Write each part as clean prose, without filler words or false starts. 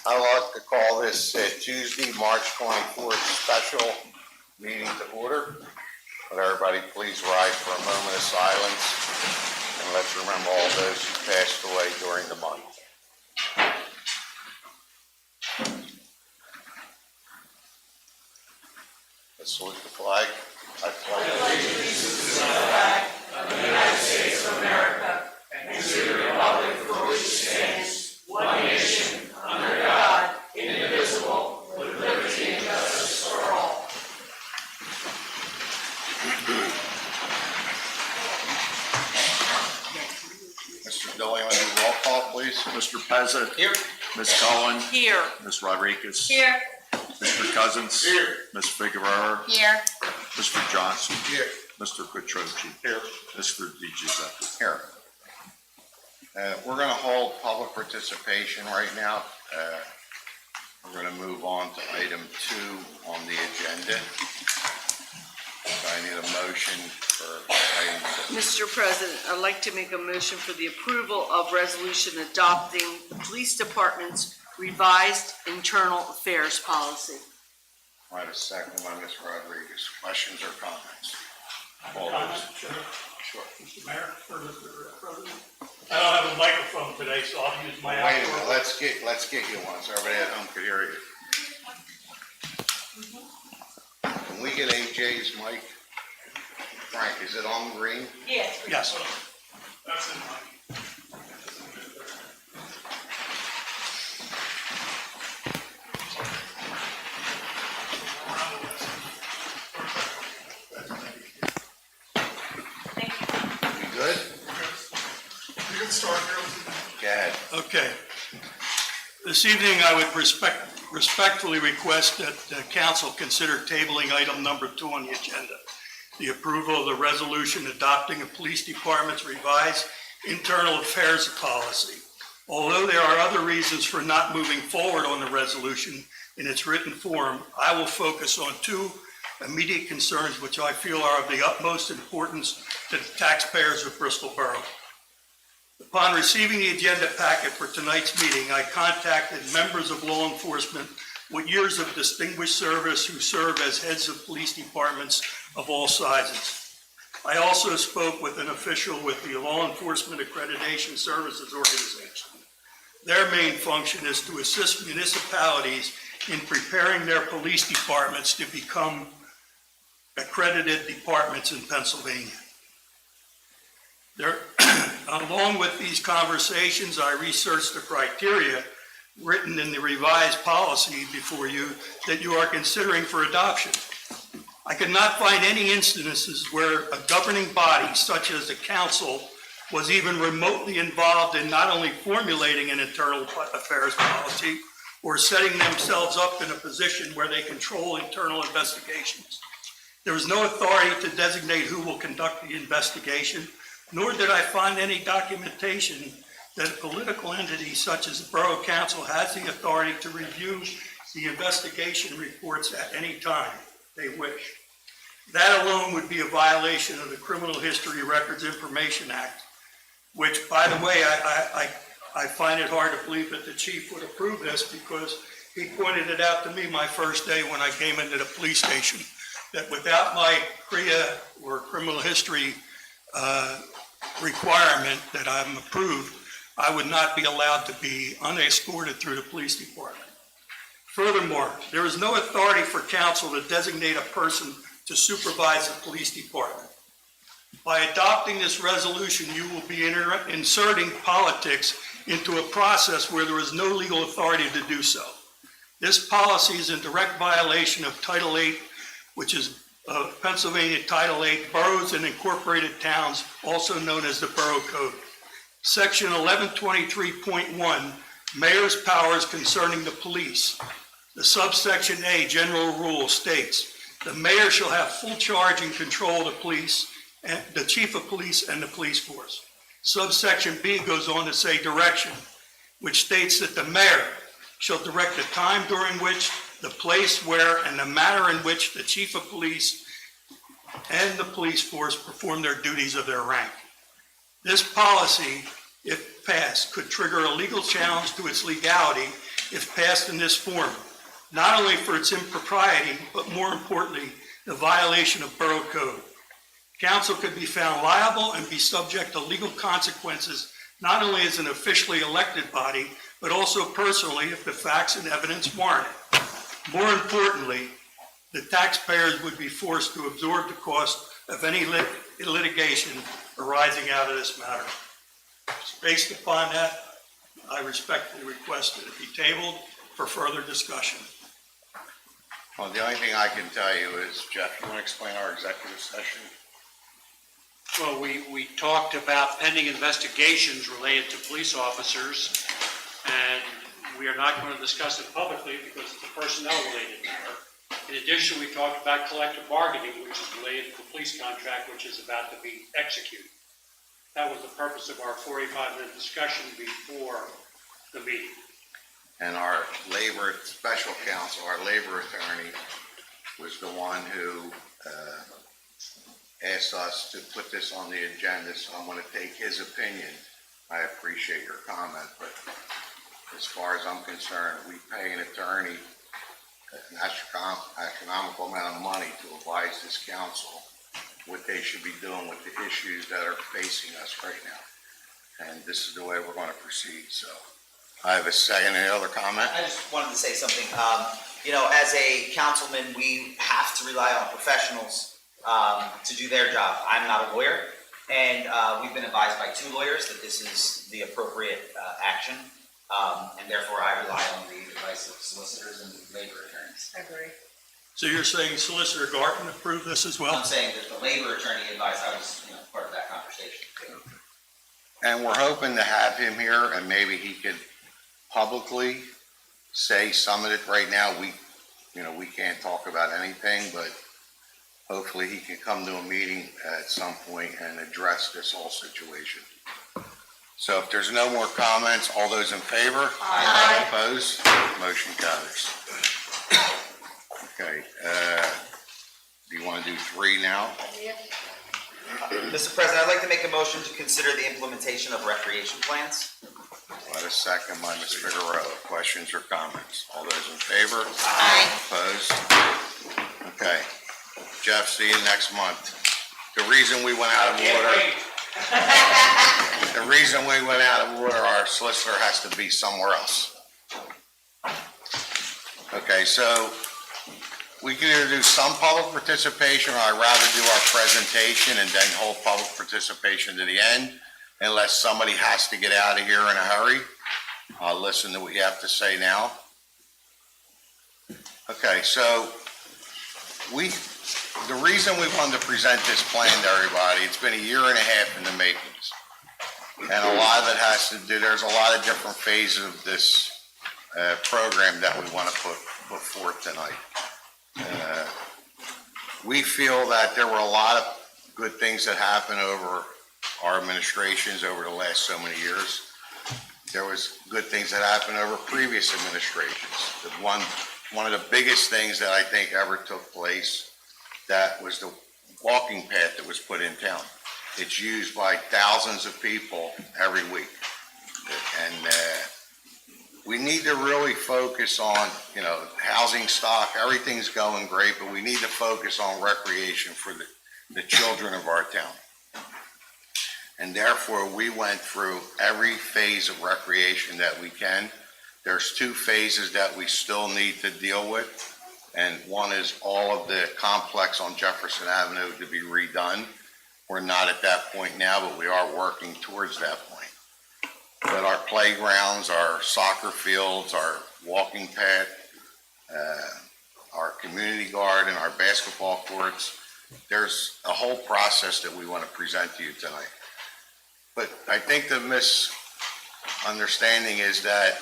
I'd like to call this Tuesday, March 24th special meeting to order. Would everybody please rise for a moment of silence and let's remember all those who passed away during the month. Let's salute the flag. I pledge allegiance to the flag of the United States of America and to the republic for which it stands, one nation, under God, indivisible, with liberty and justice for all. Mr. Dillian, roll call, please. Mr. Pezza. Here. Ms. Cohen. Here. Ms. Rodriguez. Here. Mr. Cousins. Here. Ms. Figueroa. Here. Mr. Johnson. Here. Mr. Petroci. Here. Mr. Di Giuseppe. Here. We're going to hold public participation right now. We're going to move on to item 2 on the agenda. I need a motion for item 2. Mr. President, I'd like to make a motion for the approval of resolution adopting the police department's revised internal affairs policy. I have a second by Ms. Rodriguez. Questions or comments? All those. Sure. Mr. Mayor, or Mr. President, I don't have a microphone today, so I'll use my Wait a outdoor. minute, let's get you one so everybody at home could hear you. Can we get AJ's mic? Frank, is it on green? Yes. Yes. That's in mine. We good? You can start here. Go ahead. Okay. This evening, I would respectfully request that the council consider tabling item number 2 on the agenda, the approval of the resolution adopting a police department's revised internal affairs policy. Although there are other reasons for not moving forward on the resolution in its written form, I will focus on 2 immediate concerns which I feel are of the utmost importance to the taxpayers of Bristol Borough. Upon receiving the agenda packet for tonight's meeting, I contacted members of law enforcement with years of distinguished service who serve as heads of police departments of all sizes. I also spoke with an official with the Law Enforcement Accreditation Services Organization. Their main function is to assist municipalities in preparing their police departments to become accredited departments in Pennsylvania. Along with these conversations, I researched the criteria written in the revised policy before you that you are considering for adoption. I could not find any instances where a governing body such as the council was even remotely involved in not only formulating an internal affairs policy or setting themselves up in a position where they control internal investigations. There was no authority to designate who will conduct the investigation, nor did I find any documentation that a political entity such as the Borough Council has the authority to review the investigation reports at any time they wish. That alone would be a violation of the Criminal History Records Information Act, which, by the way, I find it hard to believe that the chief would approve this because he pointed it out to me my first day when I came into the police station, that without my CREA or criminal history requirement that I'm approved, I would not be allowed to be unescorted through the police department. Furthermore, there is no authority for council to designate a person to supervise the police department. By adopting this resolution, you will be inserting politics into a process where there is no legal authority to do so. This policy is in direct violation of Title 8, which is Pennsylvania Title 8, Boroughs and Incorporated Towns, also known as the Borough Code. Section 1123.1, Mayor's powers concerning the police. The subsection A, general rule, states, the mayor shall have full charge and control of the police, and the chief of police and the police force. Subsection B goes on to say direction, which states that the mayor shall direct the time during which, the place where, and the manner in which the chief of police and the police force perform their duties of their rank. This policy, if passed, could trigger a legal challenge to its legality if passed in this form, not only for its impropriety, but more importantly, the violation of Borough Code. Council could be found liable and be subject to legal consequences, not only as an officially elected body, but also personally if the facts and evidence warrant it. More importantly, the taxpayers would be forced to absorb the cost of any litigation arising out of this matter. Based upon that, I respectfully request that it be tabled for further discussion. Well, the only thing I can tell you is, Jeff, you want to explain our executive session? Well, we talked about pending investigations related to police officers, and we are not going to discuss it publicly because it's a personnel-related matter. In addition, we talked about collective bargaining, which is related to the police contract, which is about to be executed. That was the purpose of our 45-minute discussion before the meeting. And our labor special counsel, our labor attorney, was the one who asked us to put this on the agenda, so I'm going to take his opinion. I appreciate your comment, but as far as I'm concerned, we pay an attorney an astronomical amount of money to advise this council what they should be doing with the issues that are facing us right now. And this is the way we're going to proceed, so. I have a second. Any other comment? I just wanted to say something. As a councilman, we have to rely on professionals to do their job. I'm not a lawyer, and we've been advised by 2 lawyers that this is the appropriate action, and therefore I rely on the advice of solicitors and labor attorneys. I agree. So you're saying Solicitor Garten approved this as well? I'm saying that the labor attorney advice, I was part of that conversation too. And we're hoping to have him here, and maybe he could publicly say some of it. Right now, we can't talk about anything, but hopefully he can come to a meeting at some point and address this whole situation. So if there's no more comments, all those in favor? Aye. Opposed? Motion carries. Okay, do you want to do 3 now? Mr. President, I'd like to make a motion to consider the implementation of recreation plans. Let a second by Ms. Figueroa. Questions or comments? All those in favor? Aye. Opposed? Okay. Jeff, see you next month. The reason we went out of order, our solicitor has to be somewhere else. Okay, so we can either do some public participation, or I'd rather do our presentation and then hold public participation to the end, unless somebody has to get out of here in a hurry. I'll listen to what you have to say now. Okay, so the reason we wanted to present this plan to everybody, it's been 1.5 years in the makings. And a lot of it has to do, there's a lot of different phases of this program that we want to put forth tonight. We feel that there were a lot of good things that happened over our administrations over the last so many years. There was good things that happened over previous administrations. One of the biggest things that I think ever took place, that was the walking path that was put in town. It's used by thousands of people every week. And we need to really focus on, housing stock. Everything's going great, but we need to focus on recreation for the children of our town. And therefore, we went through every phase of recreation that we can. There's 2 phases that we still need to deal with. And one is all of the complex on Jefferson Avenue to be redone. We're not at that point now, but we are working towards that point. But our playgrounds, our soccer fields, our walking path, our community garden, our basketball courts, there's a whole process that we want to present to you tonight. But I think the misunderstanding is that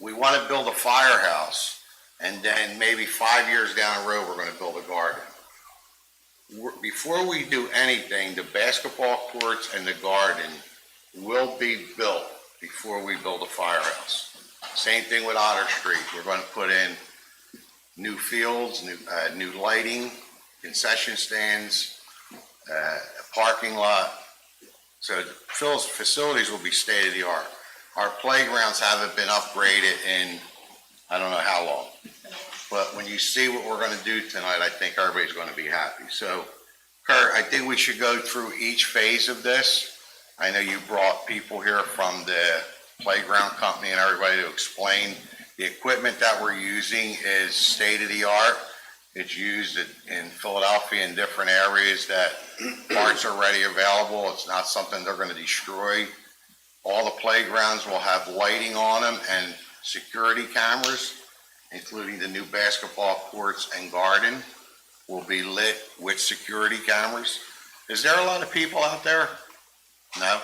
we want to build a firehouse, and then maybe 5 years down the road, we're going to build a garden. Before we do anything, the basketball courts and the garden will be built before we build a firehouse. Same thing with Otter Street. We're going to put in new fields, new lighting, concession stands, a parking lot. So Phil's facilities will be state of the art. our playgrounds haven't been upgraded in, I don't know how long. But when you see what we're gonna do tonight, I think everybody's gonna be happy. So, Kurt, I think we should go through each phase of this. I know you brought people here from the playground company and everybody to explain. The equipment that we're using is state-of-the-art. It's used in Philadelphia in different areas that parts are already available. It's not something they're gonna destroy. All the playgrounds will have lighting on them and security cameras, including the new basketball courts and garden will be lit with security cameras. Is there a lot of people out there? No?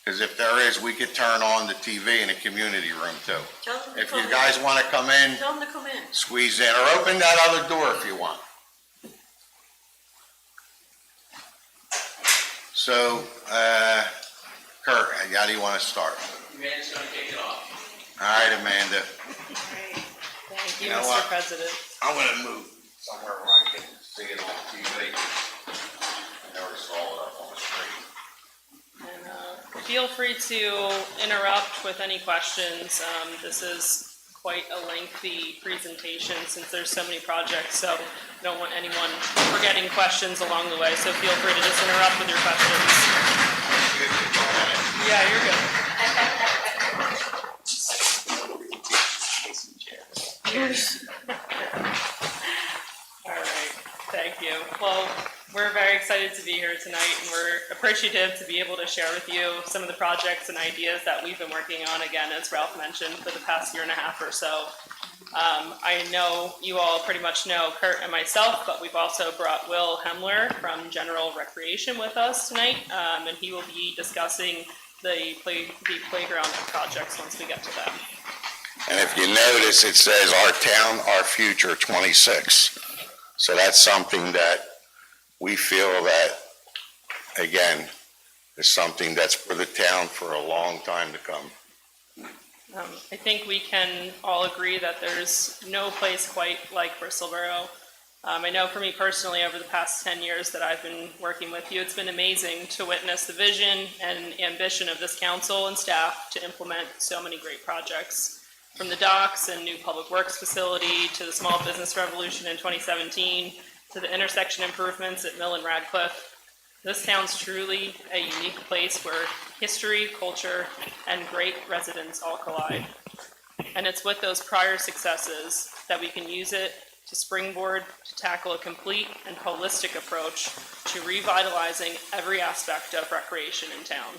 Because if there is, we could turn on the TV in the community room too. Tell them to If come you in. guys want to come in, Tell them to come in. squeeze in, or open that other door if you want. So, Kurt, how do you want to start? Amanda's gonna kick it off. All right, Amanda. Thank you, You know Mr. what? President. I'm gonna move somewhere where I can see it on TV. I never saw it up on the screen. And feel free to interrupt with any questions. This is quite a lengthy presentation since there's so many projects, so I don't want anyone forgetting questions along the way, so feel free to just interrupt with your questions. Yeah, you're good. All right, thank you. Well, we're very excited to be here tonight, and we're appreciative to be able to share with you some of the projects and ideas that we've been working on, again, as Ralph mentioned, for the past year and a half or so. I know you all pretty much know Kurt and myself, but we've also brought Will Hemler from General Recreation with us tonight, and he will be discussing the playground projects once we get to them. And if you notice, it says Our Town, Our Future 26. So that's something that we feel that, again, is something that's for the town for a long time to come. I think we can all agree that there's no place quite like Bristol Borough. I know for me personally, over the past 10 years that I've been working with you, it's been amazing to witness the vision and ambition of this council and staff to implement so many great projects. From the docks and new public works facility, to the small business revolution in 2017, to the intersection improvements at Mill and Radcliffe. This town's truly a unique place where history, culture, and great residents all collide. And it's with those prior successes that we can use it to springboard to tackle a complete and holistic approach to revitalizing every aspect of recreation in town.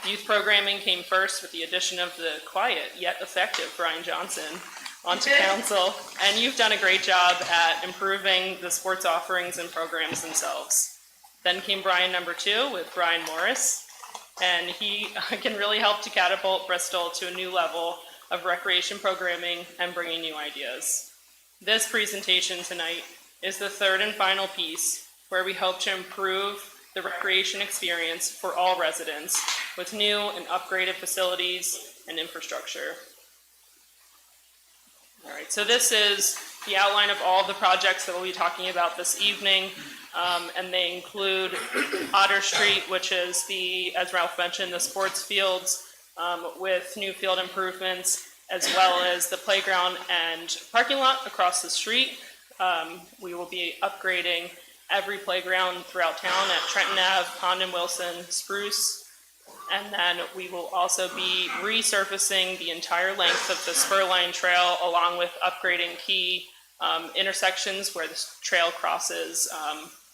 Youth programming came first with the addition of the quiet yet effective Brian Johnson onto council, and you've done a great job at improving the sports offerings and programs themselves. Then came Brian number 2 with Brian Morris, and he can really help to catapult Bristol to a new level of recreation programming and bringing new ideas. This presentation tonight is the third and final piece where we hope to improve the recreation experience for all residents with new and upgraded facilities and infrastructure. All right, so this is the outline of all the projects that we'll be talking about this evening, and they include Otter Street, which is as Ralph mentioned, the sports fields with new field improvements, as well as the playground and parking lot across the street. We will be upgrading every playground throughout town at Trenton Ave, Pond and Wilson, Spruce. And then we will also be resurfacing the entire length of the Spurline Trail, along with upgrading key intersections where the trail crosses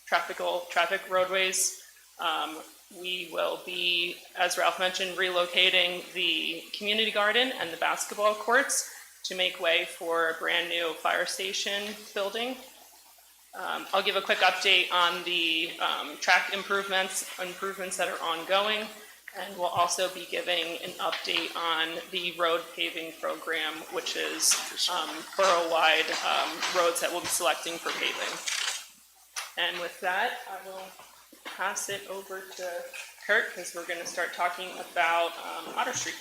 traffic roadways. We will be, as Ralph mentioned, relocating the community garden and the basketball courts to make way for a brand new fire station building. I'll give a quick update on the track improvements that are ongoing, and we'll also be giving an update on the road paving program, which is borough-wide roads that we'll be selecting for paving. And with that, I will pass it over to Kurt, because we're going to start talking about Otter Street.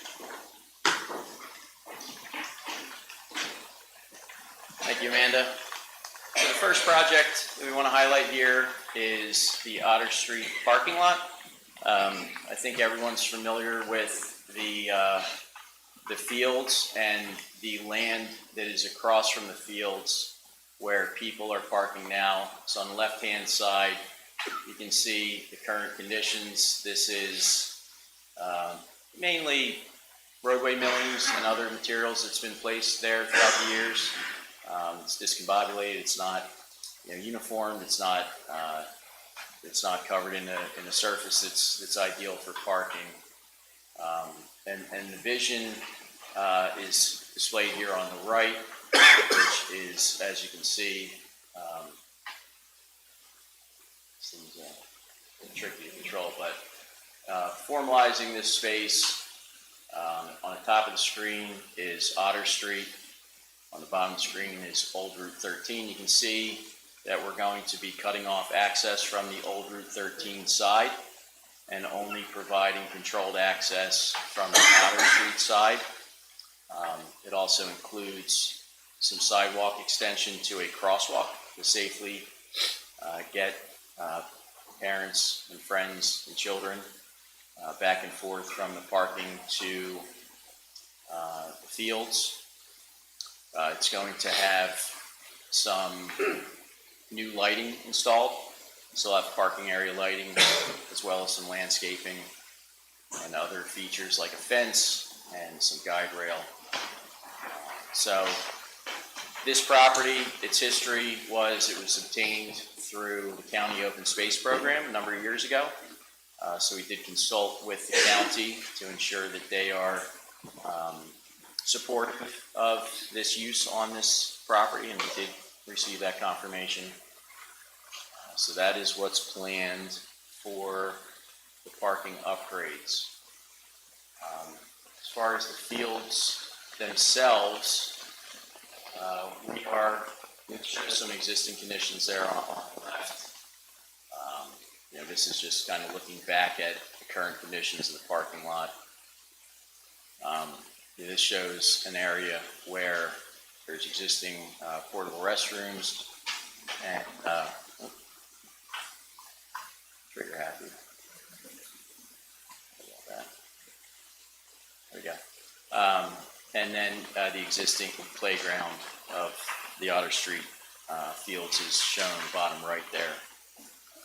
Thank you, Amanda. So the first project that we want to highlight here is the Otter Street parking lot. I think everyone's familiar with the fields and the land that is across from the fields where people are parking now. So on the left-hand side, you can see the current conditions. This is mainly roadway millings and other materials that's been placed there throughout the years. It's discombobulated. It's not, uniform. It's not covered in a surface that's ideal for parking. And the vision is displayed here on the right, which is, as you can see, seems tricky to control, but formalizing this space. On the top of the screen is Otter Street. On the bottom of the screen is Old Route 13. You can see that we're going to be cutting off access from the Old Route 13 side and only providing controlled access from the Otter Street side. It also includes some sidewalk extension to a crosswalk to safely get parents and friends and children back and forth from the parking to the fields. It's going to have some new lighting installed. So we'll have parking area lighting as well as some landscaping and other features like a fence and some guide rail. So this property, its history was it was obtained through the county open space program a number of years ago. So we did consult with the county to ensure that they are supportive of this use on this property, and we did receive that confirmation. So that is what's planned for the parking upgrades. As far as the fields themselves, we are going to show some existing conditions there on the left. This is just kind of looking back at the current conditions of the parking lot. This shows an area where there's existing portable restrooms and trigger happy. There we go. And then the existing playground of the Otter Street fields is shown bottom right there.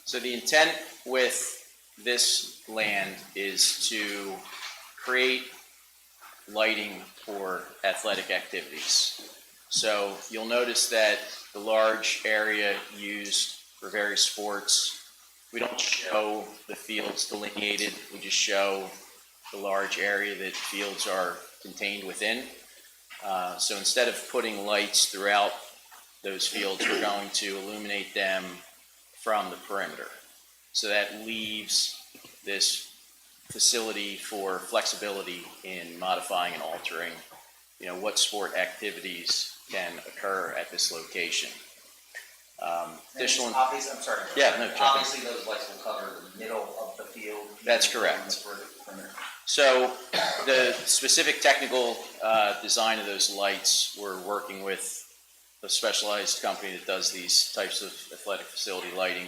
So the intent with this land is to create lighting for athletic activities. So you'll notice that the large area used for various sports, we don't show the fields delineated, we just show the large area that fields are contained within. So instead of putting lights throughout those fields, we're going to illuminate them from the perimeter. So that leaves this facility for flexibility in modifying and altering, what sport activities can occur at this location. Additional. Obviously, I'm sorry. Yeah, no, obviously, those lights will cover the middle of the field. That's correct. So the specific technical design of those lights, we're working with a specialized company that does these types of athletic facility lighting.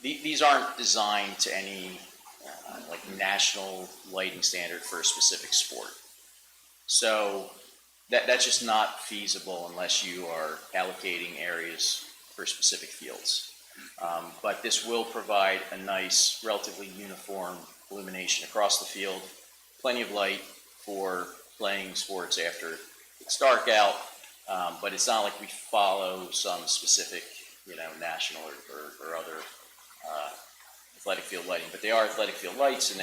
These aren't designed to any like national lighting standard for a specific sport. So that's just not feasible unless you are allocating areas for specific fields. But this will provide a nice, relatively uniform illumination across the field, plenty of light for playing sports after it's dark out, but it's not like we follow some specific, national or other athletic field lighting. But they are athletic field lights, and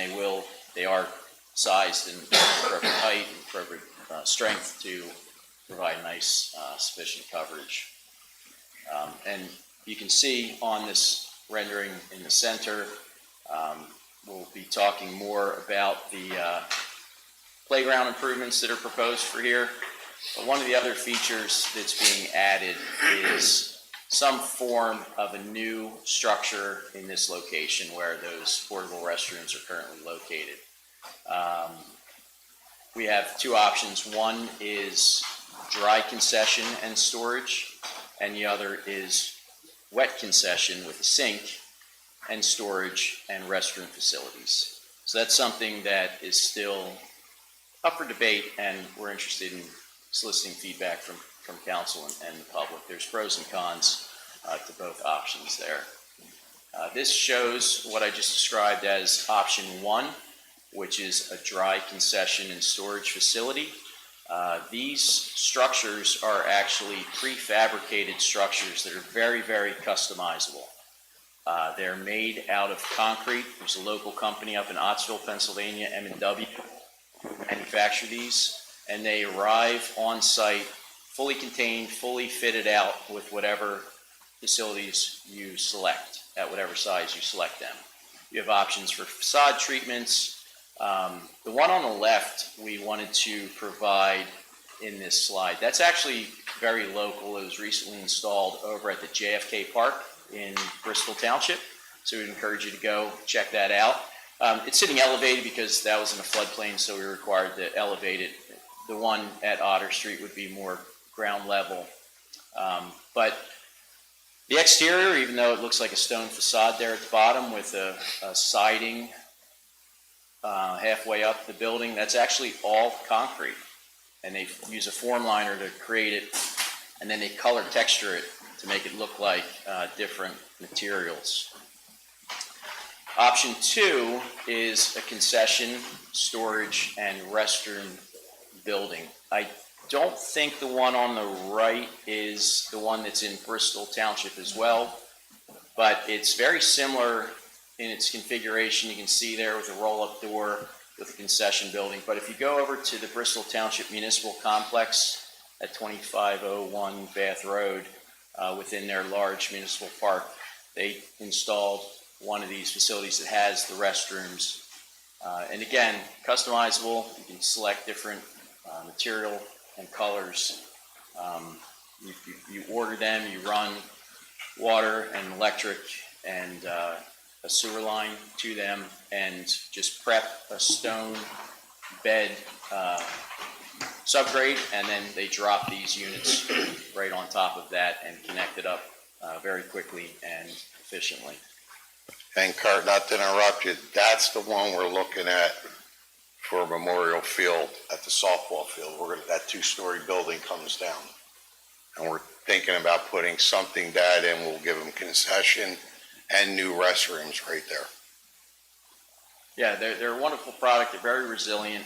they are sized in appropriate height and appropriate strength to provide nice, sufficient coverage. And you can see on this rendering in the center, we'll be talking more about the playground improvements that are proposed for here. But one of the other features that's being added is some form of a new structure in this location where those portable restrooms are currently located. We have two options. One is dry concession and storage, and the other is wet concession with a sink and storage and restroom facilities. So that's something that is still up for debate, and we're interested in soliciting feedback from council and the public. There's pros and cons to both options there. This shows what I just described as option one, which is a dry concession and storage facility. These structures are actually prefabricated structures that are very, very customizable. They're made out of concrete. There's a local company up in Ottsville, Pennsylvania, M&W, who manufacture these, and they arrive on site fully contained, fully fitted out with whatever facilities you select, at whatever size you select them. You have options for facade treatments. The one on the left we wanted to provide in this slide. That's actually very local. It was recently installed over at the JFK Park in Bristol Township. So we'd encourage you to go check that out. It's sitting elevated because that was in a floodplain, so we were required to elevate it. The one at Otter Street would be more ground level. But the exterior, even though it looks like a stone facade there at the bottom with a siding halfway up the building, that's actually all concrete. And they use a form liner to create it, and then they color texture it to make it look like different materials. Option two is a concession, storage, and restroom building. I don't think the one on the right is the one that's in Bristol Township as well, but it's very similar in its configuration. You can see there with a roll-up door with a concession building. But if you go over to the Bristol Township Municipal Complex at 2501 Bath Road, within their large municipal park, they installed one of these facilities that has the restrooms. And again, customizable. You can select different material and colors. You order them, you run water and electric and a sewer line to them, and just prep a stone bed subgrade, and then they drop these units right on top of that and connect it up very quickly and efficiently. And Kurt, not to interrupt you, that's the one we're looking at for Memorial Field at the softball field. That two-story building comes down. And we're thinking about putting something that in, we'll give them concession and new restrooms right there. Yeah, they're a wonderful product. They're very resilient.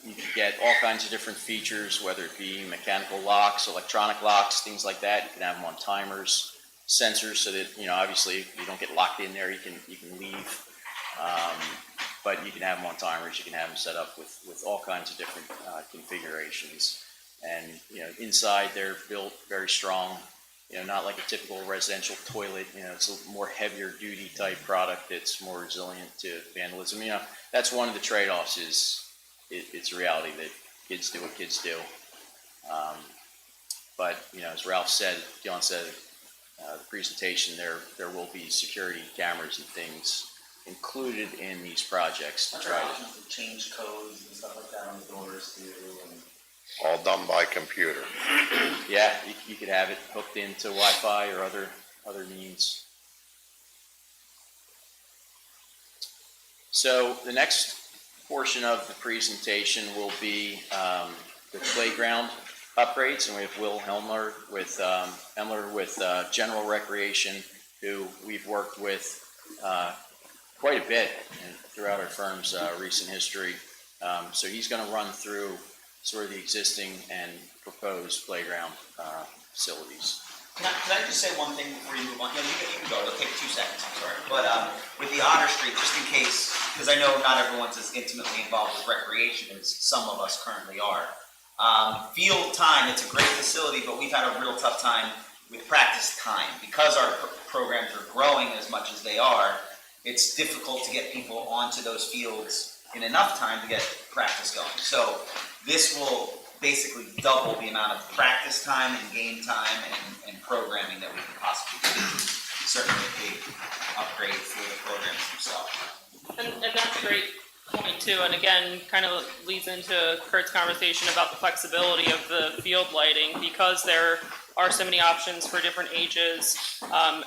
You can get all kinds of different features, whether it be mechanical locks, electronic locks, things like that. You can have them on timers, sensors, so that, obviously if you don't get locked in there, you can leave. But you can have them on timers. You can have them set up with all kinds of different configurations. And inside they're built very strong. Not like a typical residential toilet. It's a more heavier duty type product that's more resilient to vandalism. That's one of the trade-offs. It's a reality that kids do what kids do. But as Ralph said, John said, the presentation, there will be security cameras and things included in these projects to try to change codes and stuff like that on the doors too. All done by computer. Yeah, you could have it hooked into Wi-Fi or other means. So the next portion of the presentation will be the playground upgrades, and we have Will Helmler with General Recreation, who we've worked with quite a bit throughout our firm's recent history. So he's going to run through sort of the existing and proposed playground facilities. Can I just say one thing before you move on? You can go. It'll take 2 seconds. I'm sorry. But with the Otter Street, just in case, because I know not everyone's as intimately involved with recreation as some of us currently are. Field time, it's a great facility, but we've had a real tough time with practice time. Because our programs are growing as much as they are, it's difficult to get people onto those fields in enough time to get practice going. So this will basically double the amount of practice time and game time and programming that we can possibly do. Certainly a big upgrade for the programs themselves. And that's a great point too, and again, kind of leads into Kurt's conversation about the flexibility of the field lighting. Because they're are so many options for different ages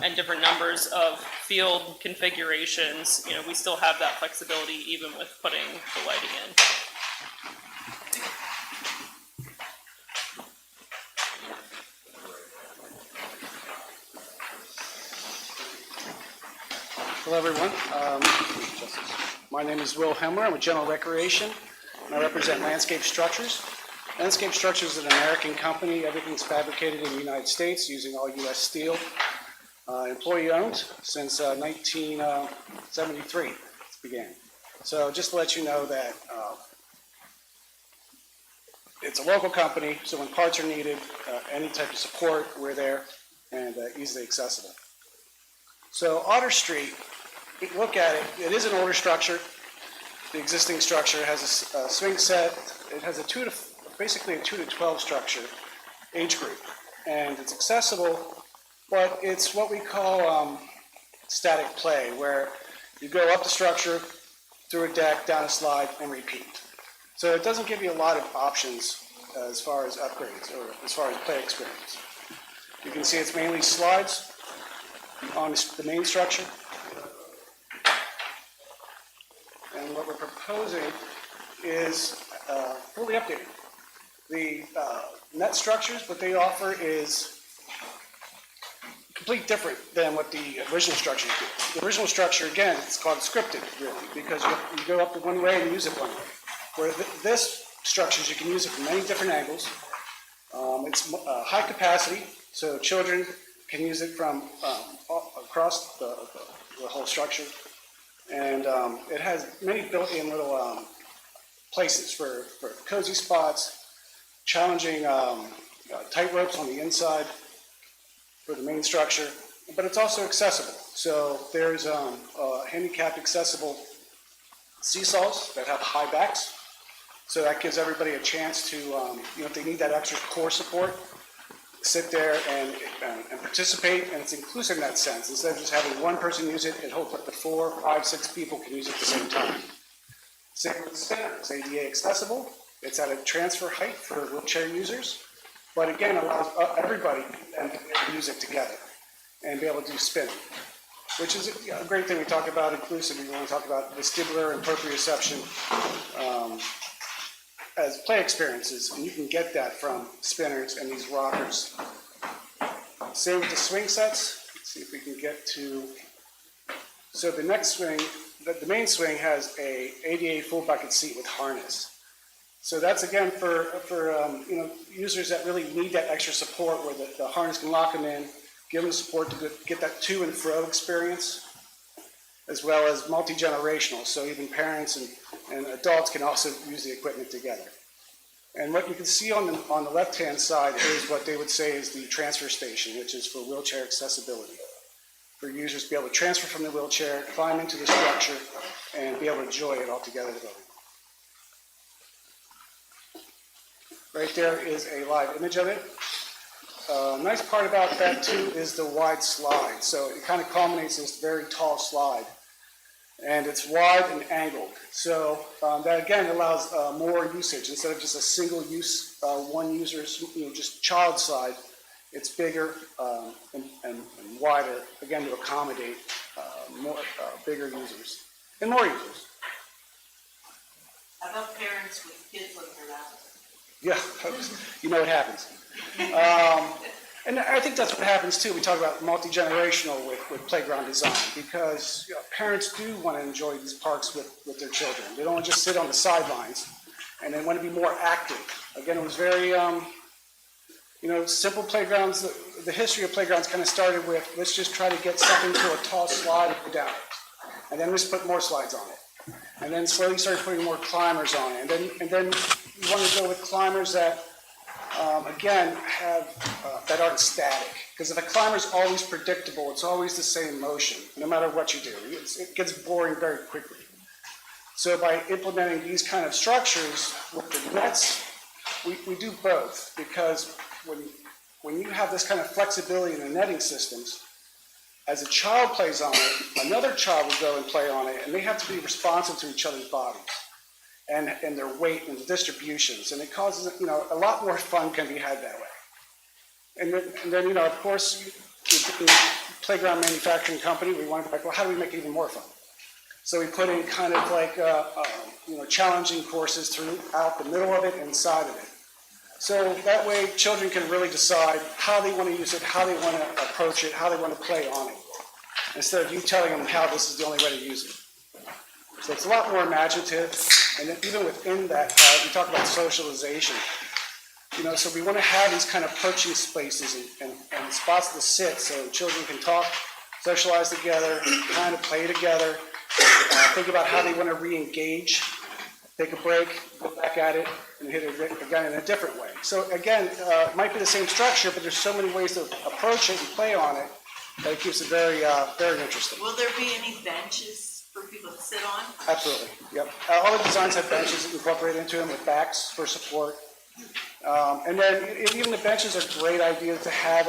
and different numbers of field configurations, we still have that flexibility even with putting the lighting in. Hello, everyone. My name is Will Hemmer. I'm with General Recreation, and I represent Landscape Structures. Landscape Structures is an American company. Everything's fabricated in the United States using all U.S. steel. Employee-owned since 1973 it began. So just to let you know that it's a local company, so when parts are needed, any type of support, we're there and easily accessible. So Otter Street, if you look at it, it is an older structure. The existing structure has a swing set. It has basically a 2 to 12 structure age group, and it's accessible, but it's what we call static play, where you go up the structure, through a deck, down a slide, and repeat. So it doesn't give you a lot of options as far as upgrades or as far as play experience. You can see it's mainly slides on the main structure. And what we're proposing is fully updated. The net structures, what they offer is completely different than what the original structures do. The original structure, again, it's called scripted, really, because you go up one way and use it one way. Where this structures, you can use it from many different angles. It's high capacity, so children can use it from across the whole structure. And it has many built-in little places for cozy spots, challenging tight ropes on the inside for the main structure, but it's also accessible. So there's handicap accessible seesaws that have high backs. So that gives everybody a chance to, if they need that extra core support, sit there and participate, and it's inclusive in that sense. Instead of just having one person use it, it holds up to 4, 5, 6 people can use it at the same time. Same with the spinner. It's ADA accessible. It's at a transfer height for wheelchair users, but again, allows everybody to use it together and be able to do spinning, which is a great thing. We talk about inclusive. We want to talk about vestibular and proprioception as play experiences, and you can get that from spinners and these rockers. Same with the swing sets. Let's see if we can get to, so the next swing, the main swing has a ADA full bucket seat with harness. So that's again for users that really need that extra support, where the harness can lock them in, give them the support to get that to and fro experience, as well as multi-generational. So even parents and adults can also use the equipment together. And what you can see on the left-hand side is what they would say is the transfer station, which is for wheelchair accessibility, for users to be able to transfer from the wheelchair, climb into the structure, and be able to enjoy it all together. Right there is a live image of it. Nice part about that too is the wide slide. So it kind of culminates this very tall slide, and it's wide and angled. So that again allows more usage instead of just a single use, one user's just child side. It's bigger and wider, again to accommodate more bigger users and more users. How about parents with kids living around? Yeah, what happens. And I think that's what happens too. We talk about multi-generational with playground design, because parents do want to enjoy these parks with their children. They don't want to just sit on the sidelines, and they want to be more active. Again, it was very, simple playgrounds. The history of playgrounds kind of started with, let's just try to get something to a tall slide and go down it. And then let's put more slides on it. And then slowly started putting more climbers on it. And then you want to go with climbers that, again, that aren't static. Because if a climber is always predictable, it's always the same motion, no matter what you do. It gets boring very quickly. So by implementing these kind of structures with the nets, we do both. Because when you have this kind of flexibility in the netting systems, as a child plays on it, another child will go and play on it, and they have to be responsive to each other's bodies and their weight and the distributions, and it causes, a lot more fun can be had that way. And then, you know, of course, the playground manufacturing company, we wanted to be like, well, how do we make it even more fun? So we put in kind of like, you know, challenging courses throughout the middle of it and inside of it. So that way, children can really decide how they want to use it, how they want to approach it, how they want to play on it, instead of you telling them how this is the only way to use it. So it's a lot more imaginative, and then even within that, we talk about socialization. You know, so we want to have these kind of perching spaces and spots to sit so children can talk, socialize together, kind of play together, think about how they want to re-engage, take a break, go back at it, and hit it again in a different way. So again, it might be the same structure, but there's so many ways to approach it and play on it that it keeps it very, very interesting. Will there be any benches for people to sit on? Absolutely, yep. All the designs have benches incorporated into them with backs for support. And then even the benches are a great idea to have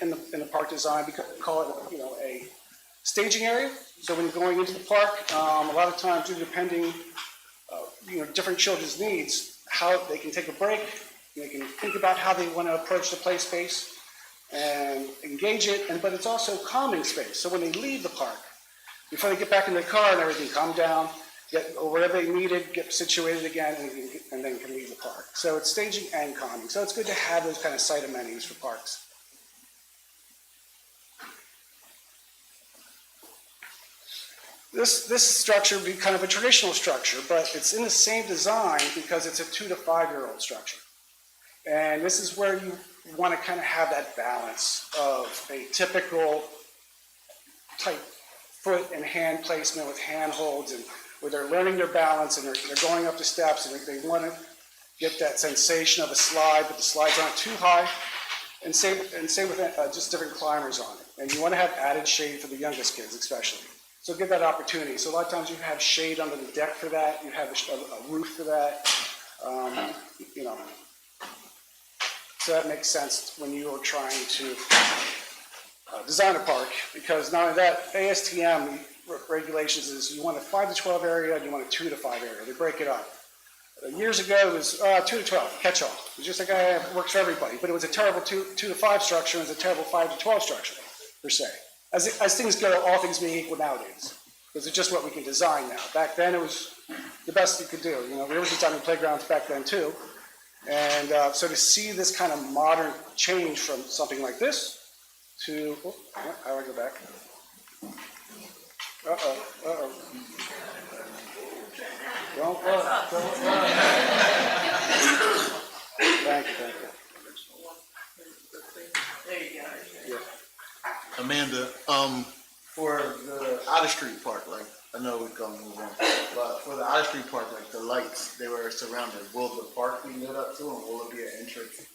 in the park design, because we call it, you know, a staging area. So when you're going into the park, a lot of times, depending, you know, different children's needs, how they can take a break, they can think about how they want to approach the play space and engage it, but it's also calming space. So when they leave the park, before they get back in the car and everything, calm down, or wherever they needed, get situated again, and then can leave the park. So it's staging and calming. So it's good to have those kind of site amenities for parks. This structure would be kind of a traditional structure, but it's in the same design because it's a 2 to 5 year old structure. And this is where you want to kind of have that balance of a typical type foot and hand placement with handholds, and where they're learning their balance and they're going up the steps, and they want to get that sensation of a slide, but the slides aren't too high, and same with just different climbers on it. And you want to have added shade for the youngest kids especially. So give that opportunity. So a lot of times you have shade under the deck for that, you have a roof for that, you know. So that makes sense when you are trying to design a park, because not only that, ASTM regulations is you want a 5 to 12 area and you want a 2 to 5 area. They break it up. Years ago it was 2 to 12, catch-all. It was just like, it works for everybody, but it was a terrible 2 to 5 structure, and it was a terrible 5 to 12 structure, per se. As things go, all things being equal nowadays, because it's just what we can design now. Back then, it was the best you could do. You know, we were designing playgrounds back then too, and so to see this kind of modern change from something like this to, how do I go back? Thank you. There you go. Yeah. Amanda, for the Otter Street Park, like, I know we're gonna move on, but for the Otter Street Park, like, the lights, they were surrounded, will the park be lit up too, and will it be an entrance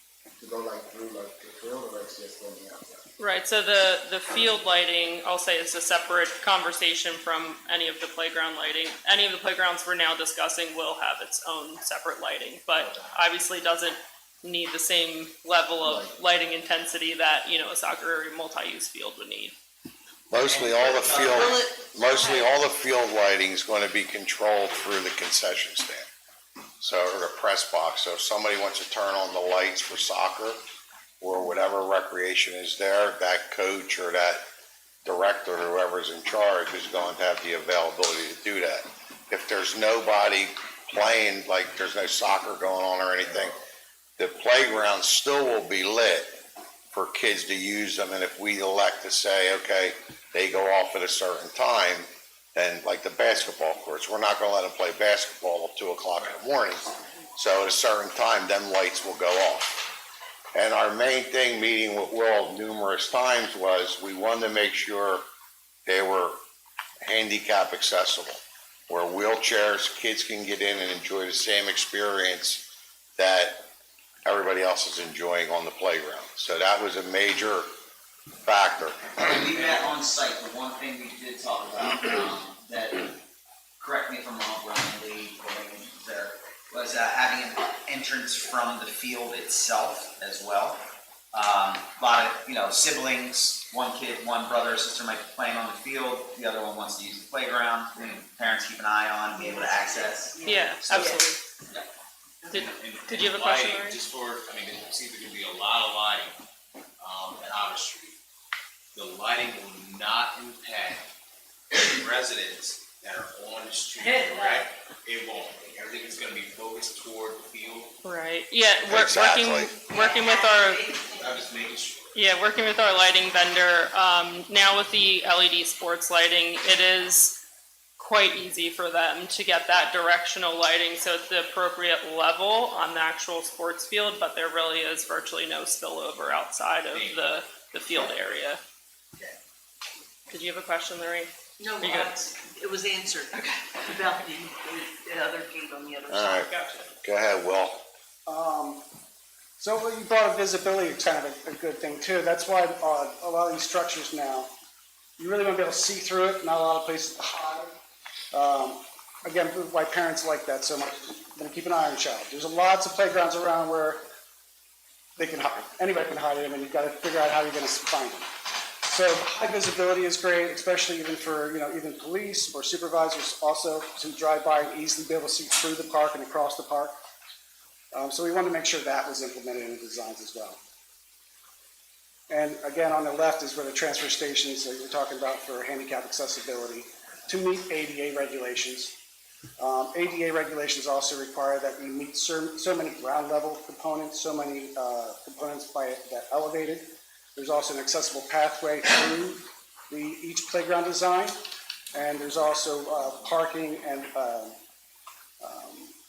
to go like through like the field, or it's just on the outside? Right, so the field lighting, I'll say, is a separate conversation from any of the playground lighting. Any of the playgrounds we're now discussing will have its own separate lighting, but obviously doesn't need the same level of lighting intensity that, you know, a soccer or multi-use field would need. Mostly all the field lighting is going to be controlled through the concession stand. So, or the press box. So if somebody wants to turn on the lights for soccer or whatever recreation is there, that coach or that director, whoever's in charge, is going to have the availability to do that. If there's nobody playing, like there's no soccer going on or anything, the playground still will be lit for kids to use them. And if we elect to say, okay, they go off at a certain time, then like the basketball courts, we're not going to let them play basketball till 2 o'clock in the morning. So at a certain time, them lights will go off. And our main thing, meeting with Will numerous times, was we wanted to make sure they were handicap accessible, where wheelchairs, kids can get in and enjoy the same experience that everybody else is enjoying on the playground. So that was a major factor. When we met on site, the one thing we did talk about, that, correct me if I'm wrong, Brian Lee, there, was having an entrance from the field itself as well. A lot of, you know, siblings, one kid, one brother or sister might be playing on the field, the other one wants to use the playground, parents keep an eye on, be able to access. Yeah, absolutely. Yeah. Did you have a question, Lighting, Larry? just for, I mean, it seems to be a lot of lighting Street, the lighting will not impact residents that are on the street, correct? It won't. Everything is gonna be focused toward the field. Right, yeah, Exactly. working with our, I'm just making sure. yeah, working with our lighting vendor, now with the LED sports lighting, it is quite easy for them to get that directional lighting, so it's the appropriate level on the actual sports field, but there really is virtually no spillover outside of the field area. Did you have a question, Lorraine? No, Are you good? it was answered. Okay. About the other gate on the other All side. right, Gotcha. go ahead, Will. So you brought up visibility, it's kind of a good thing too. That's why a lot of these structures now, you really want to be able to see through it, not a lot of places to hide. Again, why parents like that so much. I'm going to keep an eye on your child. There's lots of playgrounds around where they can hide. Anybody can hide them, and you've got to figure out how you're going to find them. So high visibility is great, especially even for, even police or supervisors also to drive by and easily be able to see through the park and across the park. So we wanted to make sure that was implemented in the designs as well. And again, on the left is where the transfer stations that you're talking about for handicap accessibility to meet ADA regulations. ADA regulations also require that we meet so many ground level components, so many components that elevated. There's also an accessible pathway through each playground design, and there's also parking and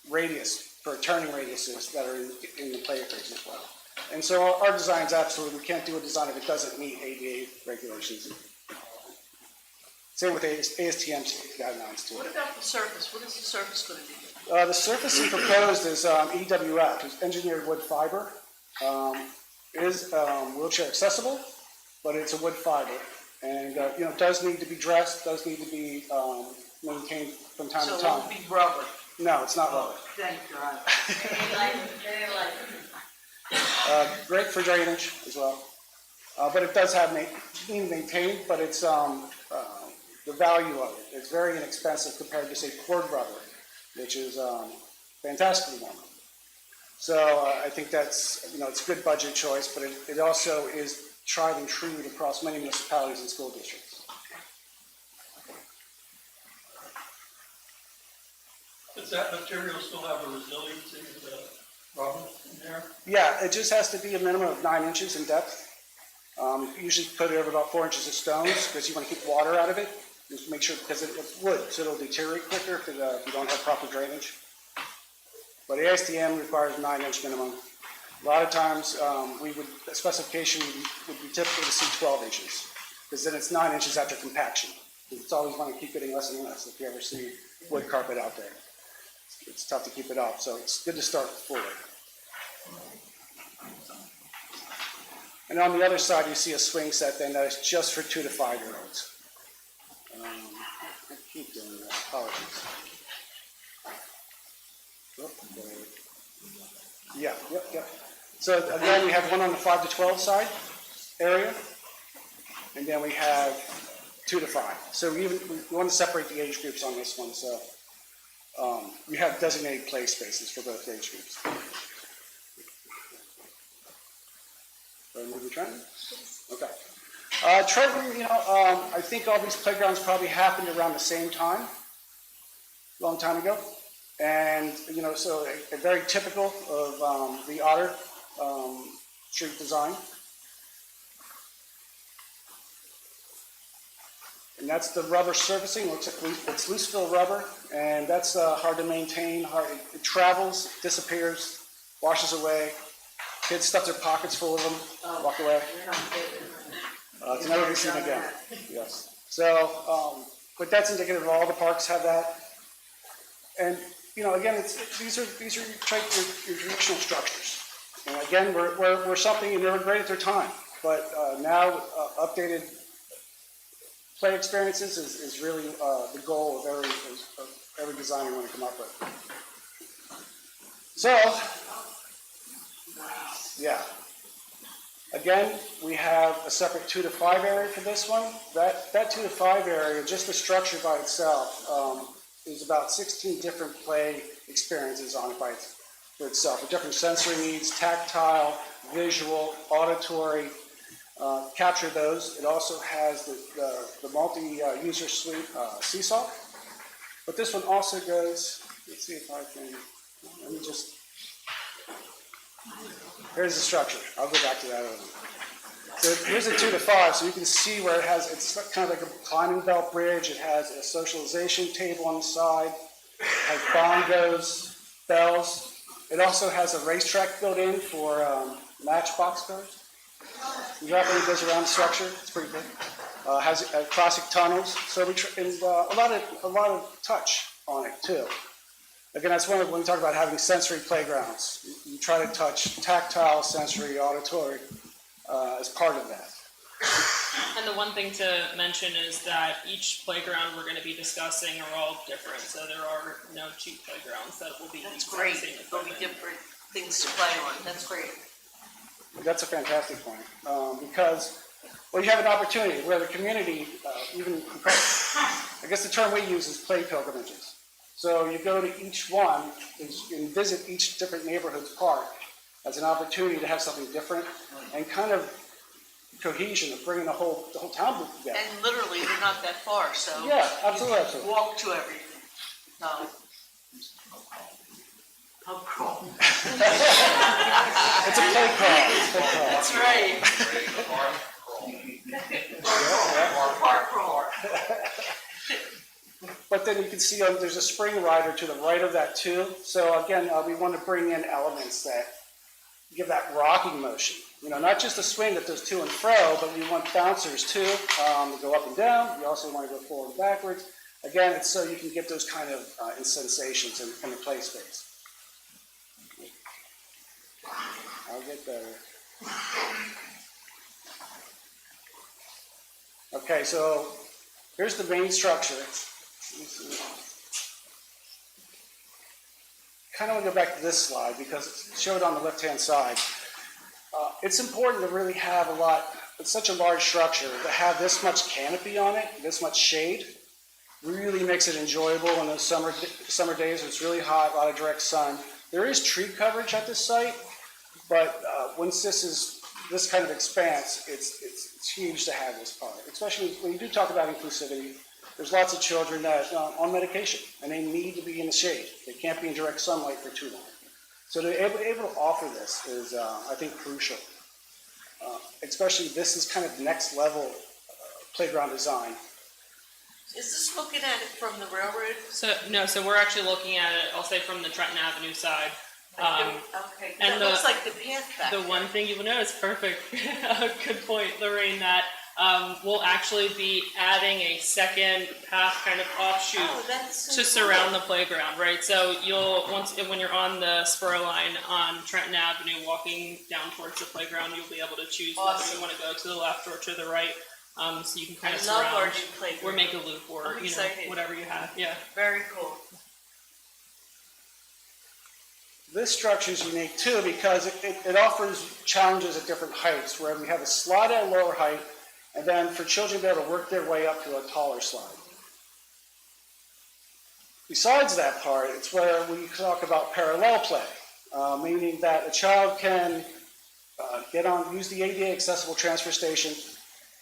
radius for turning radiuses that are in the play areas as well. And so our designs absolutely, we can't do a design if it doesn't meet ADA regulations. Same with ASTM guidelines too. What about the surface? What is the surface going to be? The surfacing proposed is EWF, it's engineered wood fiber. It is wheelchair accessible, but it's a wood fiber. And, it does need to be dressed, does need to be maintained from time So to it time. won't be rubber. No, it's not rubber. Thank God. Great for drainage as well. But it does have being maintained, but it's the value of it. It's very inexpensive compared to, say, cord rubber, which is fantastically warm. So I think that's, it's a good budget choice, but it also is tried and true across many municipalities and school districts. Does that material still have a resiliency of the rubber in there? Yeah, it just has to be a minimum of 9 inches in depth. Usually put it over about 4 inches of stones because you want to keep water out of it. Just make sure, because it's wood, so it'll deteriorate quicker if you don't have proper drainage. But ASTM requires 9-inch minimum. A lot of times, the specification would be typical to see 12 inches, because then it's 9 inches after compaction. It's always want to keep getting less and less if you ever see wood carpet out there. It's tough to keep it up, so it's good to start fully. And on the other side, you see a swing set then that is just for 2 to 5-year-olds. I keep doing that, apologies. Yeah, yep. So again, we have one on the 5 to 12 side area, and then we have 2 to 5. So we want to separate the age groups on this one, so we have designated play spaces for both age groups. Movie trend? Okay. Trenton, I think all these playgrounds probably happened around the same time, a long time ago. And, so a very typical of the Otter Street design. And that's the rubber surfacing. Looks like it's loose fill rubber, and that's hard to maintain. It travels, disappears, washes away. Kids stuff their pockets full of them, walk away. To never be seen again. Yes. So, but that's indicative of all the parks have that. And again, these are your traditional structures. And again, we're something, and they were great at their time, but now updated play experiences is really the goal of every design we want to come up with. So, yeah. Again, we have a separate 2 to 5 area for this one. That 2 to 5 area, just the structure by itself, is about 16 different play experiences on it for itself, with different sensory needs, tactile, visual, auditory, capture those. It also has the multi-user suite seesaw. But this one also goes, let's see if I can, let me just, here's the structure. I'll go back to that other one. So here's a 2 to 5, so you can see where it has, it's kind of like a climbing belt bridge. It has a socialization table on the side, it has bongos, bells. It also has a racetrack built in for matchbox cars. You drop it, it goes around the structure. It's pretty good. Has classic tunnels, so and a lot of touch on it too. Again, that's one of when we talk about having sensory playgrounds. You try to touch tactile, sensory, auditory as part of that. And the one thing to mention is that each playground we're going to be discussing are all different, so there are no cheap playgrounds that will be. That's great. There'll be different things to play on. That's great. That's a fantastic point, because, well, you have an opportunity where the community, I guess the term we use is play pilgrimages. So you go to each one and visit each different neighborhood's park as an opportunity to have something different and kind of cohesion of bringing the whole town together. And literally, they're not that far, so. Yeah, absolutely, you absolutely. walk to everything. No. Pub crawl. It's a play crawl. It's a play crawl. That's right. Park crawl. But then you can see there's a spring rider to the right of that too. So again, we want to bring in elements that give that rocking motion. You know, not just a swing that goes to and fro, but we want bouncers too to go up and down. We also want to go forward and backwards. Again, it's so you can get those kind of sensations in the play space. I'll get there. Okay, so here's the main structure. Kind of want to go back to this slide because it's showed on the left-hand side. It's important to really have it's such a large structure, to have this much canopy on it, this much shade, really makes it enjoyable in those summer days when it's really hot, a lot of direct sun. There is tree coverage at this site, but once this kind of expanse, it's huge to have this part, especially when you do talk about inclusivity. There's lots of children that are on medication, and they need to be in the shade. They can't be in direct sunlight for too long. So to be able to offer this is, I think, crucial. Especially this is kind of next level playground design. Is this looking at it from the railroad? So we're actually looking at it, I'll say, from the Trenton Avenue side. Okay, and that looks like the path back The there. one thing you will notice, perfect, good point, Lorraine, that we'll actually be adding a second path kind of offshoot to surround the playground, right? So when you're on the spur line on Trenton Avenue, walking down towards the playground, you'll be able to choose whether you want to go to the left or to the right. So you can kind of love our surround new playground. or make a loop or whatever you have. Yeah. Very cool. This structure is unique too because it offers challenges at different heights, where we have a slide at a lower height, and then for children to be able to work their way up to a taller slide. Besides that part, it's where we talk about parallel play, meaning that a child can use the ADA accessible transfer station,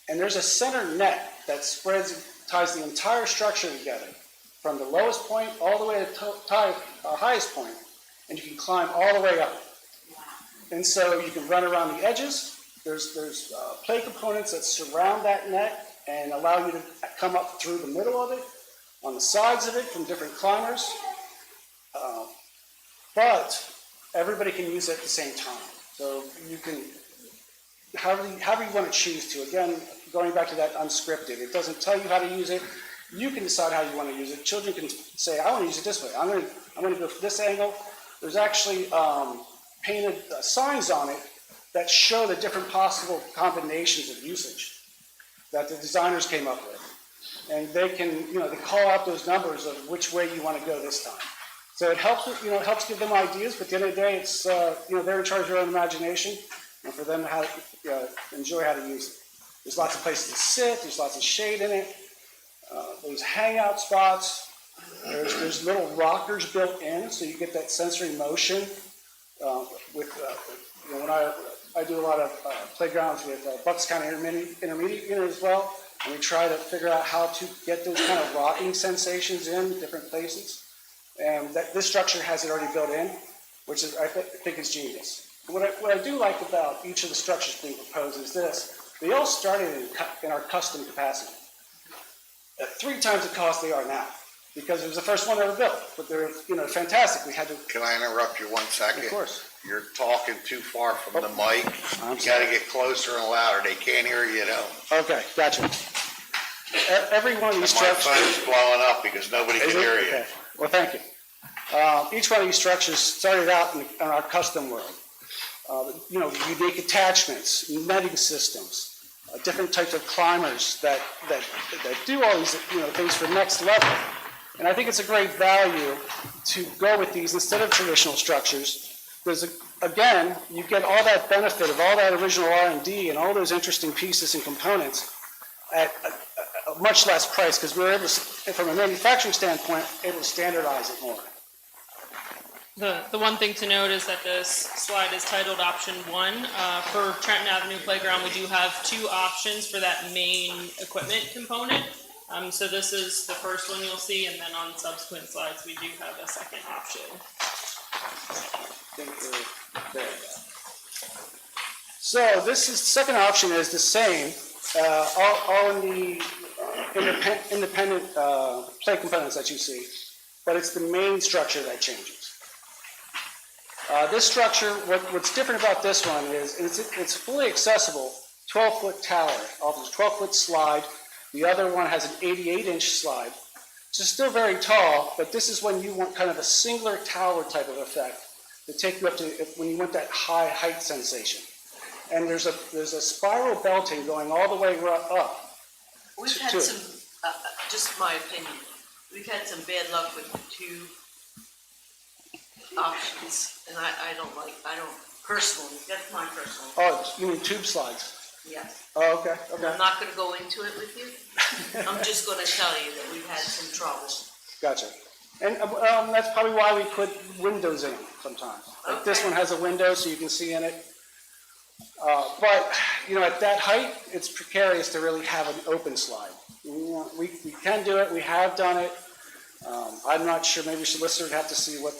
and there's a center net that ties the entire structure together, from the lowest point all the way to the highest point, and you can climb all the way up. And so you can run around the edges. There's play components that surround that net and allow you to come up through the middle of it, on the sides of it from different climbers. But everybody can use it at the same time. So you can, however you want to choose to. Again, going back to that unscripted, it doesn't tell you how to use it. You can decide how you want to use it. Children can say, I want to use it this way. I'm going to go from this angle. There's actually painted signs on it that show the different possible combinations of usage that the designers came up with. And they can, they call out those numbers of which way you want to go this time. So it helps, helps give them ideas, but at the end of the day, it's, they're in charge of their own imagination, and for them to enjoy how to use it. There's lots of places to sit, there's lots of shade in it, there's hangout spots, there's little rockers built in, so you get that sensory motion with when I do a lot of playgrounds with Bucks County Intermediate Unit as well, and we try to figure out how to get those kind of rocking sensations in different places. And this structure has it already built in, which is, I think is genius. What I do like about each of the structures being proposed is this: they all started in our custom capacity. At 3 times the cost they are now, because it was the first one ever built. But they're, fantastic. We had to. Can I interrupt you 1 second? Of course. You're talking too far from the mic. I'm You sorry. gotta get closer and louder. They can't hear you at home. Okay, gotcha. Every one of these My structures. phone's blowing up because nobody can Is it? hear you. Okay. Well, thank you. Each one of these structures started out in our custom world. Unique attachments, netting systems, different types of climbers that do all these things for next level. And I think it's a great value to go with these instead of traditional structures. Because again, you get all that benefit of all that original R&D and all those interesting pieces and components at a much less price, because we're able to, from a manufacturing standpoint, able to standardize it more. The one thing to note is that this slide is titled Option 1. For Trenton Avenue Playground, we do have 2 options for that main equipment component. So this is the first one you'll see, and then on subsequent slides, we do have a second option. So this is, second option is the same, all in the independent play components that you see, but it's the main structure that changes. This structure, what's different about this one is it's fully accessible, 12-foot tower, offers a 12-foot slide. The other one has an 88-inch slide. It's still very tall, but this is when you want kind of a singular tower type of effect to take you up to when you want that high height sensation. And there's a spiral belting going all the way up. We've had some, just my opinion, we've had some bad luck with the 2 options, and I don't personally, that's my personal. Oh, you mean tube slides? Yes. Oh, okay. I'm not gonna go into it with you. I'm just gonna tell you that we've had some trouble. Gotcha. And that's probably why we put windows in them sometimes. Like this one has a window so you can see in it. But, at that height, it's precarious to really have an open slide. We can do it, we have done it. I'm not sure, maybe solicitor would have to see what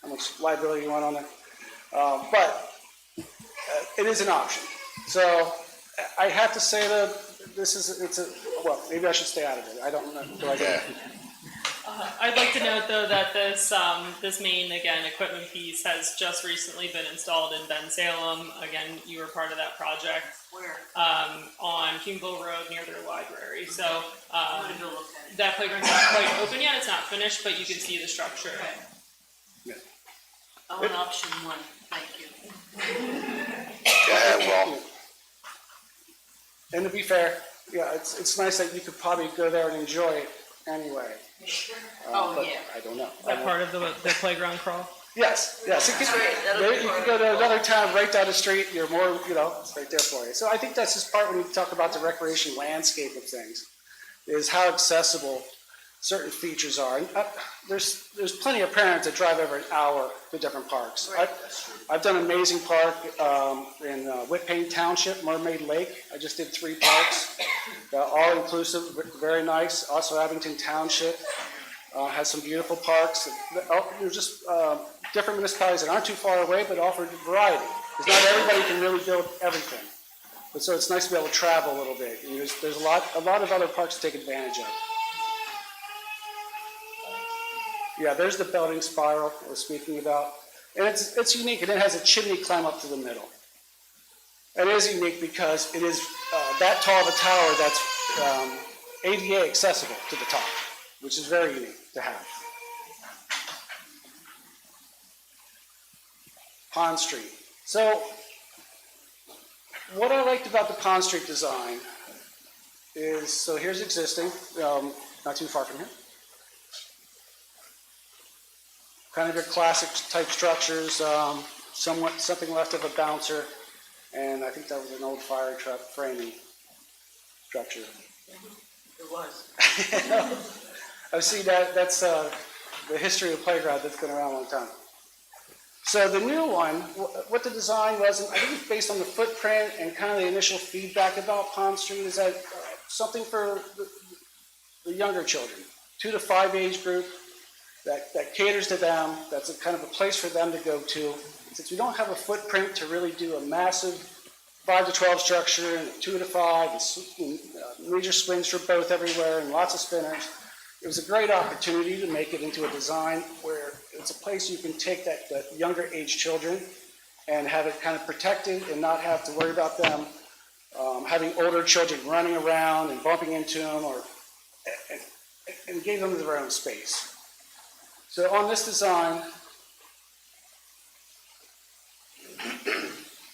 how much liability you want on it. But it is an option. So I have to say that maybe I should stay out of it. I don't know. Do I get it? I'd like to note, though, that this main, again, equipment piece has just recently been installed in Bensalem. Again, you were part of that project. Where? On Hughesville Road near their library. So I'm gonna go look at it. that playground's not quite open yet. It's not finished, but you can see the structure. I want option 1, thank you. Go ahead, Will. And to be fair, it's nice that you could probably go there and enjoy it anyway. But Yeah. I don't know. Is that part of the playground crawl? Yes. It could, Right, that'll be you part can go of to it. another town right down the street. You're more, it's right there for you. So I think that's just part when you talk about the recreation landscape of things, is how accessible certain features are. And there's plenty of parents that drive over an hour to different parks. Right. I've done an amazing park in Whitpain Township, Mermaid Lake. I just did 3 parks, all inclusive, very nice. Also Abington Township has some beautiful parks. There's just different municipalities that aren't too far away, but offer variety. Because not everybody can really build everything. But so it's nice to be able to travel a little bit. And there's a lot of other parks to take advantage of. Yeah, there's the belting spiral I was speaking about. And it's unique, and it has a chimney climb up to the middle. And it is unique because it is that tall of a tower that's ADA accessible to the top, which is very unique to have. Pond Street. So, what I liked about the Pond Street design is, so here's existing, not too far from here. Kind of your classic type structures, something left of a bouncer, and I think that was an old fire truck framing structure. It was. I've seen that, that's the history of the playground that's been around a long time. So the new one, what the design was, and I think it's based on the footprint and kind of the initial feedback about Pond Street, is that something for the younger children, 2 to 5 age group, that caters to them, that's a kind of a place for them to go to. Since we don't have a footprint to really do a massive 5 to 12 structure and 2 to 5, and major swings for both everywhere and lots of spinners, it was a great opportunity to make it into a design where it's a place you can take that younger age children and have it kind of protected and not have to worry about them having older children running around and bumping into them, and gave them their own space. So on this design,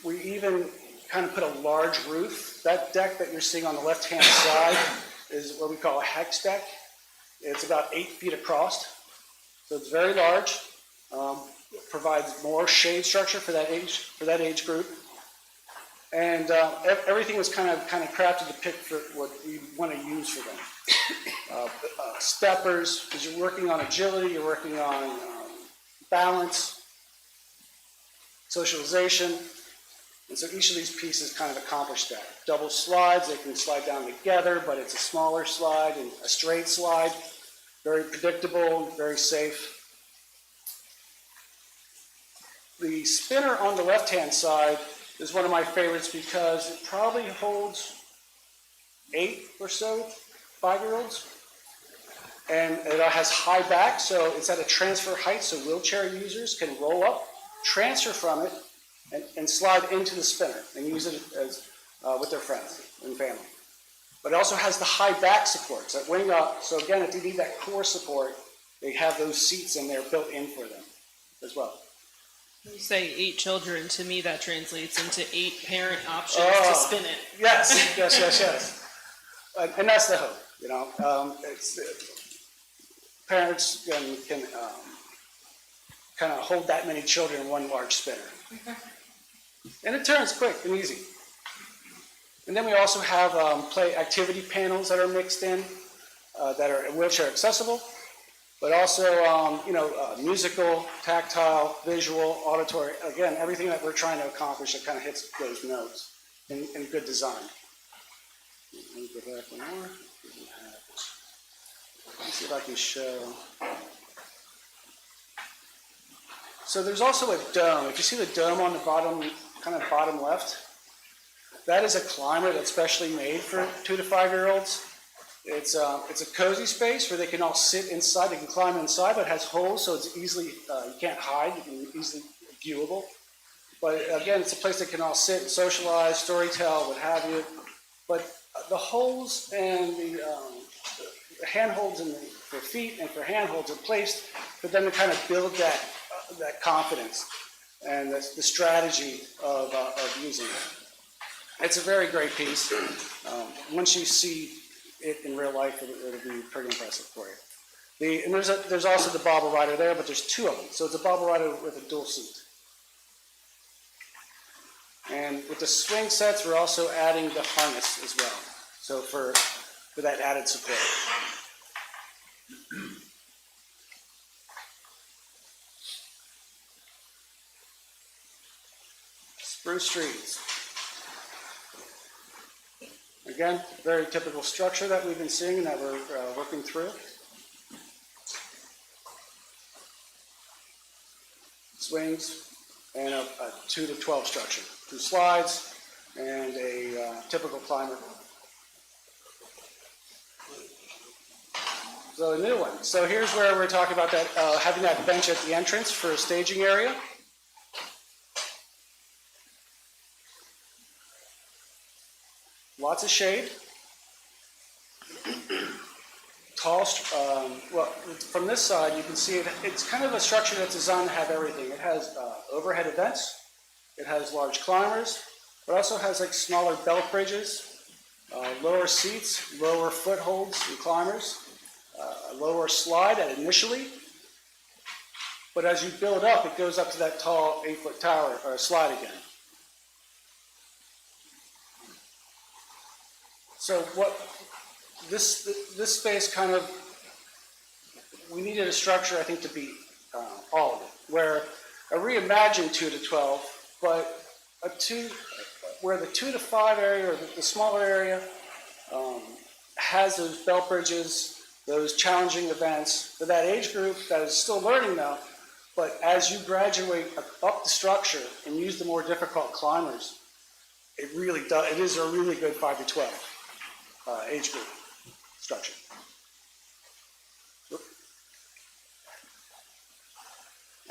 we even kind of put a large roof. That deck that you're seeing on the left-hand side is what we call a hex deck. It's about 8 feet across, so it's very large. It provides more shade structure for that age group, and everything was kind of crafted to pick for what we want to use for them. Steppers, because you're working on agility, you're working on balance, socialization, and so each of these pieces kind of accomplish that. Double slides, they can slide down together, but it's a smaller slide and a straight slide. Very predictable, very safe. The spinner on the left-hand side is one of my favorites because it probably holds 8 or so 5-year-olds. And it has high back, so it's at a transfer height, so wheelchair users can roll up, transfer from it, and slide into the spinner and use it as with their friends and family. But it also has the high back supports that wing up. So again, if you need that core support, they have those seats in there built in for them as well. When you say 8 children, to me that translates into 8 parent options to spin it. Yes, yes. And that's the hope, you know. Parents can kind of hold that many children in one large spinner. And it turns quick and easy. And then we also have play activity panels that are mixed in that are wheelchair accessible, but also musical, tactile, visual, auditory. Again, everything that we're trying to accomplish that kind of hits those notes in good design. Let me go back one more. Let's see if I can show. So there's also a dome. If you see the dome on the bottom, kind of bottom left, that is a climber that's specially made for 2 to 5-year-olds. It's a cozy space where they can all sit inside. They can climb inside, but it has holes, so it's easily, you can't hide, you can easily viewable. But again, it's a place they can all sit and socialize, storytell, what have you. But the holes and the handholds for feet and for handholds are placed for them to kind of build that confidence and the strategy of using it. It's a very great piece. Once you see it in real life, it'll be pretty impressive for you. And there's also the bobble rider there, but there's 2 of them. So it's a bobble rider with a dual seat. And with the swing sets, we're also adding the harness as well. So for that added support. Spruce trees. Again, very typical structure that we've been seeing and that we're working through. Swings and a 2 to 12 structure. 2 slides and a typical climber. So a new one. So here's where we're talking about that, having that bench at the entrance for a staging area. Lots of shade. Tall, well, from this side you can see it's kind of a structure that's designed to have everything. It has overhead events, it has large climbers, but also has like smaller belt bridges, lower seats, lower footholds and climbers, a lower slide initially, but as you build up, it goes up to that tall 8-foot tower or slide again. So what this space kind of, we needed a structure, I think, to be all of it, where reimagined 2 to 12, but where the 2 to 5 area, or the smaller area, has those belt bridges, those challenging events for that age group that is still learning though. But as you graduate up the structure and use the more difficult climbers, it really does. It is a really good 5 to 12 age group structure.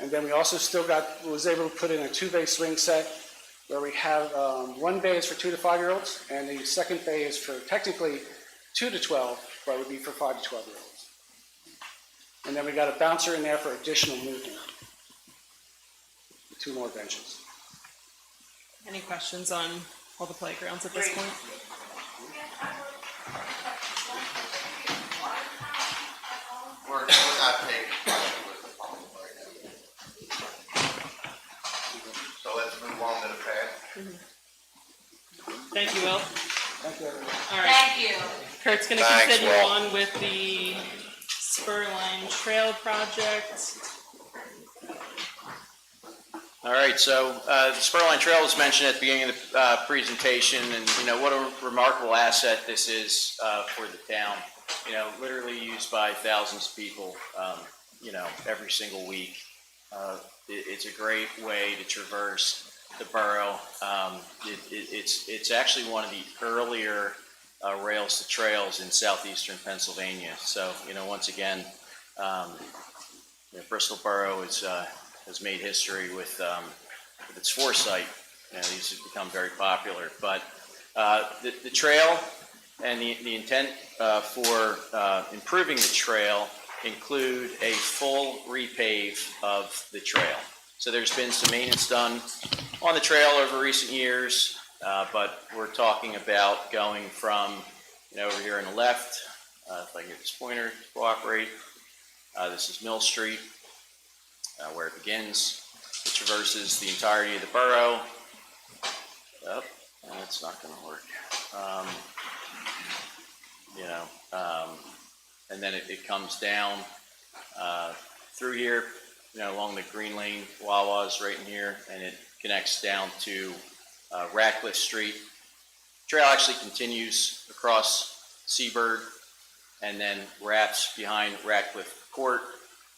And then we also still was able to put in a 2-bay swing set where we have one bay is for 2 to 5-year-olds, and the second bay is for technically 2 to 12, but it would be for 5 to 12-year-olds. And then we got a bouncer in there for additional movement. 2 more benches. Any questions on all the playgrounds at this point? We're not taking questions with the public right now. So let's move on to the pad. Thank you, Will. Thank you, everyone. All right. Thank you. Kurt's going to Thanks, continue Will. on with the Spurline Trail project. All right, so the Spurline Trail was mentioned at the beginning of the presentation, and what a remarkable asset this is for the town. Literally used by thousands of people, every single week. It's a great way to traverse the borough. It's actually one of the earlier rails to trails in southeastern Pennsylvania. So, once again, Bristol Borough has made history with its foresight. These have become very popular. But the trail and the intent for improving the trail include a full repave of the trail. So there's been some maintenance done on the trail over recent years, but we're talking about going from, over here on the left, if I can get this pointer to cooperate, this is Mill Street, where it begins. It traverses the entirety of the borough. Oh, that's not going to work. And then it comes down through here, along the Green Lane, Wawa's right in here, and it connects down to Ratcliffe Street. Trail actually continues across Seabird and then wraps behind Ratcliffe Court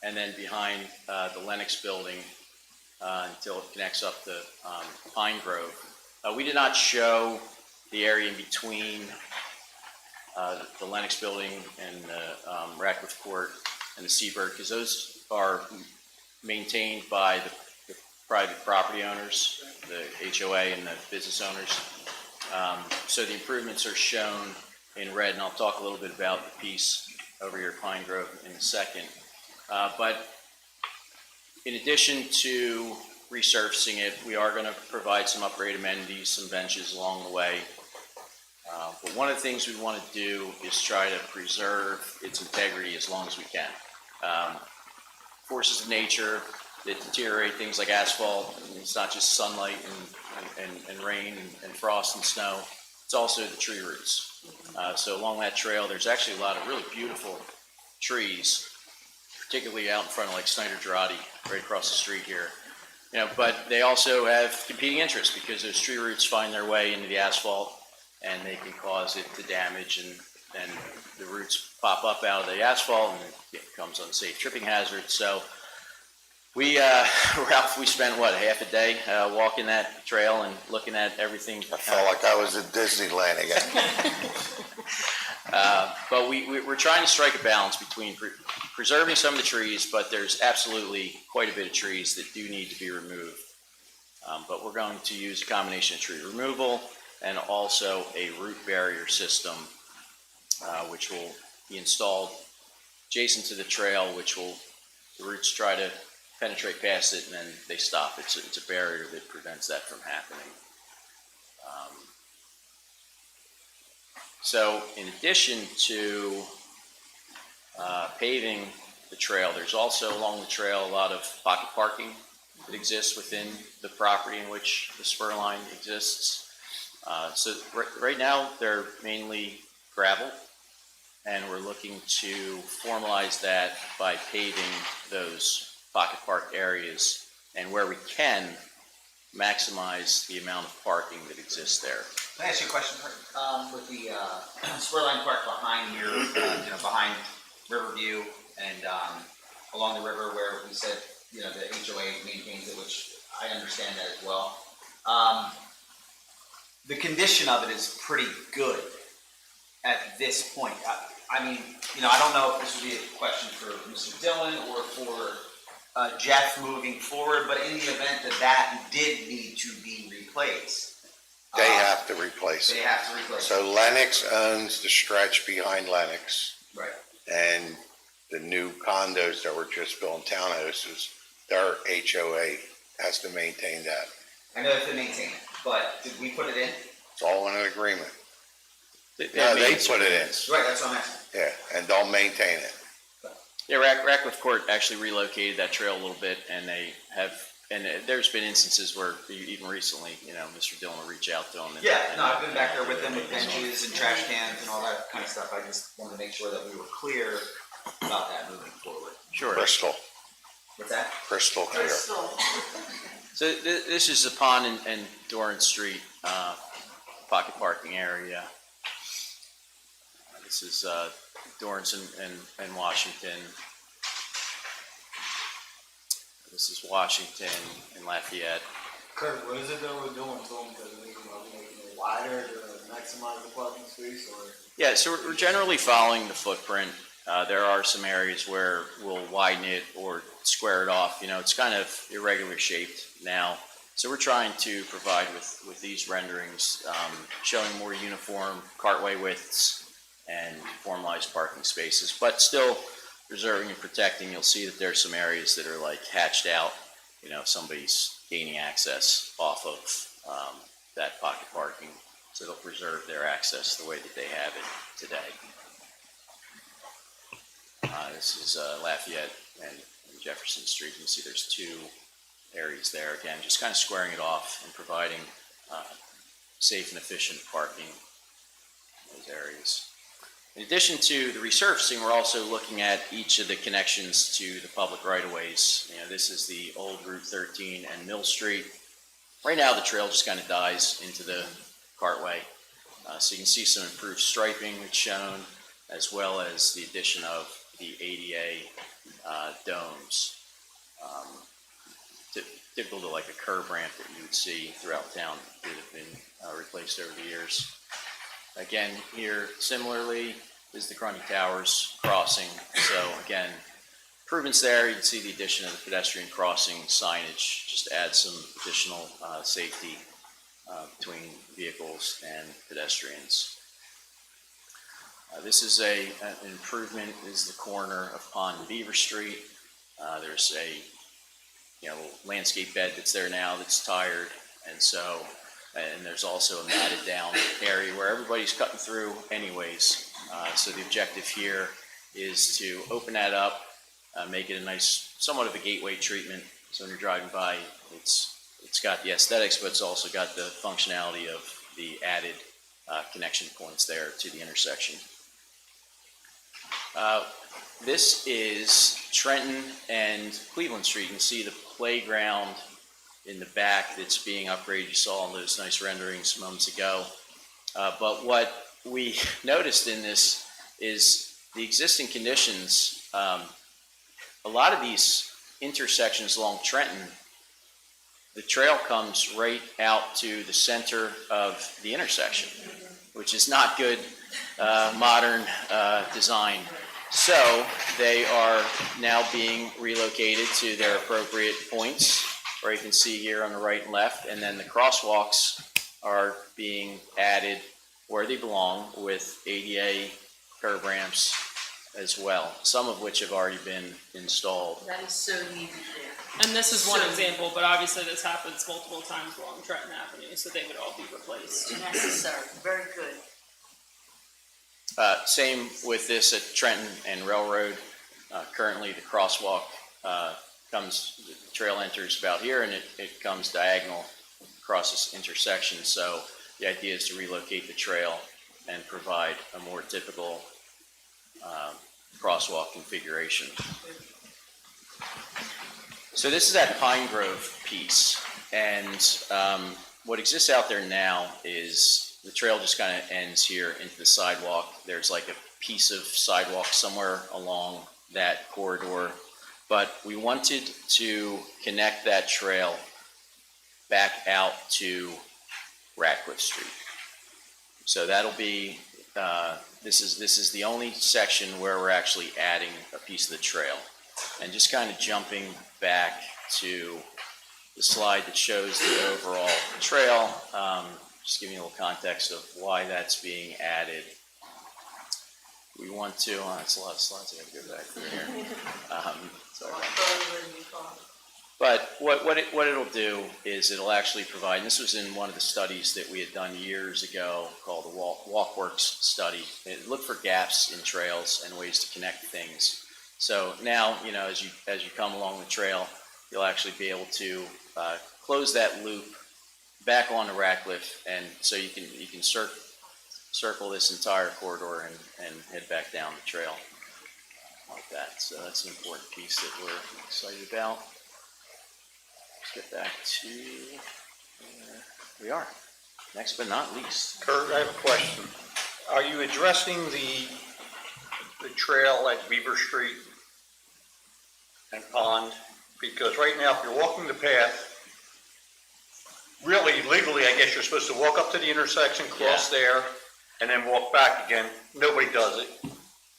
and then behind the Lennox Building until it connects up to Pine Grove. We did not show the area in between the Lennox Building and the Ratcliffe Court and the Seabird, because those are maintained by the private property owners, the HOA and the business owners. So the improvements are shown in red, and I'll talk a little bit about the piece over here at Pine Grove in a second. But in addition to resurfacing it, we are going to provide some upgrade amenities, some benches along the way. But one of the things we want to do is try to preserve its integrity as long as we can. Forces of nature that deteriorate things like asphalt, and it's not just sunlight and rain and frost and snow, it's also the tree roots. So along that trail, there's actually a lot of really beautiful trees, particularly out in front of like Snyder Girardi, right across the street here. But they also have competing interests because those tree roots find their way into the asphalt and they can cause it to damage, and the roots pop up out of the asphalt and it becomes unsafe tripping hazard. So Ralph, we spent half a day walking that trail and looking at everything. I felt like I was at Disneyland again. But we're trying to strike a balance between preserving some of the trees, but there's absolutely quite a bit of trees that do need to be removed. But we're going to use a combination of tree removal and also a root barrier system, which will be installed adjacent to the trail, the roots try to penetrate past it and then they stop. It's a barrier that prevents that from happening. So in addition to paving the trail, there's also along the trail a lot of pocket parking that exists within the property in which the spur line exists. So right now they're mainly gravel, and we're looking to formalize that by paving those pocket park areas and where we can, maximize the amount of parking that exists there. Can I ask you a question, with the, Spurline Park behind here, behind Riverview and, along the river where we said, the HOA maintains it, which I understand that as well. The condition of it is pretty good at this point. I mean, I don't know if this would be a question for Mr. Dillon or for Jeff moving forward, but in the event that did need to be replaced. They have to replace They it. have to replace it. So Lennox owns the stretch behind Lennox, Right. and the new condos that were just built in townhouses, their HOA has to maintain that. I know that they maintain it, but did we put it in? It's all in an agreement. They Yeah, they maintenance put it in, agreements. Right, that's what I'm asking. yeah, and they'll maintain it. Yeah, Ratcliffe Court actually relocated that trail a little bit, and they have, and there's been instances where even recently, Mr. Dillon will reach out to them. Yeah, no, I've been back there with them with benches and trash cans and all that kind of stuff. I just wanted to make sure that we were clear about that moving forward. Sure. Crystal, What's that? crystal clear. So this is the pond and Doran Street, pocket parking area. This is, Dorrance and Washington. This is Washington and Lafayette. Kurt, what is it that we're doing to them to make them, are we making it wider to maximize the parking space, or? Yeah, so we're generally following the footprint. There are some areas where we'll widen it or square it off. It's kind of irregular shaped now. So we're trying to provide with these renderings, showing more uniform cartway widths and formalized parking spaces, but still preserving and protecting. You'll see that there's some areas that are like hatched out, if somebody's gaining access off of that pocket parking. So they'll preserve their access the way that they have it today. This is Lafayette and Jefferson Street. You can see there's two areas there. Again, just kind of squaring it off and providing safe and efficient parking in those areas. In addition to the resurfacing, we're also looking at each of the connections to the public right-of-ways. This is the old Route 13 and Mill Street. Right now, the trail just kind of dies into the cartway. So you can see some improved striping that's shown, as well as the addition of the ADA domes. Typical to like a curb ramp that you would see throughout town that have been replaced over the years. Again, here similarly is the Grundy Towers crossing. So again, improvements there. You can see the addition of the pedestrian crossing signage, just to add some additional safety between vehicles and pedestrians. This is an improvement. This is the corner of Pond and Beaver Street. There's a landscape bed that's there now that's tired, and there's also a matted down area where everybody's cutting through anyways. So the objective here is to open that up, make it a nice, somewhat of a gateway treatment. So when you're driving by, it's got the aesthetics, but it's also got the functionality of the added connection points there to the intersection. This is Trenton and Cleveland Street. You can see the playground in the back that's being upgraded. You saw all those nice renderings moments ago. But what we noticed in this is the existing conditions. A lot of these intersections along Trenton, the trail comes right out to the center of the intersection, which is not good modern design. So they are now being relocated to their appropriate points, where you can see here on the right and left, and then the crosswalks are being added where they belong with ADA curb ramps as well, some of which have already been installed. That is so needed there. And this is one example, but obviously this happens multiple times along Trenton Avenue, so they would all be replaced. Necessary, very good. Same with this at Trenton and Railroad. Currently, the crosswalk the trail enters about here, and it comes diagonal across this intersection. So the idea is to relocate the trail and provide a more typical crosswalk configuration. So this is that Pine Grove piece, and what exists out there now is the trail just kind of ends here into the sidewalk. There's like a piece of sidewalk somewhere along that corridor, but we wanted to connect that trail back out to Ratcliffe Street. So that'll be, this is the only section where we're actually adding a piece of the trail. And just kind of jumping back to the slide that shows the overall trail, just giving you a little context of why that's being added. We want to, it's a lot of slides, I gotta go back through here. Sorry about that. But what it'll do is it'll actually provide, and this was in one of the studies that we had done years ago called the Walkworks study. It looked for gaps in trails and ways to connect things. So now, you know, as you come along the trail, you'll actually be able to close that loop back onto Ratcliffe, and so you can circle this entire corridor and head back down the trail like that. So that's an important piece that we're excited about. Let's get back to where we are. Next but not least. Kurt, I have a question. Are you addressing the trail at Beaver Street and Pond? Because right now, if you're walking the path, really legally, I guess you're supposed to walk up to the intersection, cross there, and then walk back again. Nobody does it.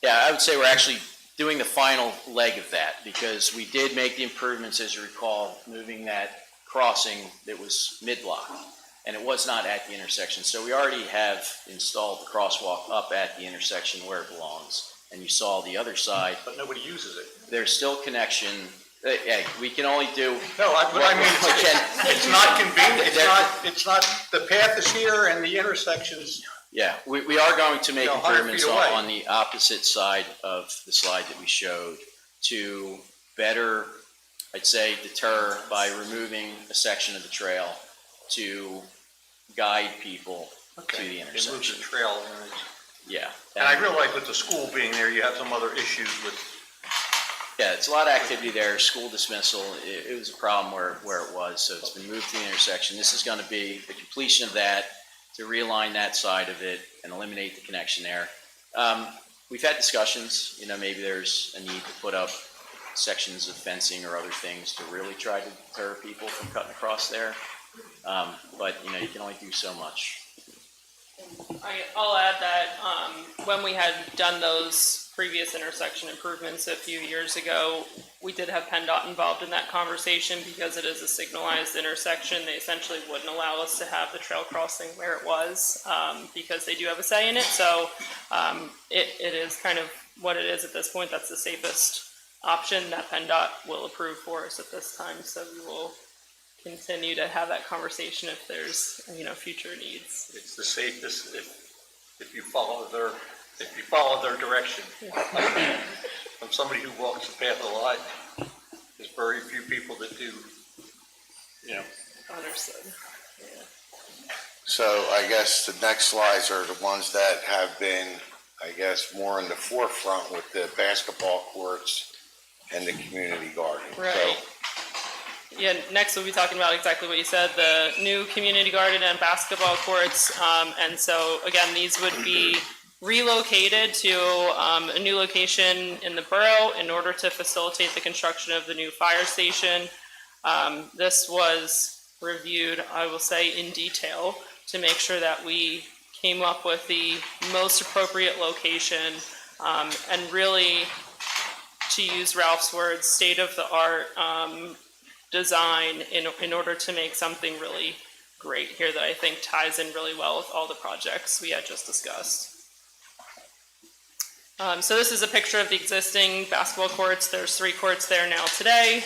Yeah, I would say we're actually doing the final leg of that, because we did make the improvements, as you recall, moving that crossing that was mid-block, and it was not at the intersection. So we already have installed the crosswalk up at the intersection where it belongs, and you saw the other side. But nobody uses it. There's still connection. Yeah, we can only do. No, I mean, it's not convenient. It's not, the path is here and the intersection's. Yeah, we are going to make 100 improvements feet away. on the opposite side of the slide that we showed to better, I'd say, deter by removing a section of the trail to guide people to the It moves intersection. the trail. Yeah. And I realize with the school being there, you have some other issues with. Yeah, it's a lot of activity there, school dismissal. It was a problem where it was, so it's been moved to the intersection. This is going to be the completion of that, to realign that side of it and eliminate the connection there. We've had discussions, you know, maybe there's a need to put up sections of fencing or other things to really try to deter people from cutting across there. But, you know, you can only do so much. I'll add that when we had done those previous intersection improvements a few years ago, we did have PennDOT involved in that conversation because it is a signalized intersection. They essentially wouldn't allow us to have the trail crossing where it was because they do have a say in it. So it is kind of what it is at this point. That's the safest option that PennDOT will approve for us at this time. So we will continue to have that conversation if there's, you know, future needs. It's the safest if you follow their direction. I'm somebody who walks the path a lot. There's very few people that do, you know. Understood. Yeah. So I guess the next slides are the ones that have been, I guess, more in the forefront with the basketball courts and the community garden. Right. Yeah, next we'll be talking about exactly what you said, the new community garden and basketball courts. And so again, these would be relocated to a new location in the borough in order to facilitate the construction of the new fire station. This was reviewed, I will say, in detail to make sure that we came up with the most appropriate location and really, to use Ralph's words, state-of-the-art design in order to make something really great here that I think ties in really well with all the projects we had just discussed. So this is a picture of the existing basketball courts. There's 3 courts there now today.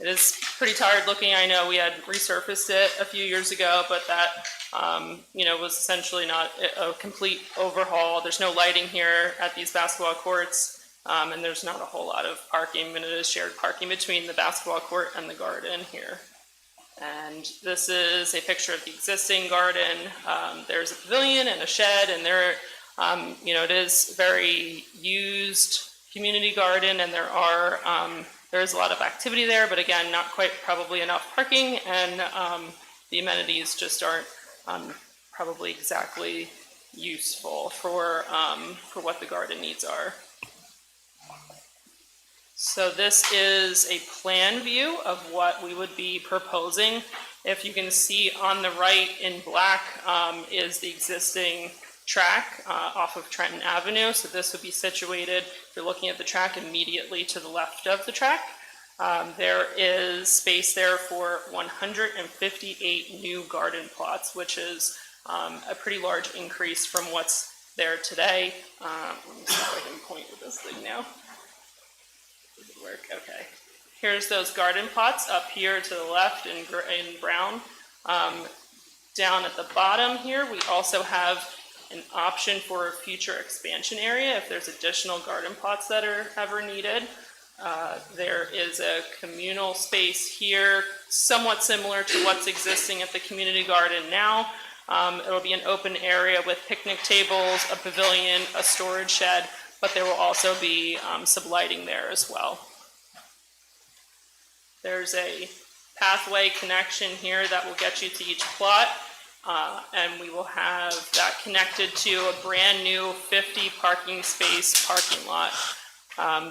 It is pretty tired looking. I know we had resurfaced it a few years ago, but that you know, was essentially not a complete overhaul. There's no lighting here at these basketball courts. And there's not a whole lot of parking, and it is shared parking between the basketball court and the garden here. And this is a picture of the existing garden. There's a pavilion and a shed, and there, you know, it is very used community garden, and there are There's a lot of activity there, but again, not quite probably enough parking, and the amenities just aren't probably exactly useful for what the garden needs are. So this is a plan view of what we would be proposing. If you can see on the right in black is the existing track off of Trenton Avenue. So this would be situated, if you're looking at the track, immediately to the left of the track. There is space there for 158 new garden plots, which is a pretty large increase from what's there today. Let me see if I can point with this thing now. Does it work? Okay. Here's those garden plots up here to the left in brown. Down at the bottom here, we also have an option for a future expansion area if there's additional garden plots that are ever needed. There is a communal space here, somewhat similar to what's existing at the community garden now. It'll be an open area with picnic tables, a pavilion, a storage shed, but there will also be some lighting there as well. There's a pathway connection here that will get you to each plot, and we will have that connected to a brand new 50 parking space parking lot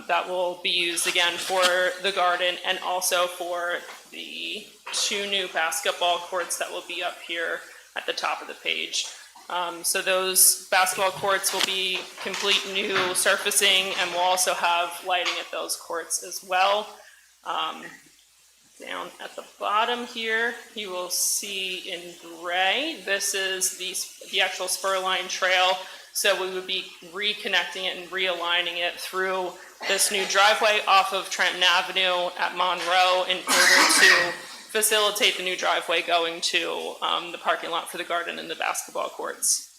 that will be used again for the garden and also for the 2 new basketball courts that will be up here at the top of the page. So those basketball courts will be complete new surfacing, and we'll also have lighting at those courts as well. Down at the bottom here, you will see in gray, this is the actual spur line trail. So we would be reconnecting it and realigning it through this new driveway off of Trenton Avenue at Monroe in order to facilitate the new driveway going to the parking lot for the garden and the basketball courts.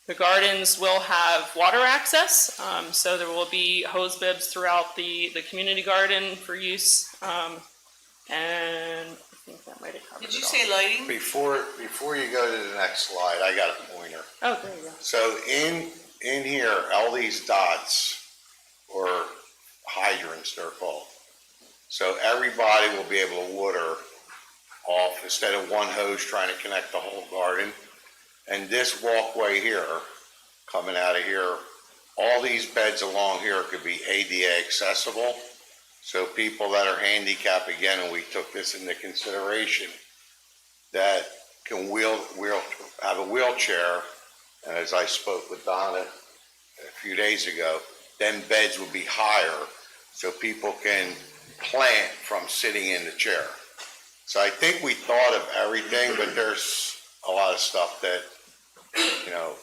The gardens will have water access, so there will be hose bibs throughout the community garden for use. And I think that might have covered it. Did you say lighting? Before you go to the next slide, I got a pointer. Oh, there you go. So in here, all these dots, or hydrants they're called. So everybody will be able to water off instead of one hose trying to connect the whole garden. And this walkway here, coming out of here, all these beds along here could be ADA accessible. So people that are handicapped, again, and we took this into consideration, that can have a wheelchair, and as I spoke with Donna a few days ago, then beds would be higher so people can plant from sitting in the chair. So I think we thought of everything, but there's a lot of stuff that, you know,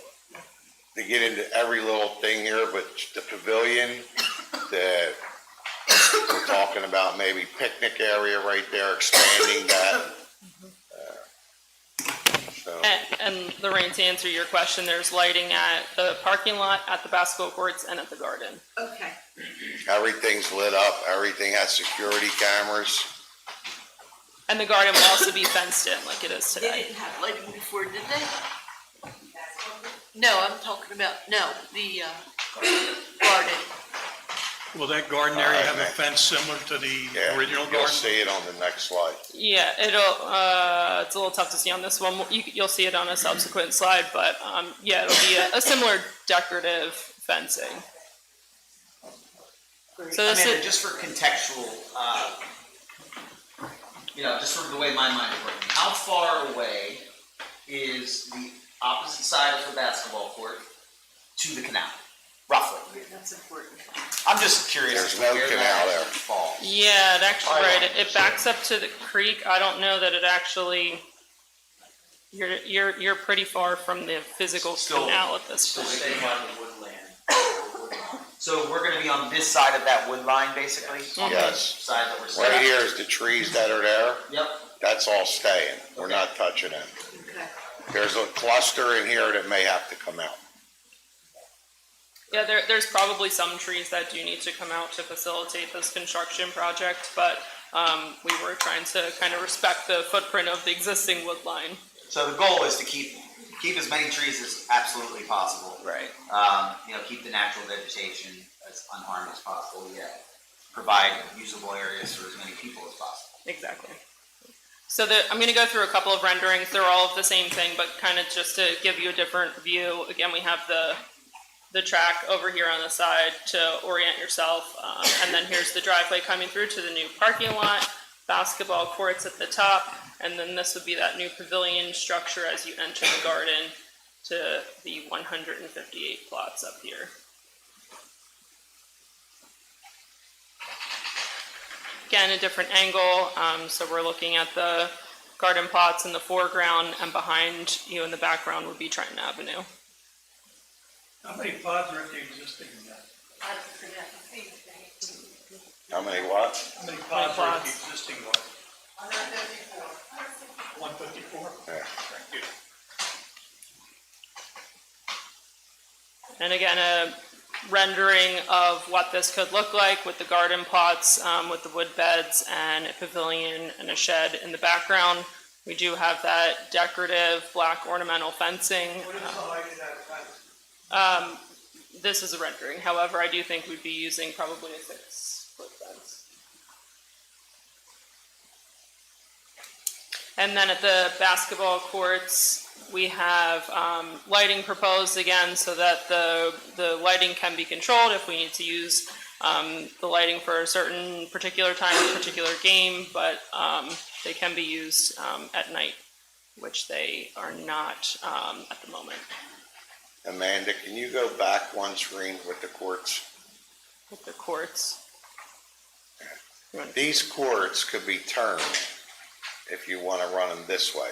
to get into every little thing here, but the pavilion, we're talking about maybe picnic area right there, expanding that. And Lorraine, to answer your question, there's lighting at the parking lot, at the basketball courts, and at the garden. Okay. Everything's lit up, everything has security cameras. And the garden will also be fenced in like it is They today. didn't have lighting before, did they? No, I'm talking about, the garden. Will that garden area have a fence similar to the original You'll garden? see it on the next slide. Yeah, it's a little tough to see on this one. You'll see it on a subsequent slide, but yeah, it'll be a similar decorative fencing. So this Amanda, is, just for contextual, just sort of the way my mind is working, how far away is the opposite side of the basketball court to the canal, roughly? That's important. I'm just curious. There's as to no where canal that there. actually falls. yeah, it actually, right, it backs up to the creek. I don't know that it actually, you're pretty far from the physical canal at this point. Staying on the woodland. So we're gonna be on this side of that wood line, basically? On the Yes. side that we're Right staying? here is the trees that are there. Yep. That's all staying. We're not touching them. Okay. There's a cluster in here that may have to come out. Yeah, there's probably some trees that do need to come out to facilitate this construction project, but we were trying to kind of respect the footprint of the existing wood line. So the goal is to keep as many trees as absolutely possible. Right. Keep the natural vegetation as unharmed as possible, yeah. provide usable areas for as many people as possible. Exactly. So I'm going to go through a couple of renderings. They're all of the same thing, but kind of just to give you a different view. Again, we have the track over here on the side to orient yourself. And then here's the driveway coming through to the new parking lot, basketball courts at the top, and then this would be that new pavilion structure as you enter the garden to the 158 plots up here. Again, a different angle, so we're looking at the garden plots in the foreground, and behind you in the background would be Trenton Avenue. How many pods are at the existing net? How many what? How many pods are at the existing one? 154? Yeah. Thank you. And again, a rendering of what this could look like with the garden plots, with the wood beds and a pavilion and a shed in the background. We do have that decorative black ornamental fencing. What is the height of that fence? This is a rendering. However, I do think we'd be using probably a 6-foot fence. And then at the basketball courts, we have lighting proposed again so that the lighting can be controlled if we need to use the lighting for a certain particular time, a particular game, but they can be used at night, which they are not at the moment. Amanda, can you go back one screen with the courts? With the courts. These courts could be turned if you want to run them this way.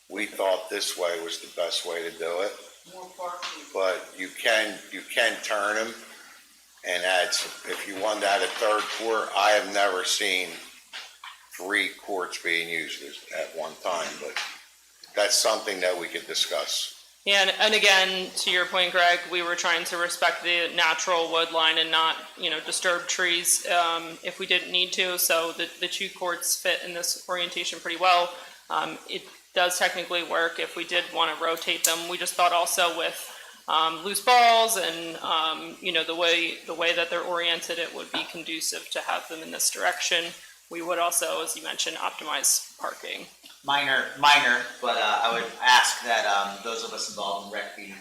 We thought this way was the best way to do it. But you can turn them and add some, if you want to add a third court. I have never seen 3 courts being used at one time, but that's something that we could discuss. Yeah, and again, to your point, Greg, we were trying to respect the natural wood line and not, disturb trees if we didn't need to. So the 2 courts fit in this orientation pretty well. It does technically work if we did want to rotate them. We just thought also with loose balls and the way that they're oriented, it would be conducive to have them in this direction. We would also, as you mentioned, optimize parking. Minor, but I would ask that those of us involved in rec be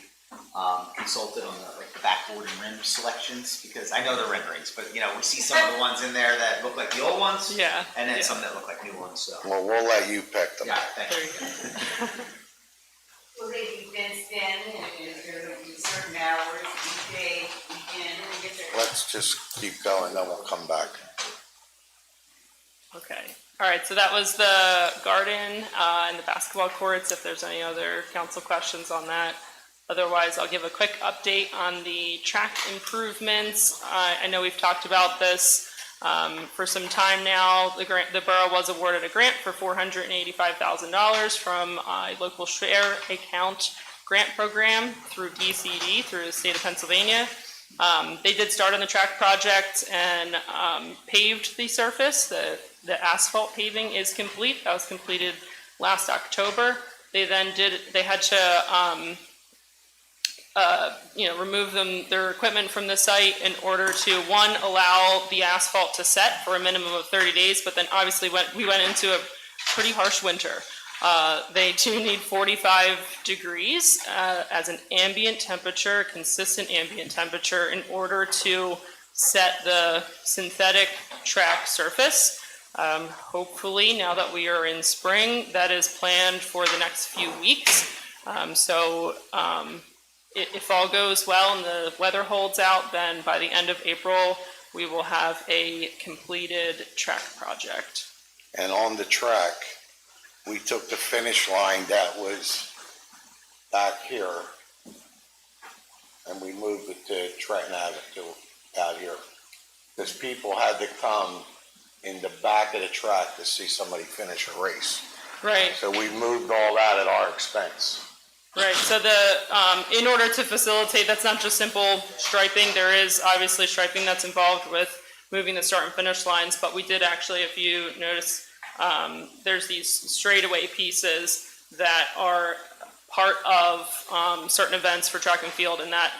consulted on the backboard and rim selections, because I know the renderings, but we see some of the ones in there that look like the old ones, Yeah. and then some that look like new ones. So Well, we'll let you pick them. yeah, thank There you. you go. Will they be fenced in, and is there going to be certain hours, each day, weekend, and get their... Let's just keep going, then we'll come back. Okay. All right, so that was the garden and the basketball courts, if there's any other council questions on that. Otherwise, I'll give a quick update on the track improvements. I know we've talked about this for some time now. The borough was awarded a grant for $485,000 from a local share account grant program through DCD, through the state of Pennsylvania. They did start on the track project and paved the surface. The asphalt paving is complete. That was completed last October. They then had to remove their equipment from the site in order to, one, allow the asphalt to set for a minimum of 30 days, but then obviously we went into a pretty harsh winter. They do need 45 degrees as an ambient temperature, consistent ambient temperature, in order to set the synthetic track surface. Hopefully, now that we are in spring, that is planned for the next few weeks. If all goes well and the weather holds out, then by the end of April, we will have a completed track project. And on the track, we took the finish line that was back here, and we moved it to Trenton Avenue out here. Because people had to come in the back of the track to see somebody finish a race. Right. So we moved all that at our expense. Right, so in order to facilitate, that's not just simple striping, there is obviously striping that's involved with moving the start and finish lines, but we did actually, if you notice, there's these straightaway pieces that are part of certain events for track and field, and that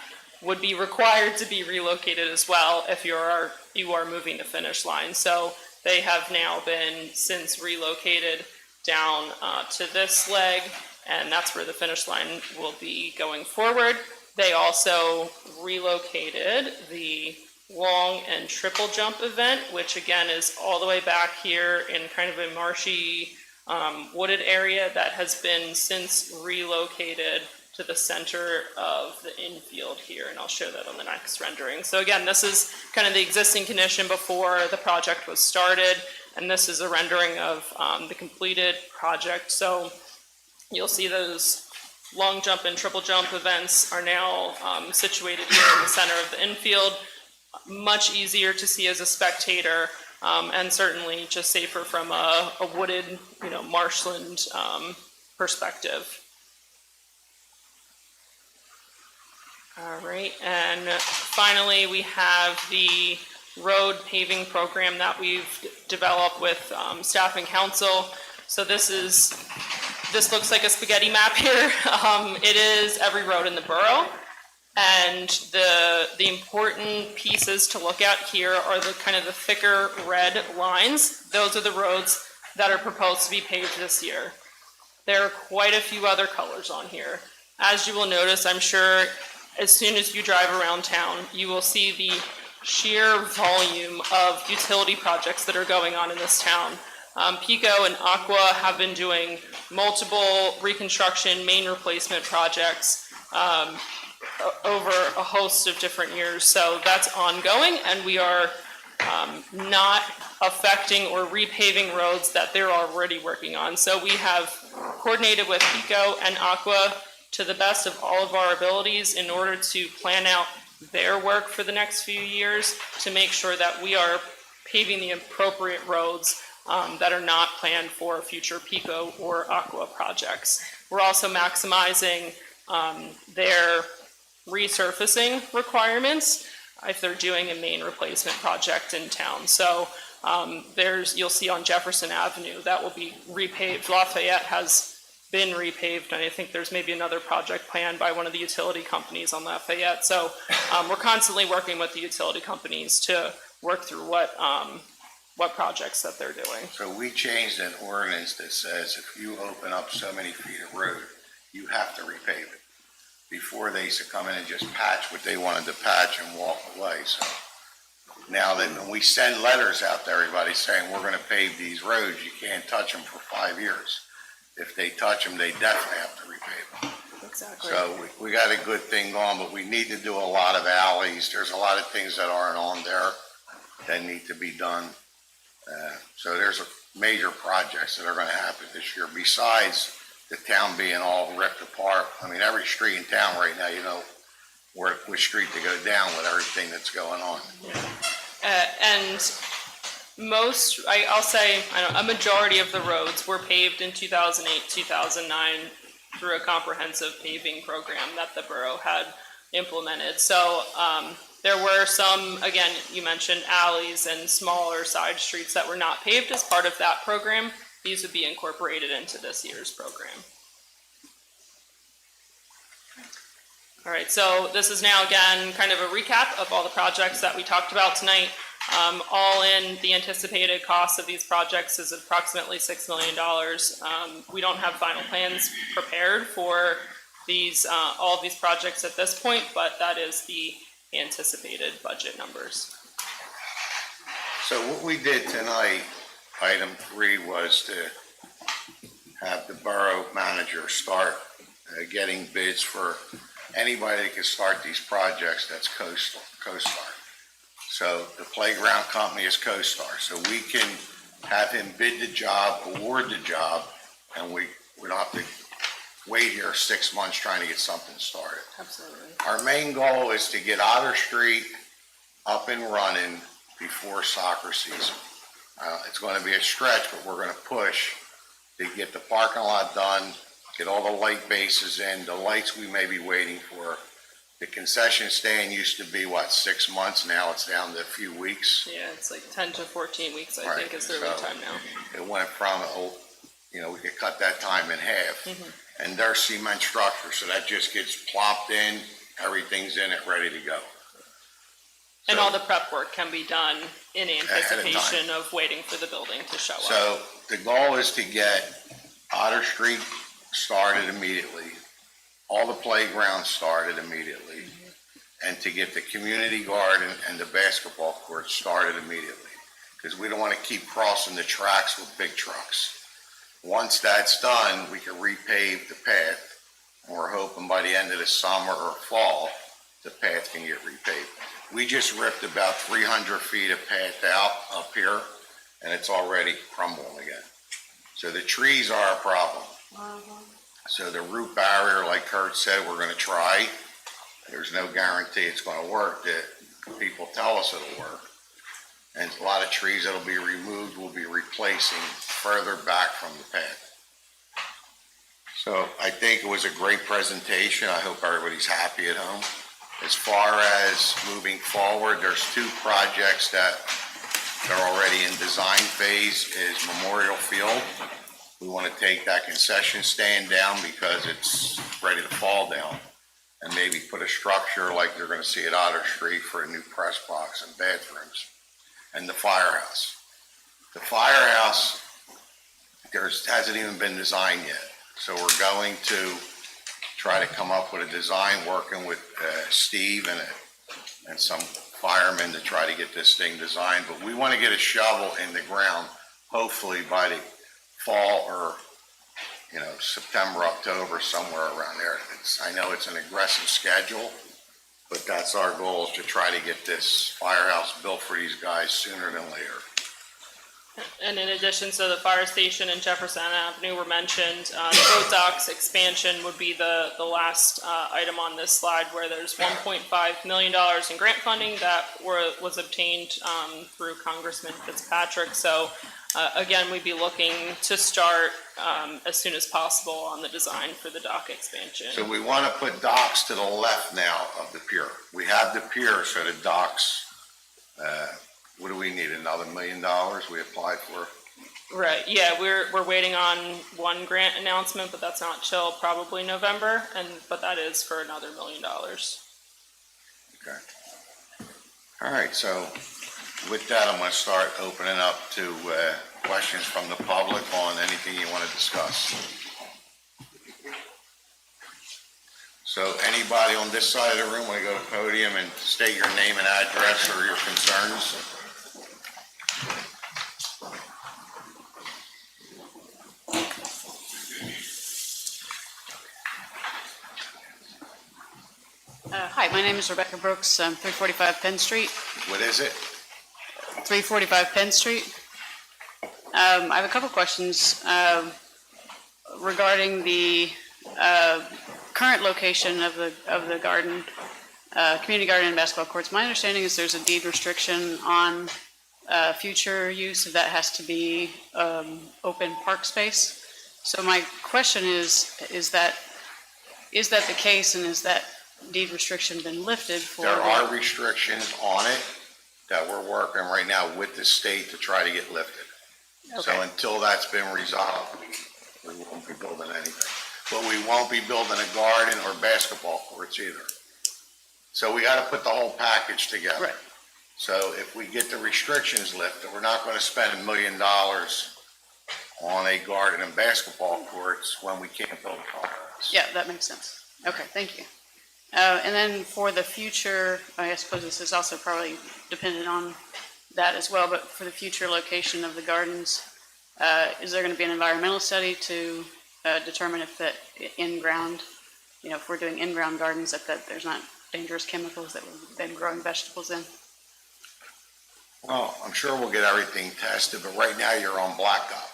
would be required to be relocated as well if you are you are moving the finish line. So they have now been since relocated down to this leg, and that's where the finish line will be going forward. They also relocated the long and triple jump event, which again is all the way back here in kind of a marshy wooded area that has been since relocated to the center of the infield here, and I'll show that on the next rendering. So again, this is kind of the existing condition before the project was started, and this is a rendering of the completed project. So you'll see those long jump and triple jump events are now situated here in the center of the infield. Much easier to see as a spectator, and certainly just safer from a wooded, marshland perspective. All right, and finally we have the road paving program that we've developed with staff and council. So this looks like a spaghetti map here. It is every road in the borough. And the important pieces to look at here are the kind of the thicker red lines. Those are the roads that are proposed to be paved this year. There are quite a few other colors on here. As you will notice, I'm sure as soon as you drive around town, you will see the sheer volume of utility projects that are going on in this town. Pico and Aqua have been doing multiple reconstruction, main replacement projects over a host of different years. So that's ongoing, and we are not affecting or repaving roads that they're already working on. So we have coordinated with Pico and Aqua to the best of all of our abilities in order to plan out their work for the next few years to make sure that we are paving the appropriate roads that are not planned for future Pico or Aqua projects. We're also maximizing their resurfacing requirements if they're doing a main replacement project in town. So you'll see on Jefferson Avenue that will be repaved. Lafayette has been repaved, and I think there's maybe another project planned by one of the utility companies on Lafayette. So we're constantly working with the utility companies to work through what projects that they're doing. So we changed an ordinance that says if you open up so many feet of road, you have to repave it. Before they used to come in and just patch what they wanted to patch and walk away. So now that when we send letters out to everybody saying we're going to pave these roads, you can't touch them for 5 years. If they touch them, they definitely have to repave them. Exactly. So we got a good thing going, but we need to do a lot of alleys. There's a lot of things that aren't on there that need to be done. So there's major projects that are going to happen this year besides the town being all ripped apart. I mean, every street in town right now, which street to go down with everything that's going on. And I'll say, a majority of the roads were paved in 2008, 2009 through a comprehensive paving program that the borough had implemented. So there were some, again, you mentioned alleys and smaller side streets that were not paved as part of that program. These would be incorporated into this year's program. All right, so this is now again kind of a recap of all the projects that we talked about tonight. All in, the anticipated cost of these projects is approximately $6 million. We don't have final plans prepared for all of these projects at this point, but that is the anticipated budget numbers. So what we did tonight, item 3, was to have the borough manager start getting bids for anybody that can start these projects that's CoStar. So the playground company is CoStar. So we can have him bid the job, award the job, and we don't have to wait here 6 months trying to get something started. Absolutely. Our main goal is to get Otter Street up and running before soccer season. It's going to be a stretch, but we're going to push to get the parking lot done, get all the light bases in. The lights we may be waiting for. The concession stand used to be, 6 months? Now it's down to a few weeks. Yeah, it's like 10 to 14 weeks, I think, is their lead time now. It went from, we could cut that time in half. Mm-hmm. And they're cement structure, so that just gets plopped in, everything's in it, ready to go. And So- all the prep work can be done in of time. anticipation of waiting for the building to show up. So the goal is to get Otter Street started immediately, all the playgrounds started immediately, and to get the community garden and the basketball court started immediately. Because we don't want to keep crossing the tracks with big trucks. Once that's done, we can repave the path, and we're hoping by the end of the summer or fall, the path can get repaved. We just ripped about 300 feet of path out up here, and it's already crumbling again. So the trees are a problem. So the root barrier, like Kurt said, we're gonna try. There's no guarantee it's gonna work, that people tell us it'll work. And a lot of trees that'll be removed will be replacing further back from the path. So I think it was a great presentation. I hope everybody's happy at home. As far as moving forward, there's two projects that are already in design phase, is Memorial Field. We want to take that concession stand down because it's ready to fall down, and maybe put a structure like you're going to see at Otter Street for a new press box and bathrooms. And the firehouse. The firehouse, hasn't even been designed yet. So we're going to try to come up with a design, working with Steve and some firemen to try to get this thing designed. But we want to get a shovel in the ground, hopefully by the fall or, September, October, somewhere around there. I know it's an aggressive schedule, but that's our goal, is to try to get this firehouse built for these guys sooner than later. And in addition, so the fire station and Jefferson Avenue were mentioned. The boat docks expansion would be the last item on this slide, where there's $1.5 million in grant funding that was obtained through Congressman Fitzpatrick. So again, we'd be looking to start as soon as possible on the design for the dock expansion. So we want to put docks to the left now of the pier. We have the pier, so the docks, what do we need, another $1 million we applied for? Right, yeah, we're waiting on one grant announcement, but that's not till probably November, but that is for another $1 million. Okay. All right, so with that, I'm going to start opening up to questions from the public on anything you want to discuss. So anybody on this side of the room want to go to the podium and state your name and address or your concerns? Hi, my name is Rebecca Brooks, 345 Penn Street. What is it? 345 Penn Street. I have a couple questions regarding the current location of the garden, community garden and basketball courts. My understanding is there's a deed restriction on future use, that has to be open park space. So my question is that the case, and is that deed restriction been lifted for? There are restrictions on it that we're working right now with the state to try to get lifted. So Okay. until that's been resolved, we won't be building anything. But we won't be building a garden or basketball courts either. So we gotta put the whole package together. Right. So if we get the restrictions lifted, we're not gonna spend $1 million on a garden and basketball courts when we can't build a firehouse. Yeah, that makes sense. Okay, thank you. And then for the future, I suppose this is also probably dependent on that as well, but for the future location of the gardens, is there going to be an environmental study to determine if that in-ground, if we're doing in-ground gardens, that there's not dangerous chemicals that we've been growing vegetables in? Well, I'm sure we'll get everything tested, but right now you're on blacktop.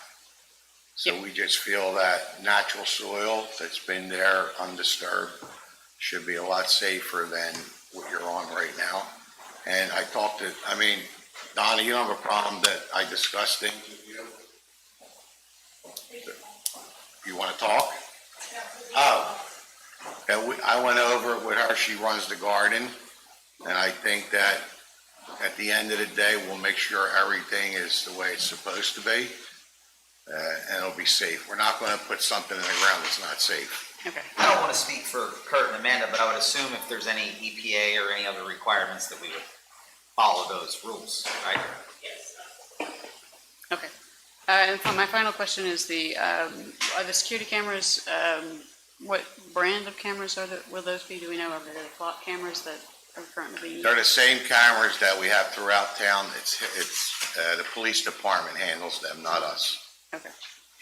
So we just feel that natural soil that's been there undisturbed should be a lot safer than what you're on right now. And I talked to, Donna, you don't have a problem that I discussed things with you? You want to talk? Oh. Yeah, I went over it with her. She runs the garden. And I think that at the end of the day, we'll make sure everything is the way it's supposed to be. And it'll be safe. We're not going to put something in the ground that's not safe. Okay. I don't want to speak for Kurt and Amanda, but I would assume if there's any EPA or any other requirements that we would follow those rules, right? Okay. And for my final question is are the security cameras, what brand of cameras will those be? Do we know? Are they the flock cameras that are currently being used? They're the same cameras that we have throughout town. It's the police department handles them, not us. Okay.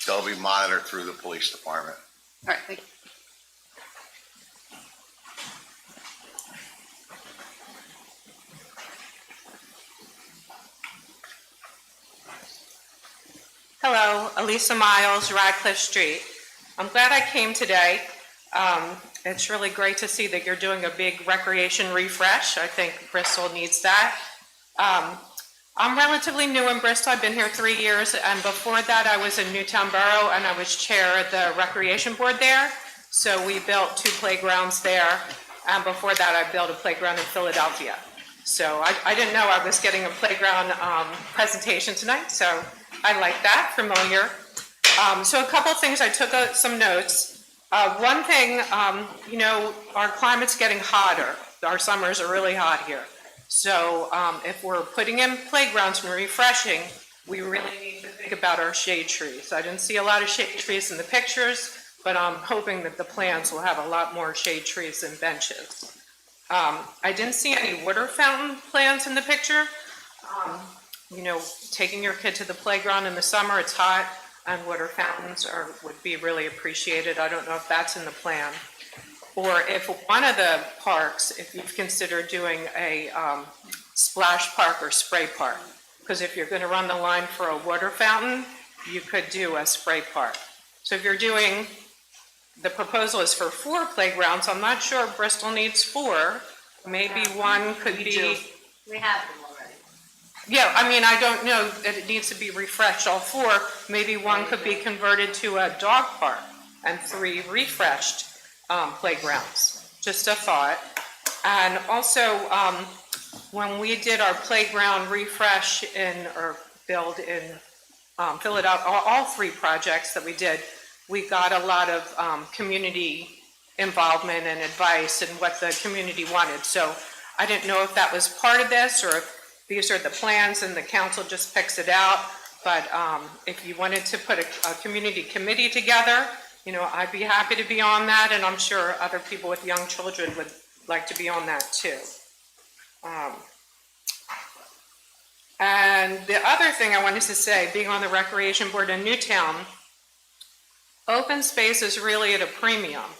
They'll be monitored through the police department. All right, thank you. Hello, Elisa Miles, Radcliffe Street. I'm glad I came today. It's really great to see that you're doing a big recreation refresh. I think Bristol needs that. I'm relatively new in Bristol. I've been here 3 years, and before that I was in Newtown Borough and I was chair of the recreation board there. So we built 2 playgrounds there, and before that I built a playground in Philadelphia. So I didn't know I was getting a playground presentation tonight, so I like that, familiar. So a couple of things, I took some notes. One thing, our climate's getting hotter. Our summers are really hot here. So if we're putting in playgrounds and refreshing, we really need to think about our shade trees. I didn't see a lot of shade trees in the pictures, but I'm hoping that the plans will have a lot more shade trees and benches. I didn't see any water fountain plans in the picture. Taking your kid to the playground in the summer, it's hot, and water fountains would be really appreciated. I don't know if that's in the plan. Or if one of the parks, if you've considered doing a splash park or spray park. Because if you're going to run the line for a water fountain, you could do a spray park. So if you're doing, the proposal is for 4 playgrounds. I'm not sure Bristol needs 4. Maybe one could be. We have them already. Yeah, I don't know that it needs to be refreshed, all 4. Maybe one could be converted to a dog park and 3 refreshed playgrounds. Just a thought. And also, when we did our playground refresh build in Philadelphia, all 3 projects that we did, we got a lot of community involvement and advice and what the community wanted. So I didn't know if that was part of this or if these are the plans and the council just picks it out. But if you wanted to put a community committee together, I'd be happy to be on that, and I'm sure other people with young children would like to be on that too. And the other thing I wanted to say, being on the recreation board in Newtown, open space is really at a premium.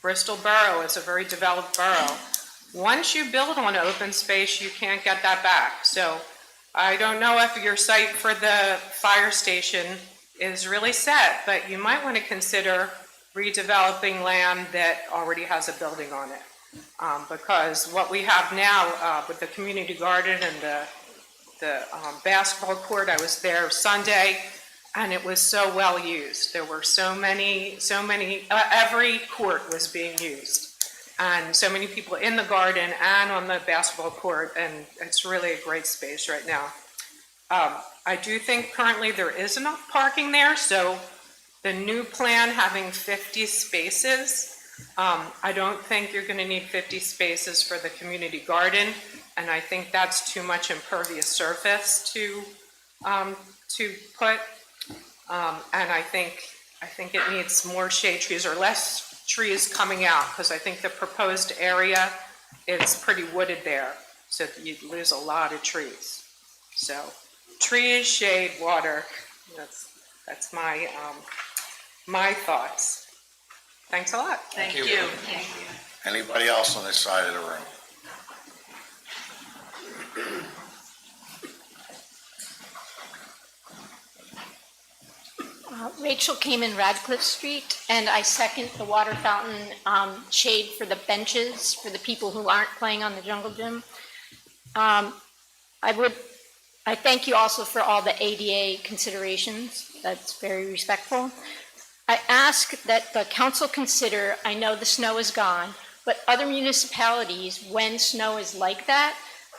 Bristol Borough is a very developed borough. Once you build on open space, you can't get that back. So I don't know if your site for the fire station is really set, but you might want to consider redeveloping land that already has a building on it. Because what we have now with the community garden and the basketball court, I was there Sunday, and it was so well used. There were so many, every court was being used. And so many people in the garden and on the basketball court, and it's really a great space right now. I do think currently there is enough parking there, so the new plan having 50 spaces, I don't think you're going to need 50 spaces for the community garden, and I think that's too much impervious surface to put. And I think it needs more shade trees or less trees coming out, because I think the proposed area is pretty wooded there, so you'd lose a lot of trees. So trees, shade, water, that's my my thoughts. Thanks a lot. Thank you. Anybody else on this side of the room? Rachel came in Radcliffe Street, and I second the water fountain shade for the benches for the people who aren't playing on the jungle gym. I thank you also for all the ADA considerations. That's very respectful. I ask that the council consider, I know the snow is gone, but other municipalities, when snow is like that,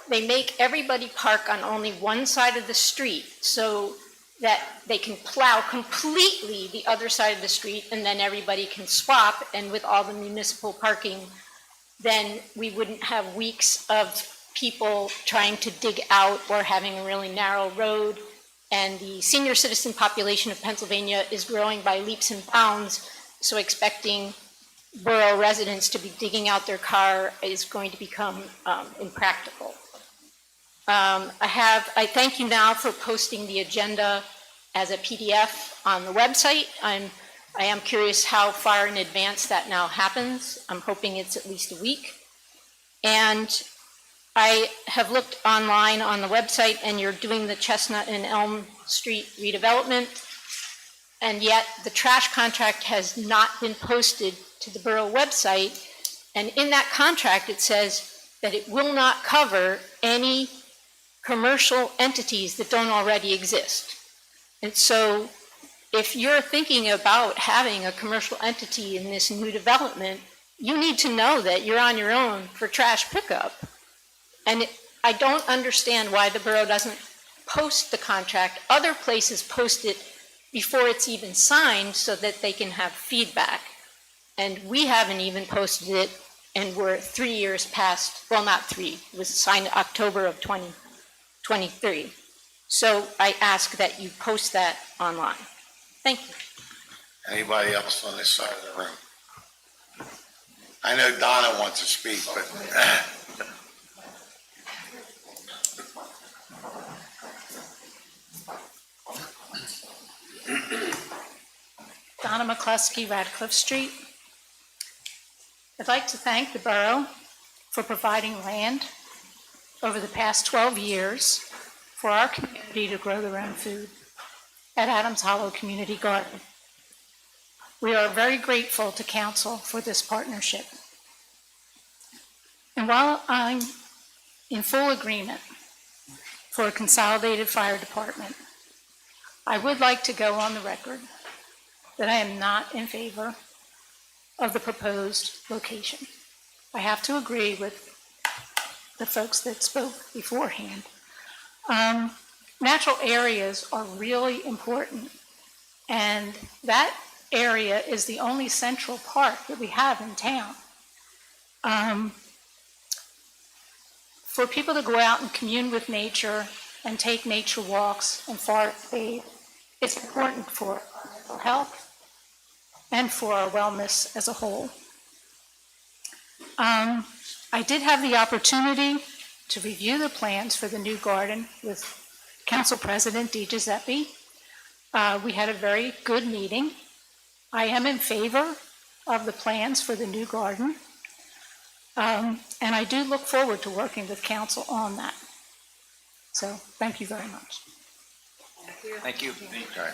they make everybody park on only one side of the street so that they can plow completely the other side of the street, and then everybody can swap. And with all the municipal parking, then we wouldn't have weeks of people trying to dig out or having a really narrow road. And the senior citizen population of Pennsylvania is growing by leaps and bounds, so expecting borough residents to be digging out their car is going to become impractical. I thank you now for posting the agenda as a PDF on the website. I am curious how far in advance that now happens. I'm hoping it's at least a week. And I have looked online on the website, and you're doing the Chestnut and Elm Street redevelopment, and yet the trash contract has not been posted to the borough website. And in that contract, it says that it will not cover any commercial entities that don't already exist. And so if you're thinking about having a commercial entity in this new development, you need to know that you're on your own for trash pickup. And I don't understand why the borough doesn't post the contract. Other places post it before it's even signed so that they can have feedback. And we haven't even posted it, and we're 3 years past, well, not 3, it was signed October of 2023. So I ask that you post that online. Thank you. Anybody else on this side of the room? I know Donna wants to speak, but Donna McCluskey, Radcliffe Street. I'd like to thank the borough for providing land over the past 12 years for our community to grow their own food at Adams Hollow Community Garden. We are very grateful to council for this partnership. And while I'm in full agreement for a consolidated fire department, I would like to go on the record that I am not in favor of the proposed location. I have to agree with the folks that spoke beforehand. Natural areas are really important, and that area is the only central park that we have in town. For people to go out and commune with nature and take nature walks and forest bathe, it's important for our mental health and for our wellness as a whole. I did have the opportunity to review the plans for the new garden with Council President Di Giuseppe. We had a very good meeting. I am in favor of the plans for the new garden. And I do look forward to working with council on that. So thank you very much. Thank you. okay.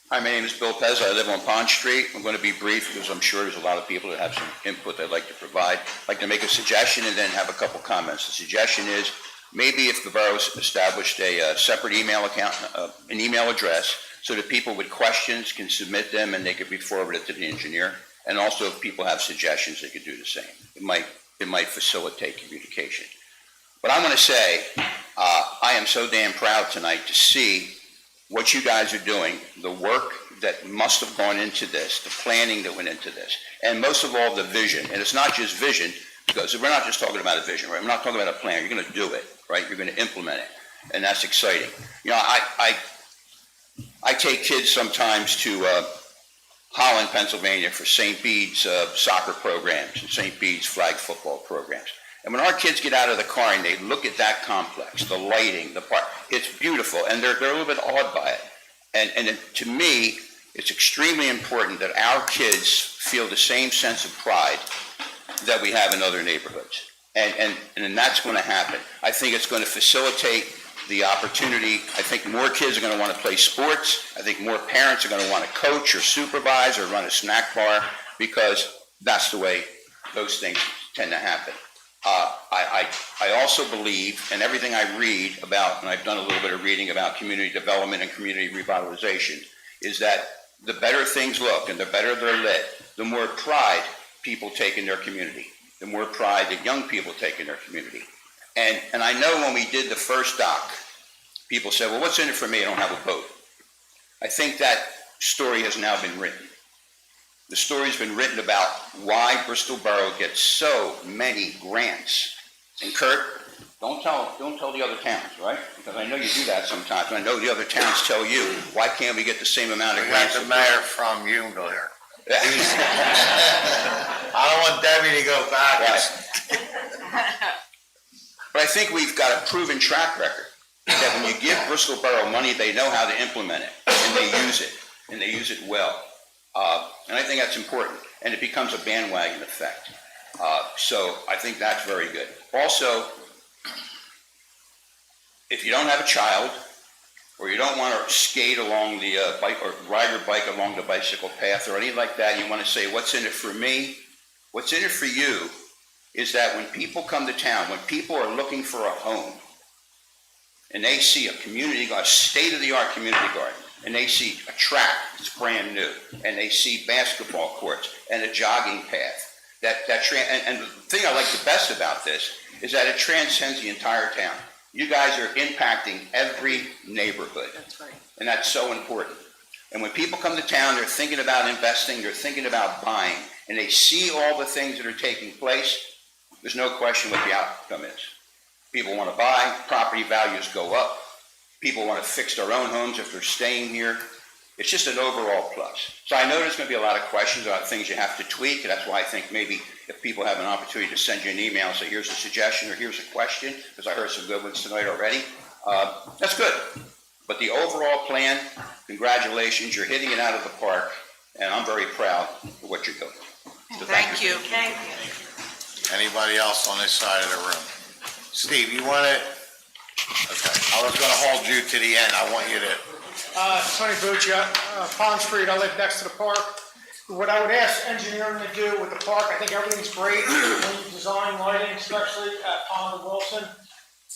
Hi, my name is Bill Pez. I live on Pond Street. I'm going to be brief because I'm sure there's a lot of people that have some input they'd like to provide. I'd like to make a suggestion and then have a couple comments. The suggestion is maybe if the borough's established a separate email account, an email address, so that people with questions can submit them and they could be forwarded to the engineer. And also if people have suggestions, they could do the same. It might facilitate communication. But I want to say, I am so damn proud tonight to see what you guys are doing, the work that must have gone into this, the planning that went into this, and most of all, the vision. And it's not just vision, because we're not just talking about a vision, right? We're not talking about a plan. You're going to do it, right? You're going to implement it, and that's exciting. You know, I take kids sometimes to Holland, Pennsylvania for St. Bede's soccer programs and St. Bede's flag football programs. And when our kids get out of the car and they look at that complex, the lighting, the park, it's beautiful, and they're a little bit awed by it. And to me, it's extremely important that our kids feel the same sense of pride that we have in other neighborhoods. And that's going to happen. I think it's going to facilitate the opportunity. I think more kids are going to want to play sports. I think more parents are going to want to coach or supervise or run a snack bar, because that's the way those things tend to happen. I also believe, and everything I read about, and I've done a little bit of reading about community development and community revitalization, is that the better things look and the better they're lit, the more pride people take in their community, the more pride that young people take in their community. And I know when we did the first dock, people said, well, what's in it for me? I don't have a boat. I think that story has now been written. The story's been written about why Bristol Borough gets so many grants. And Kurt, don't tell the other towns, right? Because I know you do that sometimes, and I know the other towns tell you, why can't we get the same amount of We got grants? the mayor from Ungar. I don't want Debbie to go back. But I think we've got a proven track record that when you give Bristol Borough money, they know how to implement it, and they use it, and they use it well. And I think that's important, and it becomes a bandwagon effect. So I think that's very good. Also, if you don't have a child, or you don't want to skate along the bike, or ride your bike along the bicycle path, or anything like that, you want to say, what's in it for me? What's in it for you is that when people come to town, when people are looking for a home, and they see a state-of-the-art community garden, and they see a track that's brand new, and they see basketball courts and a jogging path, and the thing I like the best about this is that it transcends the entire town. You guys are impacting every neighborhood. That's right. And that's so important. And when people come to town, they're thinking about investing, they're thinking about buying, and they see all the things that are taking place, there's no question what the outcome is. People want to buy, property values go up, people want to fix their own homes if they're staying here. It's just an overall plus. So I know there's going to be a lot of questions about things you have to tweak, and that's why I think maybe if people have an opportunity to send you an email and say, here's a suggestion or here's a question, because I heard some good ones tonight already, that's good. But the overall plan, congratulations, you're hitting it out of the park, and I'm very proud of what you're doing. So Thank you. Thank you. Anybody else on this side of the room? Steve, you want it? Okay, I was gonna hold you to the end. I want you to, Tony Buccia, Pond Street, I live next to the park. What I would ask engineering to do with the park, I think everything's great when you design lighting, especially at Pond and Wilson.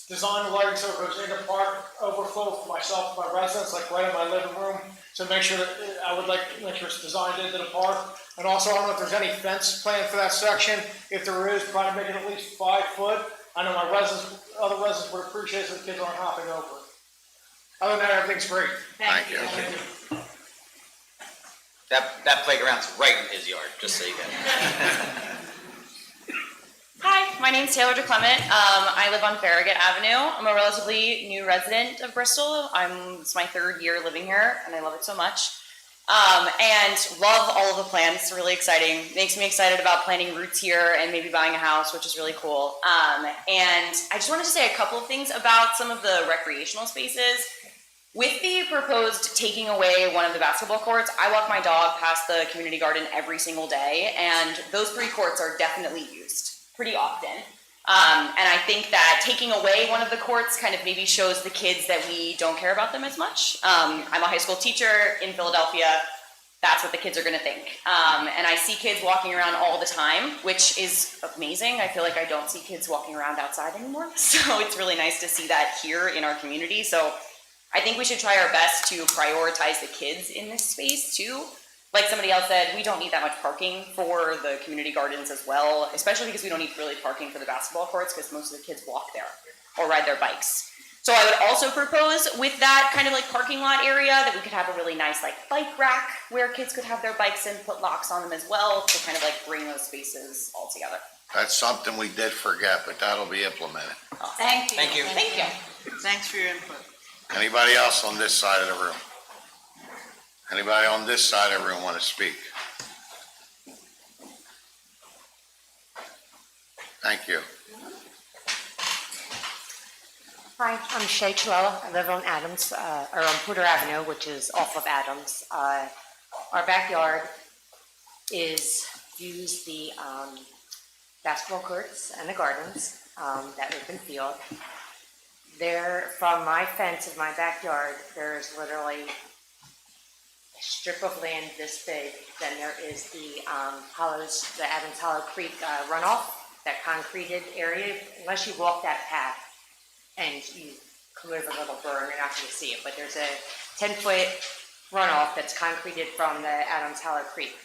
Design the lighting so it goes into the park, overflow for myself and my residents, like right in my living room. So make sure that, I would like to make sure it's designed into the park. And also, I don't know if there's any fence planned for that section. If there is, try to make it at least 5 foot. I know my residents, other residents would appreciate it so the kids aren't hopping over it. Other than that, everything's great. thank you. That playground's right in his yard, just so you know. Hi, my name's Taylor DeClement. I live on Farragut Avenue. I'm a relatively new resident of Bristol. It's my 3rd year living here, and I love it so much. And love all of the plans. It's really exciting. Makes me excited about planting roots here and maybe buying a house, which is really cool. And I just wanted to say a couple of things about some of the recreational spaces. With the proposed taking away one of the basketball courts, I walk my dog past the community garden every single day, and those 3 courts are definitely used pretty often. And I think that taking away one of the courts kind of maybe shows the kids that we don't care about them as much. I'm a high school teacher in Philadelphia. That's what the kids are gonna think. And I see kids walking around all the time, which is amazing. I feel like I don't see kids walking around outside anymore. So it's really nice to see that here in our community. So I think we should try our best to prioritize the kids in this space too. Like somebody else said, we don't need that much parking for the community gardens as well, especially because we don't need really parking for the basketball courts because most of the kids walk there or ride their bikes. So I would also propose with that kind of like parking lot area that we could have a really nice like bike rack where kids could have their bikes and put locks on them as well to kind of like bring those spaces all together. That's something we did forget, but that'll be implemented. Thank you. Thank you. Thank you. Thanks for your input. Anybody else on this side of the room? Anybody on this side of the room want to speak? Thank you. Hi, I'm Shay Chihuahua. I live on Adams, or on Porter Avenue, which is off of Adams. Our backyard views the basketball courts and the gardens, that open field. There, from my fence of my backyard, there's literally a strip of land this big. Then there is the the Adams Hollow Creek runoff, that concreted area. Unless you walk that path and you come over a little burn, you're not going to see it. But there's a 10-foot runoff that's concreted from the Adams Hollow Creek.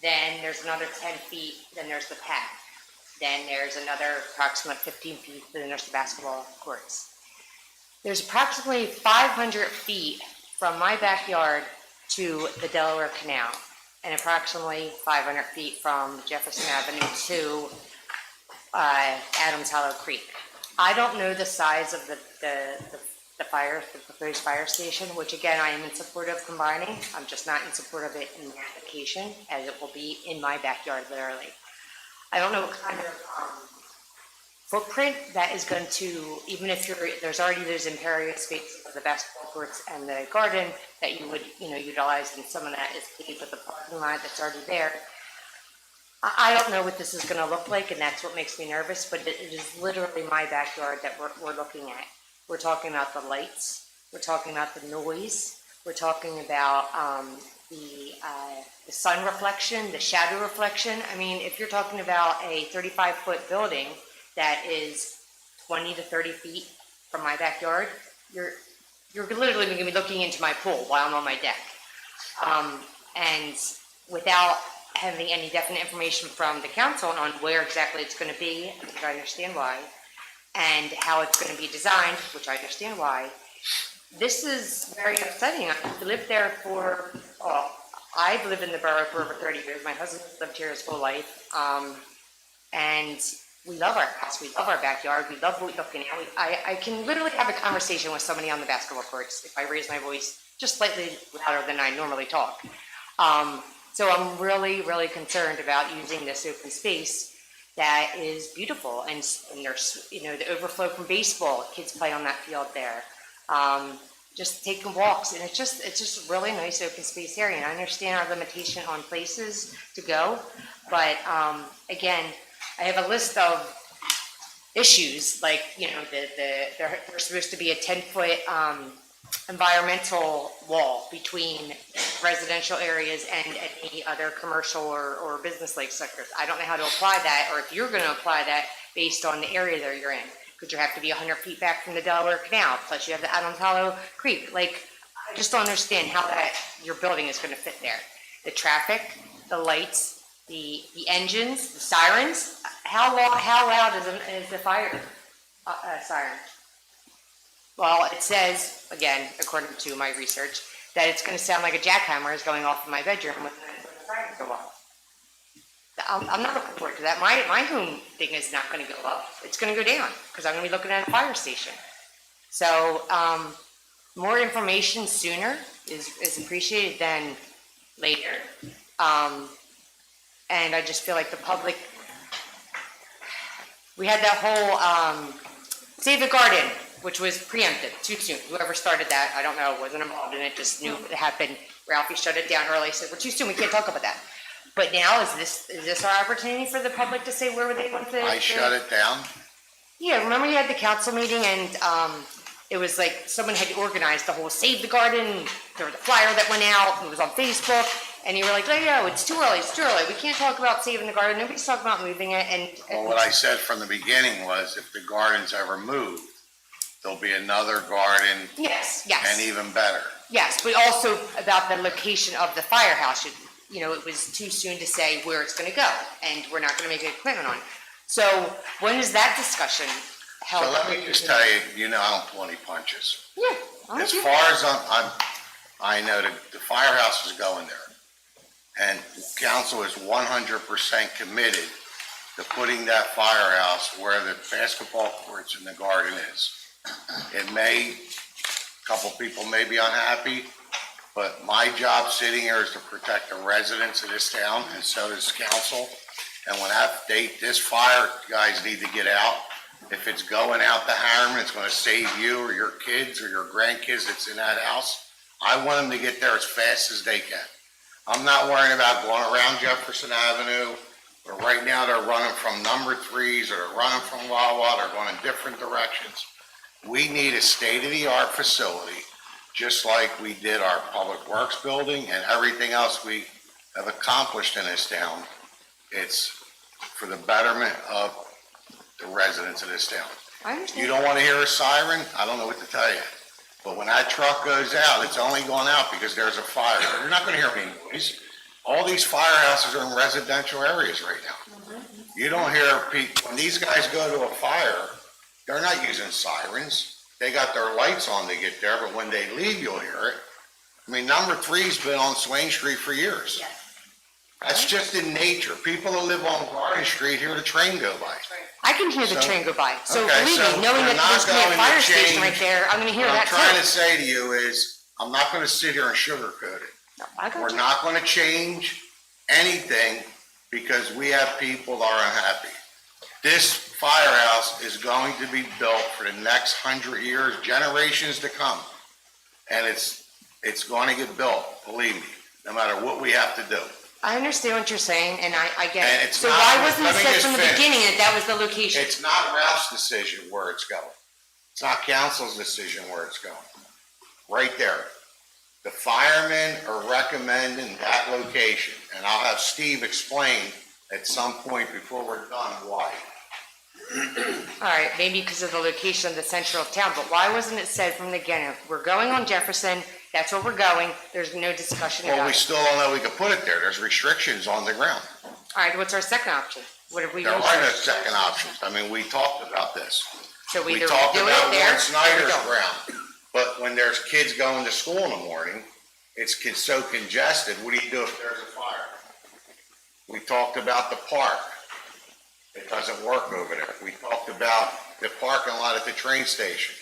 Then there's another 10 feet, then there's the path. Then there's another approximate 15 feet, then there's the basketball courts. There's approximately 500 feet from my backyard to the Delaware Canal. and approximately 500 feet from Jefferson Avenue to Adams Hollow Creek. I don't know the size of the proposed fire station, which again, I am in support of combining. I'm just not in support of it in the application, as it will be in my backyard literally. I don't know what kind of footprint that is going to, even if there's already those impervious spaces of the basketball courts and the garden that you would, utilize, and some of that is paved with the parking lot that's already there. I don't know what this is going to look like, and that's what makes me nervous, but it is literally my backyard that we're looking at. We're talking about the lights, we're talking about the noise, we're talking about the sun reflection, the shadow reflection. I mean, if you're talking about a 35-foot building that is 20 to 30 feet from my backyard, you're literally going to be looking into my pool while I'm on my deck. And without having any definite information from the council on where exactly it's going to be, which I understand why, and how it's going to be designed, which I understand why, this is very upsetting. I've lived there I've lived in the borough for over 30 years. My husband's lived here his whole life. And we love our house, we love our backyard, we love looking at. I can literally have a conversation with somebody on the basketball courts if I raise my voice just slightly louder than I normally talk. So I'm really, really concerned about using this open space that is beautiful, and there's, the overflow from baseball, kids play on that field there. Just taking walks, and it's just a really nice open space area, and I understand our limitation on places to go, but again, I have a list of issues, like, there's supposed to be a 10-foot environmental wall between residential areas and any other commercial or business-like sectors. I don't know how to apply that, or if you're going to apply that based on the area that you're in. Could you have to be 100 feet back from the Delaware Canal, plus you have the Adams Hollow Creek? Like, I just don't understand how your building is going to fit there. The traffic, the lights, the engines, the sirens. How loud is the fire siren? Well, it says, again, according to my research, that it's going to sound like a jackhammer is going off in my bedroom when the sirens go off. I'm not looking forward to that. My home thing is not going to go up. It's going to go down because I'm going to be looking at a fire station. So more information sooner is appreciated than later. And I just feel like the public, we had that whole Save the Garden, which was preempted too soon. Whoever started that, I don't know, wasn't involved in it, just knew it happened. Ralphie shut it down early, said, we're too soon, we can't talk about that. But now, is this our opportunity for the public to say where they want to? I shut it down? Yeah, remember you had the council meeting and it was like someone had organized the whole Save the Garden. There was a flyer that went out, it was on Facebook, and you were like, oh, it's too early, we can't talk about saving the garden, nobody's talking about moving it. And Well, what I said from the beginning was if the garden's ever moved, there'll be another garden. Yes. And even better. Yes, but also about the location of the firehouse. It was too soon to say where it's going to go, and we're not going to make a commitment on it. So when is that discussion held? So let me just tell you, I don't pull any punches. Yeah. As far as I know, the firehouse is going there. And council is 100% committed to putting that firehouse where the basketball courts and the garden is. A couple people may be unhappy, but my job sitting here is to protect the residents of this town, and so does council. And when this fire, guys need to get out. If it's going out to Harriman, it's going to save you or your kids or your grandkids that's in that house. I want them to get there as fast as they can. I'm not worrying about going around Jefferson Avenue, but right now they're running from number 3s or they're running from Wawa, they're going in different directions. We need a state-of-the-art facility, just like we did our public works building and everything else we have accomplished in this town. It's for the betterment of the residents of this town. I understand. You don't want to hear a siren? I don't know what to tell you. But when that truck goes out, it's only going out because there's a fire. You're not going to hear any noise. All these firehouses are in residential areas right now. You don't hear people, when these guys go to a fire, they're not using sirens. They got their lights on to get there, but when they leave, you'll hear it. I mean, number 3's been on Swain Street for years. That's just in nature. People that live on Garden Street hear the train go by. I can hear the So- train go by. So Okay, believe so me, knowing we're that there's not gonna be a going to fire station right change- there, I'm gonna hear What that I'm trying to too. say to you is, I'm not gonna sit here and sugarcoat it. I got We're you. not gonna change anything because we have people that are unhappy. This firehouse is going to be built for the next 100 years, generations to come. And it's going to get built, believe me, no matter what we have to do. I understand what you're saying, and I get And it. it's So not- why wasn't let it me said just from the finish. beginning that that was the location? It's not Ralph's decision where it's going. It's not council's decision where it's going. Right there. The firemen are recommending that location, and I'll have Steve explain at some point before we're done why. All right, maybe because of the location of the center of town, but why wasn't it said from the beginning? We're going on Jefferson, that's where we're going, there's no discussion Well, about we it. still don't know we could put it there. There's restrictions on the ground. All right, what's our second option? What have we There done? are no second options. I mean, we talked about this. So we We either talked do about it there. Warren or we Snyder's don't. ground, but when there's kids going to school in the morning, it's so congested, what do you do if there's a fire? We talked about the park. It doesn't work over there. We talked about the parking lot at the train station.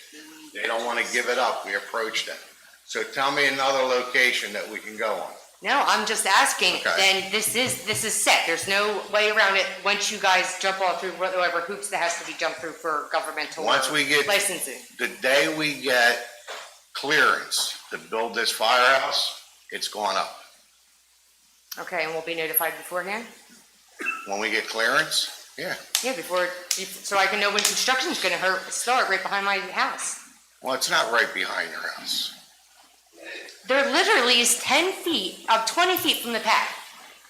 They don't want to give it up. We approached them. So tell me another location that we can go on. No, I'm just asking, Okay. then this is set, there's no way around it, once you guys jump all through whatever hoops that has to be jumped through for governmental Once we get- licensing. The day we get clearance to build this firehouse, it's going up. Okay, and we'll be notified beforehand? When we get clearance, yeah. Yeah, so I can know when construction's gonna start right behind my house. Well, it's not right behind your house. There literally is 10 feet, 20 feet from the path.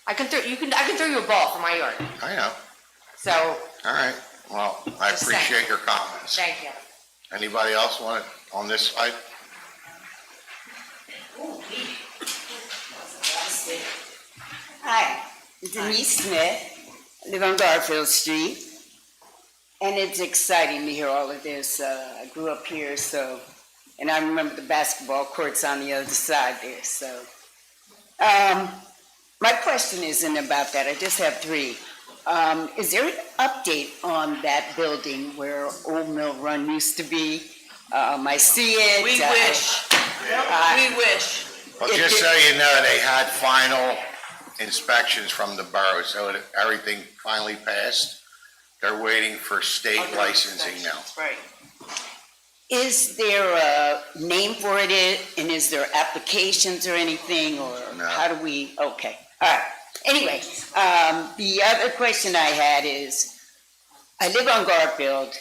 I can throw you a ball from my yard, I know. so, All right. Well, I Just saying. appreciate your comments. thank you. Anybody else want it on this side? Hi, Denise Smith, I live on Garfield Street, and it's exciting to hear all of this. I grew up here, and I remember the basketball courts on the other side there, so. My question isn't about that, I just have three. Is there an update on that building where Old Mill Run used to be? I see it. We wish. We wish. Well, just so you know, they had final inspections from the borough, so everything finally passed. They're waiting for state licensing now. Right. Is there a name for it, and is there applications or anything, or No. how do we, okay, all right. Anyway, the other question I had is, I live on Garfield,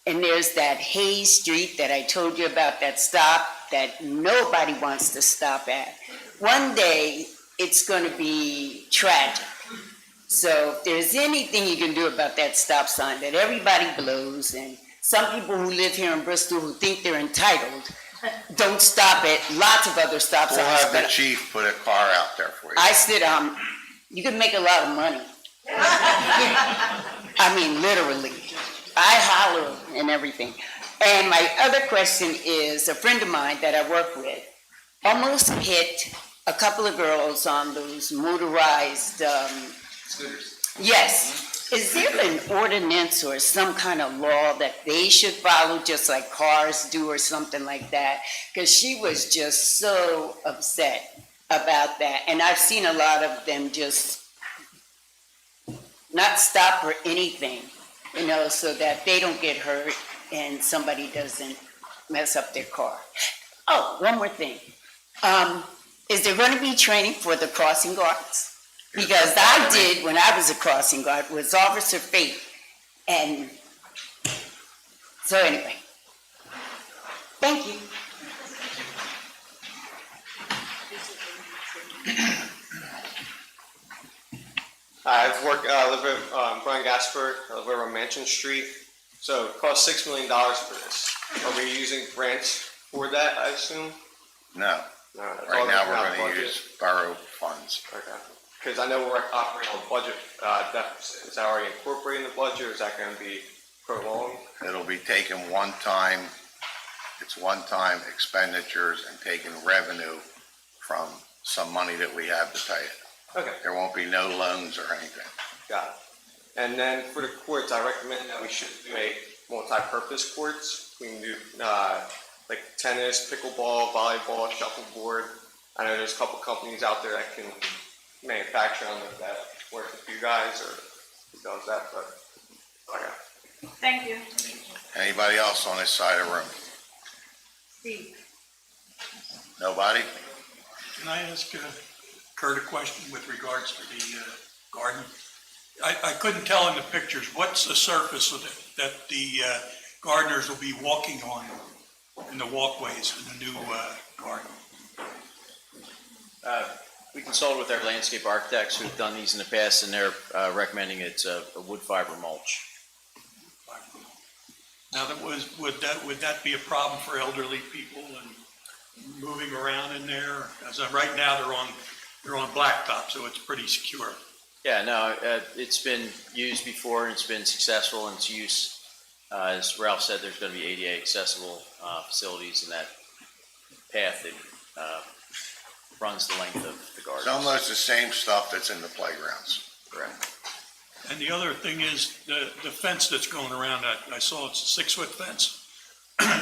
and there's that Hayes Street that I told you about, that stop that nobody wants to stop at. One day, it's gonna be tragic. So if there's anything you can do about that stop sign that everybody blows, and some people who live here in Bristol who think they're entitled, don't stop at lots of other stop We'll signs. have the but chief put a car out there for you. I said, you can make a lot of money. I mean, literally. I holler and everything. And my other question is, a friend of mine that I work with almost hit a couple of girls on those motorized, Scooters. yes. Is there an ordinance or some kind of law that they should follow, just like cars do or something like that? Because she was just so upset about that. And I've seen a lot of them just not stop for anything, so that they don't get hurt and somebody doesn't mess up their car. Oh, one more thing. Is there going to be training for the crossing guards? Because I did when I was a crossing guard, was Officer Fate. And so anyway, thank you. I live in Brian Gaspard, I live over on Mansion Street. So it costs $6 million for this. Are we using grants for that, I assume? No. No, it's Right all now, gonna we're come out gonna of use borough funds. Okay. Because I know we're operating on budget deficit. Is that already incorporated in the budget, or is that gonna be prolonged? It'll be taken one-time expenditures and taking revenue from some money that we have to pay it. Okay. There won't be no loans or anything. Got it. And then for the courts, I recommend that we should do a multi-purpose courts. We can do, like tennis, pickleball, volleyball, shuffleboard. I know there's a couple companies out there that can manufacture them that work with you guys or who does that, but, okay. Thank you. Anybody else on this side of the room? Steve? Nobody? Can I ask Kurt a question with regards to the garden? I couldn't tell in the pictures, what's the surface of that the gardeners will be walking on in the walkways in the new garden? We consulted with our landscape architects who've done these in the past, and they're recommending it's a wood fiber mulch. Now, would that be a problem for elderly people and moving around in there? As of right now, they're on blacktop, so it's pretty secure. Yeah, no, it's been used before and it's been successful in its use. As Ralph said, there's going to be ADA accessible facilities in that path that runs the length of the garden. It's almost the same stuff that's in the playgrounds. Correct. And the other thing is the fence that's going around, I saw it's a 6-foot fence.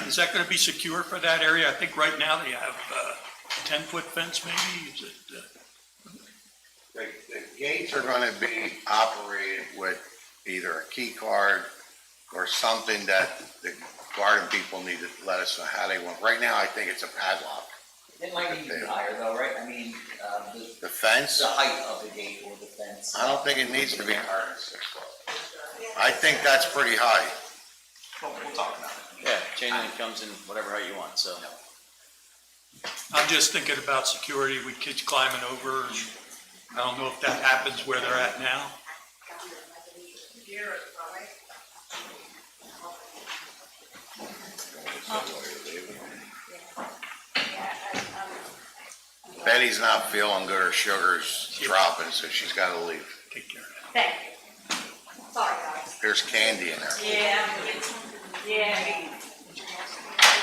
Is that going to be secure for that area? I think right now they have a 10-foot fence maybe. Is it? The gates are gonna be operated with either a key card or something that the garden people need to let us know how they want. Right now, I think it's a padlock. It might need to be higher though, right? I mean, The fence? the height of the gate or the fence. I don't think it needs to be higher than 6 foot. I think that's pretty high. We'll talk about it. Yeah, chain link comes in whatever height you want, so. I'm just thinking about security with kids climbing over. I don't know if that happens where they're at now. Betty's not feeling good, her sugar's dropping, so she's gotta leave. Take care. Thank you. Sorry, guys. There's candy in there. Yeah.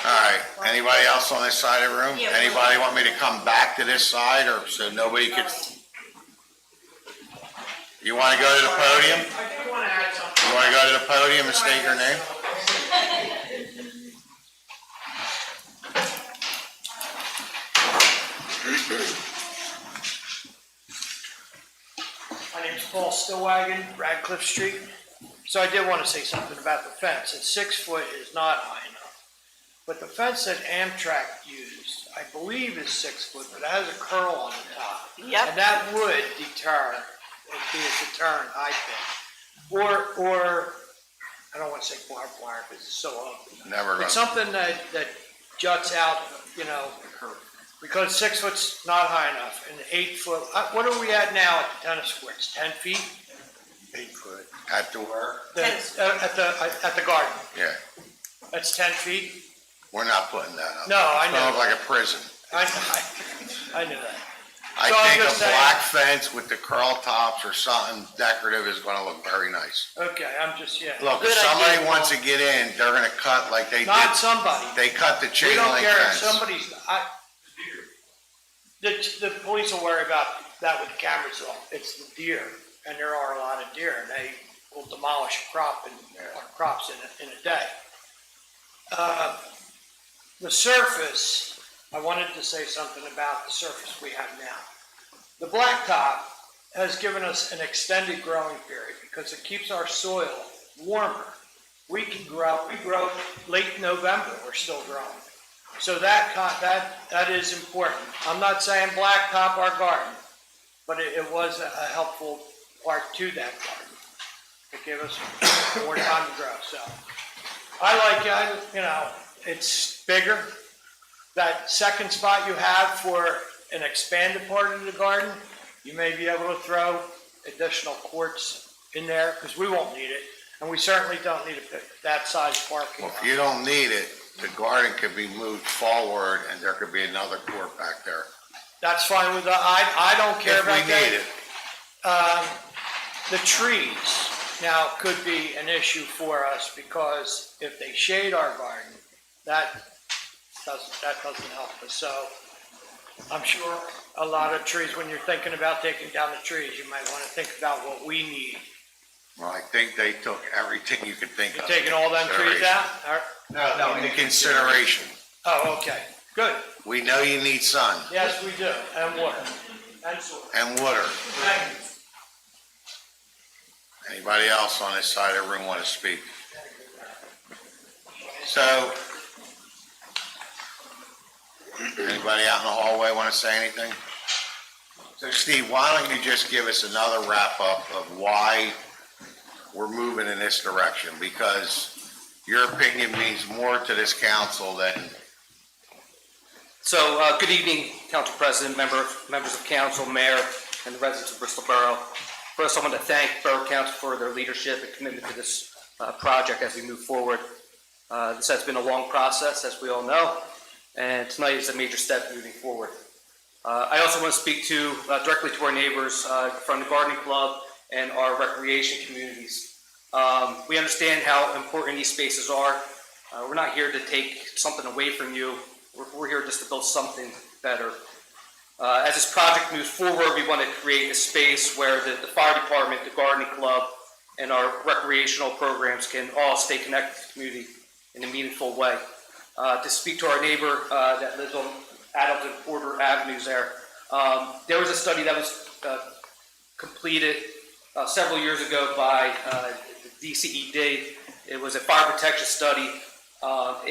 All right, anybody else on this side of the room? Yeah. Anybody want me to come back to this side, or so nobody could? You wanna go to the podium? I do want to add something. You wanna go to the podium and state your name? My name's Paul Stillwagon, Radcliffe Street. So I did want to say something about the fence. It's 6 foot is not high enough. But the fence that Amtrak used, I believe is 6 foot, but it has a curl on the top. Yep. And that would deter, it'd be a deterrent, I think. Or, I don't want to say barbed wire because it's so ugly. Never gonna. It's something that juts out, because 6 foot's not high enough, and 8 foot, what are we at now at the tennis courts, 10 feet? 8 foot. At the where? At the garden, Yeah, that's 10 feet? we're not putting that up. No, I It's gonna know. look like a prison. I knew that. I So I'm think just a saying- black fence with the curl tops or something decorative is gonna look very nice. Okay, I'm just, yeah. Look, if Good somebody idea, wants Paul. to get in, they're gonna cut like they did. Not somebody. They cut the We chain don't link care if fence. somebody's, the police will worry about that with the cameras on. It's the deer, and there are a lot of deer, and they will demolish a crop or crops in a day. The surface, I wanted to say something about the surface we have now. The blacktop has given us an extended growing period because it keeps our soil warmer. We grow late November, we're still growing. So that is important. I'm not saying blacktop our garden, but it was a helpful part to that garden. It gave us more time to grow, so. I like it, it's bigger. That second spot you have for an expanded part of the garden, you may be able to throw additional courts in there, because we won't need it. And we certainly don't need that size parking Well, lot. if you don't need it, the garden could be moved forward and there could be another court back there. That's fine with, I don't care If we about that. need it. The trees now could be an issue for us, because if they shade our garden, that doesn't help us. So I'm sure a lot of trees, when you're thinking about taking down the trees, you might want to think about what we need. Well, I think they took everything you could think You're of. taking all them trees out? No, into consideration. Oh, okay, good. We know you need sun Yes, we do, and water, and soil. and water. Thank you. Anybody else on this side of the room want to speak? So, anybody out in the hallway want to say anything? So Steve, why don't you just give us another wrap up of why we're moving in this direction? Because your opinion means more to this council than. So, good evening, Council President, members of council, mayor, and the residents of Bristol Borough. First, I want to thank Borough Council for their leadership and commitment to this project as we move forward. This has been a long process, as we all know, and tonight is a major step moving forward. I also want to speak directly to our neighbors from the gardening club and our recreation communities. We understand how important these spaces are. We're not here to take something away from you. We're here just to build something better. As this project moves forward, we want to create a space where the fire department, the gardening club, and our recreational programs can all stay connected to the community in a meaningful way. To speak to our neighbor that lives on Adams and Porter Avenues there was a study that was completed several years ago by the DCED. It was a fire protection study.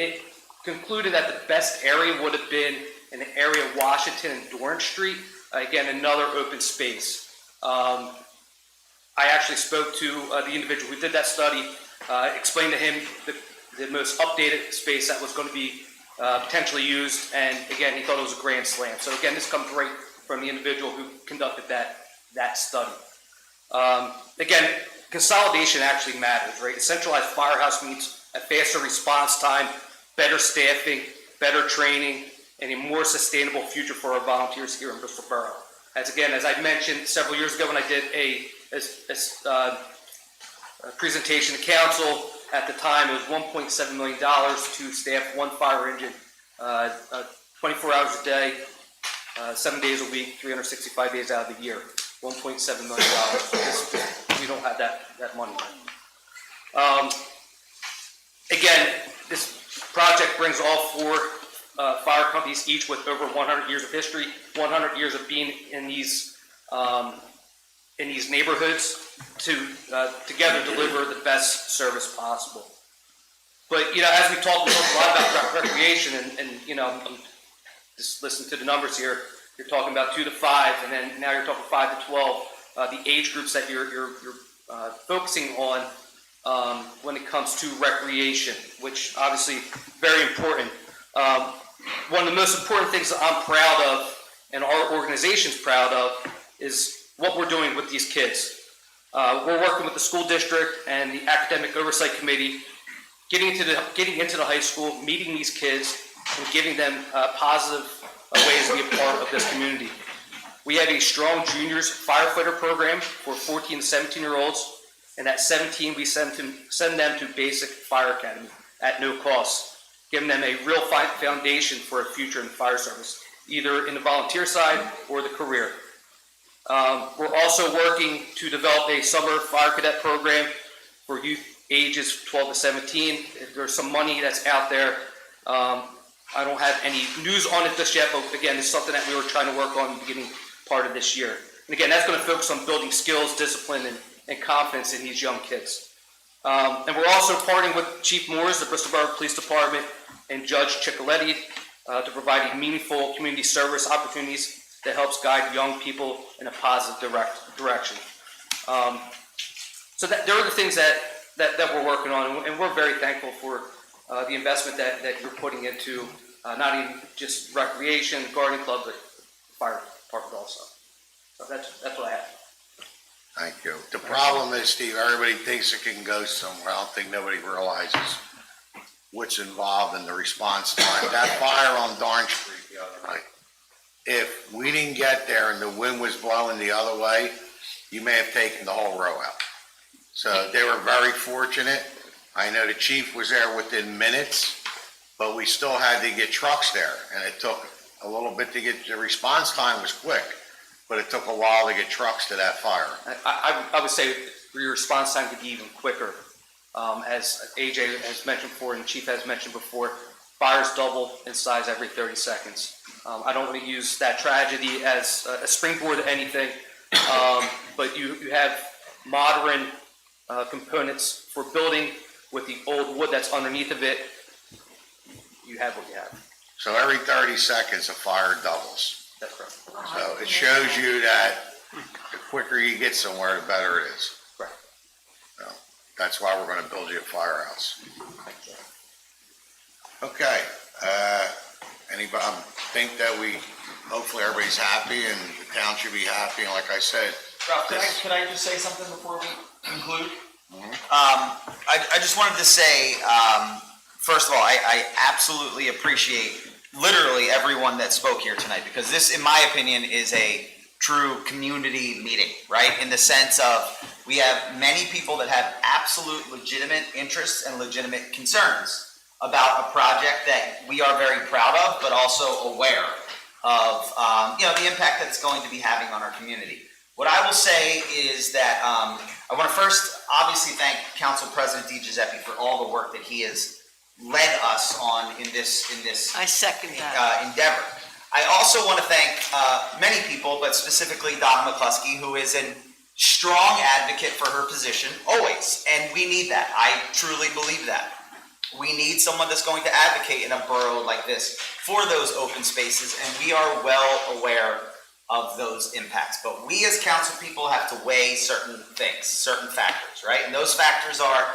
It concluded that the best area would have been in the area of Washington and Dorrance Street. Again, another open space. I actually spoke to the individual who did that study, explained to him the most updated space that was going to be potentially used, and again, he thought it was a grand slam. So again, this comes right from the individual who conducted that study. Again, consolidation actually matters, right? A centralized firehouse means a faster response time, better staffing, better training, and a more sustainable future for our volunteers here in Bristol Borough. As I mentioned several years ago when I did a presentation to council, at the time it was $1.7 million to staff one fire engine 24 hours a day, 7 days a week, 365 days out of the year. $1.7 million. We don't have that money. Again, this project brings all four fire companies, each with over 100 years of history, 100 years of being in these neighborhoods to together deliver the best service possible. But as we talk a lot about recreation, and I'm just listening to the numbers here. You're talking about 2 to 5, and then now you're talking 5 to 12. The age groups that you're focusing on when it comes to recreation, which obviously very important. One of the most important things that I'm proud of, and our organization's proud of, is what we're doing with these kids. We're working with the school district and the academic oversight committee, getting into the high school, meeting these kids, and giving them positive ways to be a part of this community. We have a strong juniors firefighter program for 14 to 17-year-olds, and at 17 we send them to basic fire academy at no cost, giving them a real foundation for a future in fire service, either in the volunteer side or the career. We're also working to develop a summer fire cadet program for youth ages 12 to 17. If there's some money that's out there. I don't have any news on it just yet, but again, it's something that we were trying to work on in the beginning part of this year. And again, that's going to focus on building skills, discipline, and confidence in these young kids. And we're also partnering with Chief Moores, the Bristol Borough Police Department, and Judge Ciccoletti to provide meaningful community service opportunities that helps guide young people in a positive direction. So there are the things that we're working on, and we're very thankful for the investment that you're putting into not even just recreation, gardening club, but fire department also. So that's what I have. Thank you. The problem is, Steve, everybody thinks it can go somewhere. I don't think nobody realizes what's involved in the response time. That fire on Dorrance Street the other night, if we didn't get there and the wind was blowing the other way, you may have taken the whole row out. So they were very fortunate. I know the chief was there within minutes, but we still had to get trucks there, and it took a little bit to get, the response time was quick, but it took a while to get trucks to that fire. I would say your response time could be even quicker. As AJ has mentioned before and the chief has mentioned before, fires double in size every 30 seconds. I don't want to use that tragedy as a springboard to anything, but you have modern components for building with the old wood that's underneath of it. You have what you have. So every 30 seconds, a fire doubles. That's correct. So it shows you that the quicker you get somewhere, the better it is. Right. So that's why we're gonna build you a firehouse. Okay, anybody, think that hopefully everybody's happy and the town should be happy, and like I said. Ralph, could I just say something before we conclude? I just wanted to say, first of all, I absolutely appreciate literally everyone that spoke here tonight, because this, in my opinion, is a true community meeting, right? In the sense of, we have many people that have absolute legitimate interests and legitimate concerns about a project that we are very proud of, but also aware of, the impact that it's going to be having on our community. What I will say is that I want to first obviously thank Council President DiGiuseppe for all the work that he has led us on in this I second that. Endeavor. I also want to thank many people, but specifically Donna McCluskey, who is a strong advocate for her position, always, and we need that. I truly believe that. We need someone that's going to advocate in a borough like this for those open spaces, and we are well aware of those impacts. But we as council people have to weigh certain things, certain factors, right? And those factors are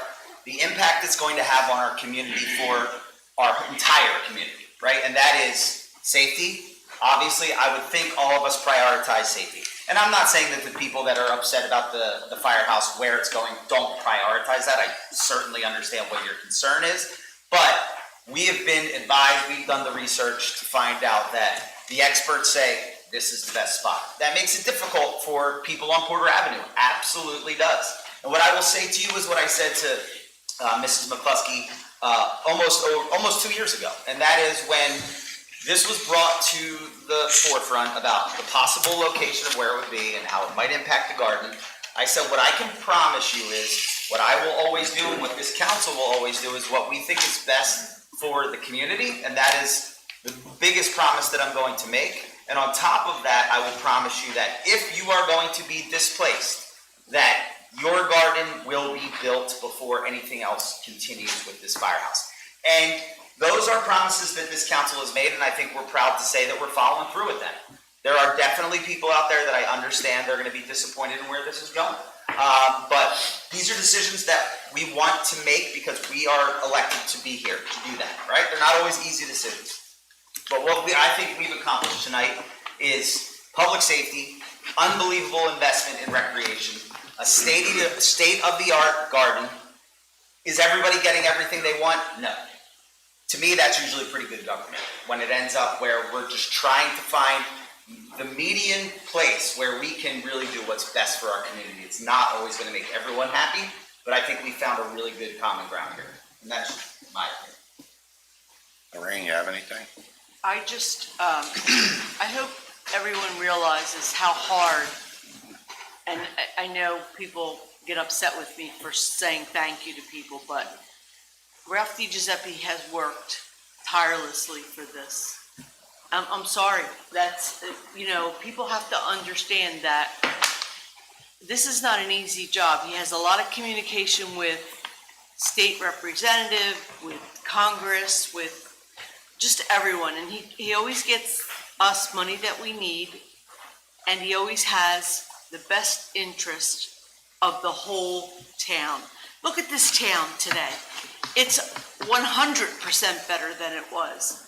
the impact it's going to have on our community for our entire community, right? And that is safety. Obviously, I would think all of us prioritize safety. And I'm not saying that the people that are upset about the firehouse, where it's going, don't prioritize that. I certainly understand what your concern is. But we have been advised, we've done the research to find out that the experts say this is the best spot. That makes it difficult for people on Porter Avenue. Absolutely does. And what I will say to you is what I said to Mrs. McCluskey almost 2 years ago. And that is when this was brought to the forefront about the possible location of where it would be and how it might impact the garden. I said, what I can promise you is, what I will always do and what this council will always do is what we think is best for the community, and that is the biggest promise that I'm going to make. And on top of that, I will promise you that if you are going to be displaced, that your garden will be built before anything else continues with this firehouse. And those are promises that this council has made, and I think we're proud to say that we're following through with them. There are definitely people out there that I understand they're going to be disappointed in where this is going. But these are decisions that we want to make because we are elected to be here to do that, right? They're not always easy decisions. But what I think we've accomplished tonight is public safety, unbelievable investment in recreation, a state-of-the-art garden. Is everybody getting everything they want? No. To me, that's usually pretty good government, when it ends up where we're just trying to find the median place where we can really do what's best for our community. It's not always going to make everyone happy, but I think we found a really good common ground here, and that's my opinion. Lorraine, you have anything? I just, I hope everyone realizes how hard, and I know people get upset with me for saying thank you to people, but Ralph DiGiuseppe has worked tirelessly for this. I'm sorry, that's, people have to understand that this is not an easy job. He has a lot of communication with state representative, with Congress, with just everyone, and he always gets us money that we need, and he always has the best interest of the whole town. Look at this town today. It's 100% better than it was,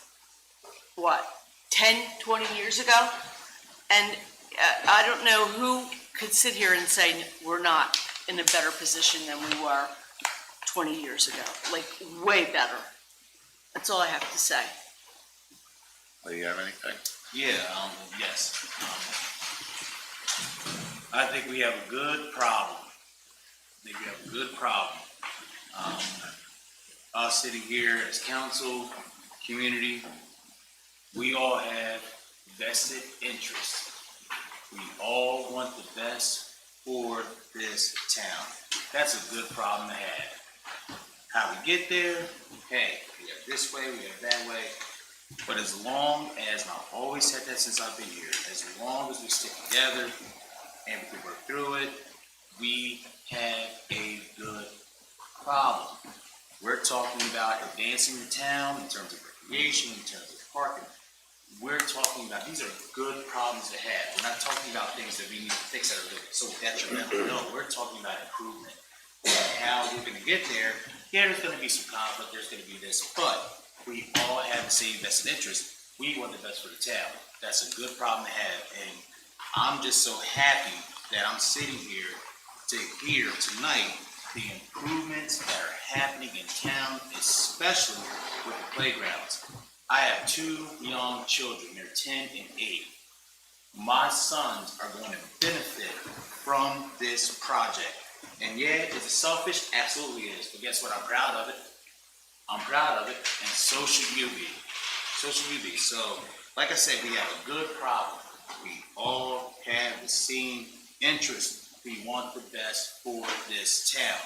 10, 20 years ago? And I don't know who could sit here and say we're not in a better position than we were 20 years ago, like way better. That's all I have to say. Do you have anything? Yeah, yes. I think we have a good problem. Us sitting here as council, community, we all have vested interest. We all want the best for this town. That's a good problem to have. How we get there, hey, we have this way, we have that way. But as long as, and I've always said that since I've been here, as long as we stick together and we can work through it, we have a good problem. We're talking about advancing the town in terms of recreation, in terms of parking. We're talking about, these are good problems to have. We're not talking about things that we need to fix that are so detrimental. No, we're talking about improvement. How we're gonna get there, yeah, there's gonna be some conflict, there's gonna be this, but we all have the same vested interest. We want the best for the town. That's a good problem to have, and I'm just so happy that I'm sitting here to hear tonight the improvements that are happening in town, especially with the playgrounds. I have 2 young children, they're 10 and 8. My sons are going to benefit from this project. And yeah, is it selfish? Absolutely is. But guess what? I'm proud of it. I'm proud of it, and so should you be. So should you be. So, like I said, we have a good problem. We all have the same interest. We want the best for this town.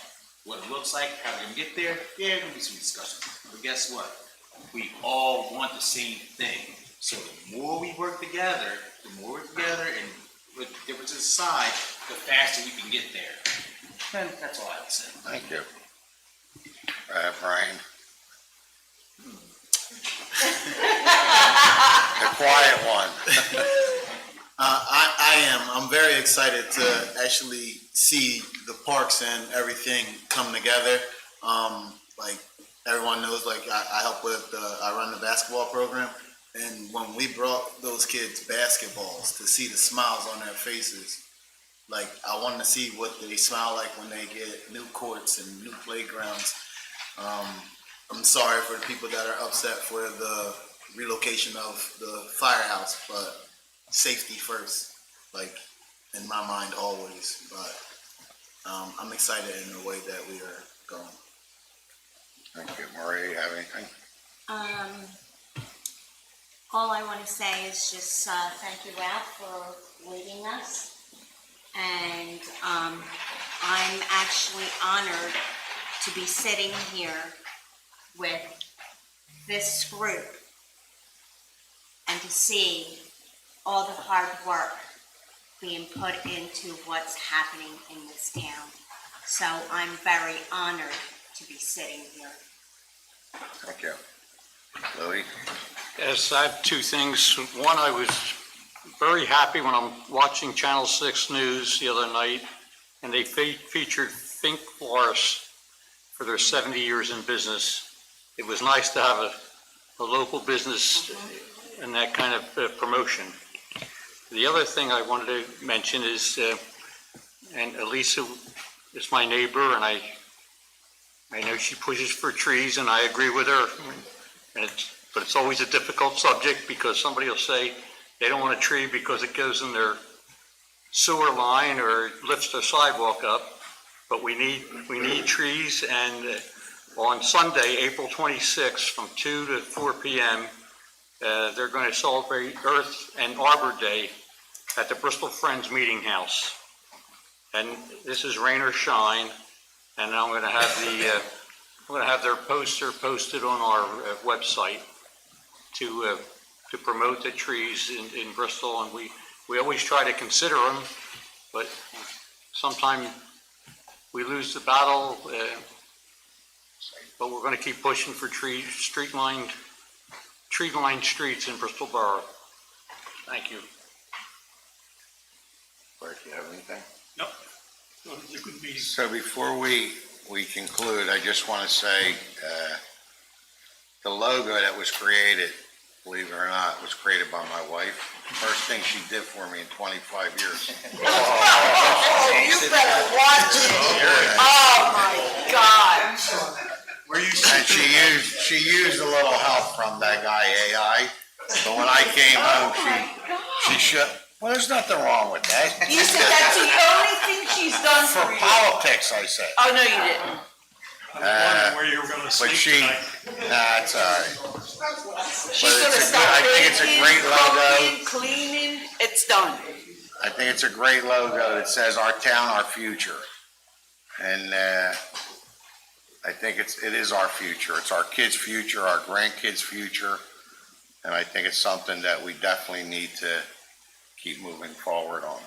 What it looks like, how we're gonna get there, yeah, there's gonna be some discussion. But guess what? We all want the same thing. So the more we work together, and with differences aside, the faster we can get there. And that's all I have to say. Thank you. Brian? The quiet one. I'm very excited to actually see the parks and everything come together. Like everyone knows, like I help with, I run the basketball program. And when we brought those kids basketballs, to see the smiles on their faces, like I wanted to see what they smile like when they get new courts and new playgrounds. I'm sorry for the people that are upset for the relocation of the firehouse, but safety first, like in my mind always. But I'm excited in the way that we are going. Thank you. Maria, you have anything? All I want to say is just thank you, Ralph, for leading us. And I'm actually honored to be sitting here with this group and to see all the hard work being put into what's happening in this town. So I'm very honored to be sitting here. Thank you. Louis? Yes, I have 2 things. One, I was very happy when I'm watching Channel 6 News the other night, and they featured Fink Forest for their 70 years in business. It was nice to have a local business and that kind of promotion. The other thing I wanted to mention is, and Elisa is my neighbor, and I know she pushes for trees, and I agree with her. But it's always a difficult subject, because somebody will say they don't want a tree because it goes in their sewer line or lifts their sidewalk up. But we need trees, and on Sunday, April 26th, from 2 to 4 p.m., they're going to celebrate Earth and Arbor Day at the Bristol Friends Meeting House. And this is rain or shine, and I'm going to have their poster posted on our website to promote the trees in Bristol. And we always try to consider them, but sometimes we lose the battle. But we're going to keep pushing for tree-lined streets in Bristol Borough. Thank you. Bert, do you have anything? No. It could be. So before we conclude, I just want to say the logo that was created, believe it or not, was created by my wife. First thing she did for me in 25 years. Oh, you better watch it. Oh, my God. And she used a little help from that guy AI. But when I came home, she should. Well, there's nothing wrong with that. You said that's the only thing she's done for For you. politics, I said. Oh, no, you didn't. Where you were going to sleep tonight. Nah, it's all right. She's going to stop I think it's a drinking. great logo. Cleaning, it's done. I think it's a great logo that says our town, our future. And I think it is our future. It's our kids' future, our grandkids' future. And I think it's something that we definitely need to keep moving forward on.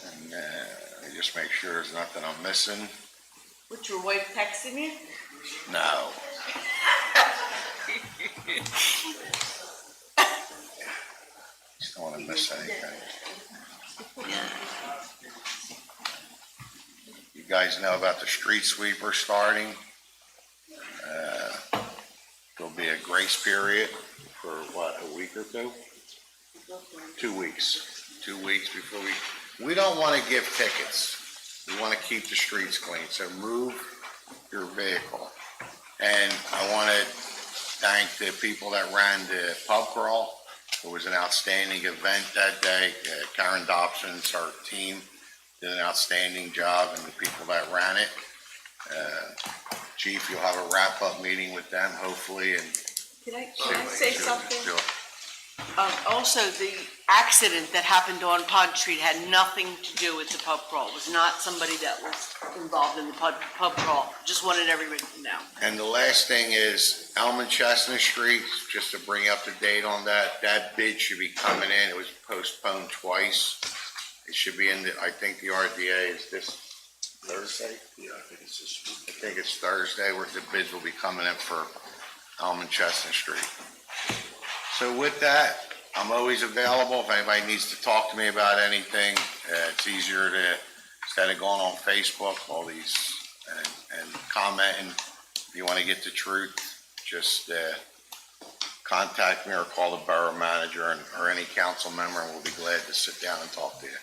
And let me just make sure there's nothing I'm missing. With your wife texting you? No. Just don't want to miss anything. You guys know about the street sweeper starting. There'll be a grace period for what, a week or two? 2 weeks. 2 weeks before we don't want to give tickets. We want to keep the streets clean. So move your vehicle. And I want to thank the people that ran the pub crawl. It was an outstanding event that day. Karen Dobson's, her team, did an outstanding job, and the people that ran it. Chief, you'll have a wrap-up meeting with them, hopefully, and Can I say something? Sure. Also, the accident that happened on Pond Street had nothing to do with the pub crawl. It was not somebody that was involved in the pub crawl. Just wanted everybody to know. And the last thing is Elm and Chestnut Street, just to bring up the date on that, that bid should be coming in. It was postponed twice. It should be in the, I think the RDA is this Thursday? Yeah, I think it's this week. I think it's Thursday where the bids will be coming in for Elm and Chestnut Street. So with that, I'm always available. If anybody needs to talk to me about anything, it's easier to, instead of going on Facebook, all these, and commenting. If you want to get the truth, just contact me or call the borough manager or any council member, and we'll be glad to sit down and talk to you.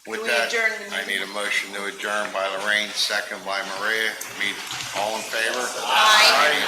With Can we that, adjourn the I meeting? need a motion to adjourn by Lorraine, second by Maria. All in favor? Aye.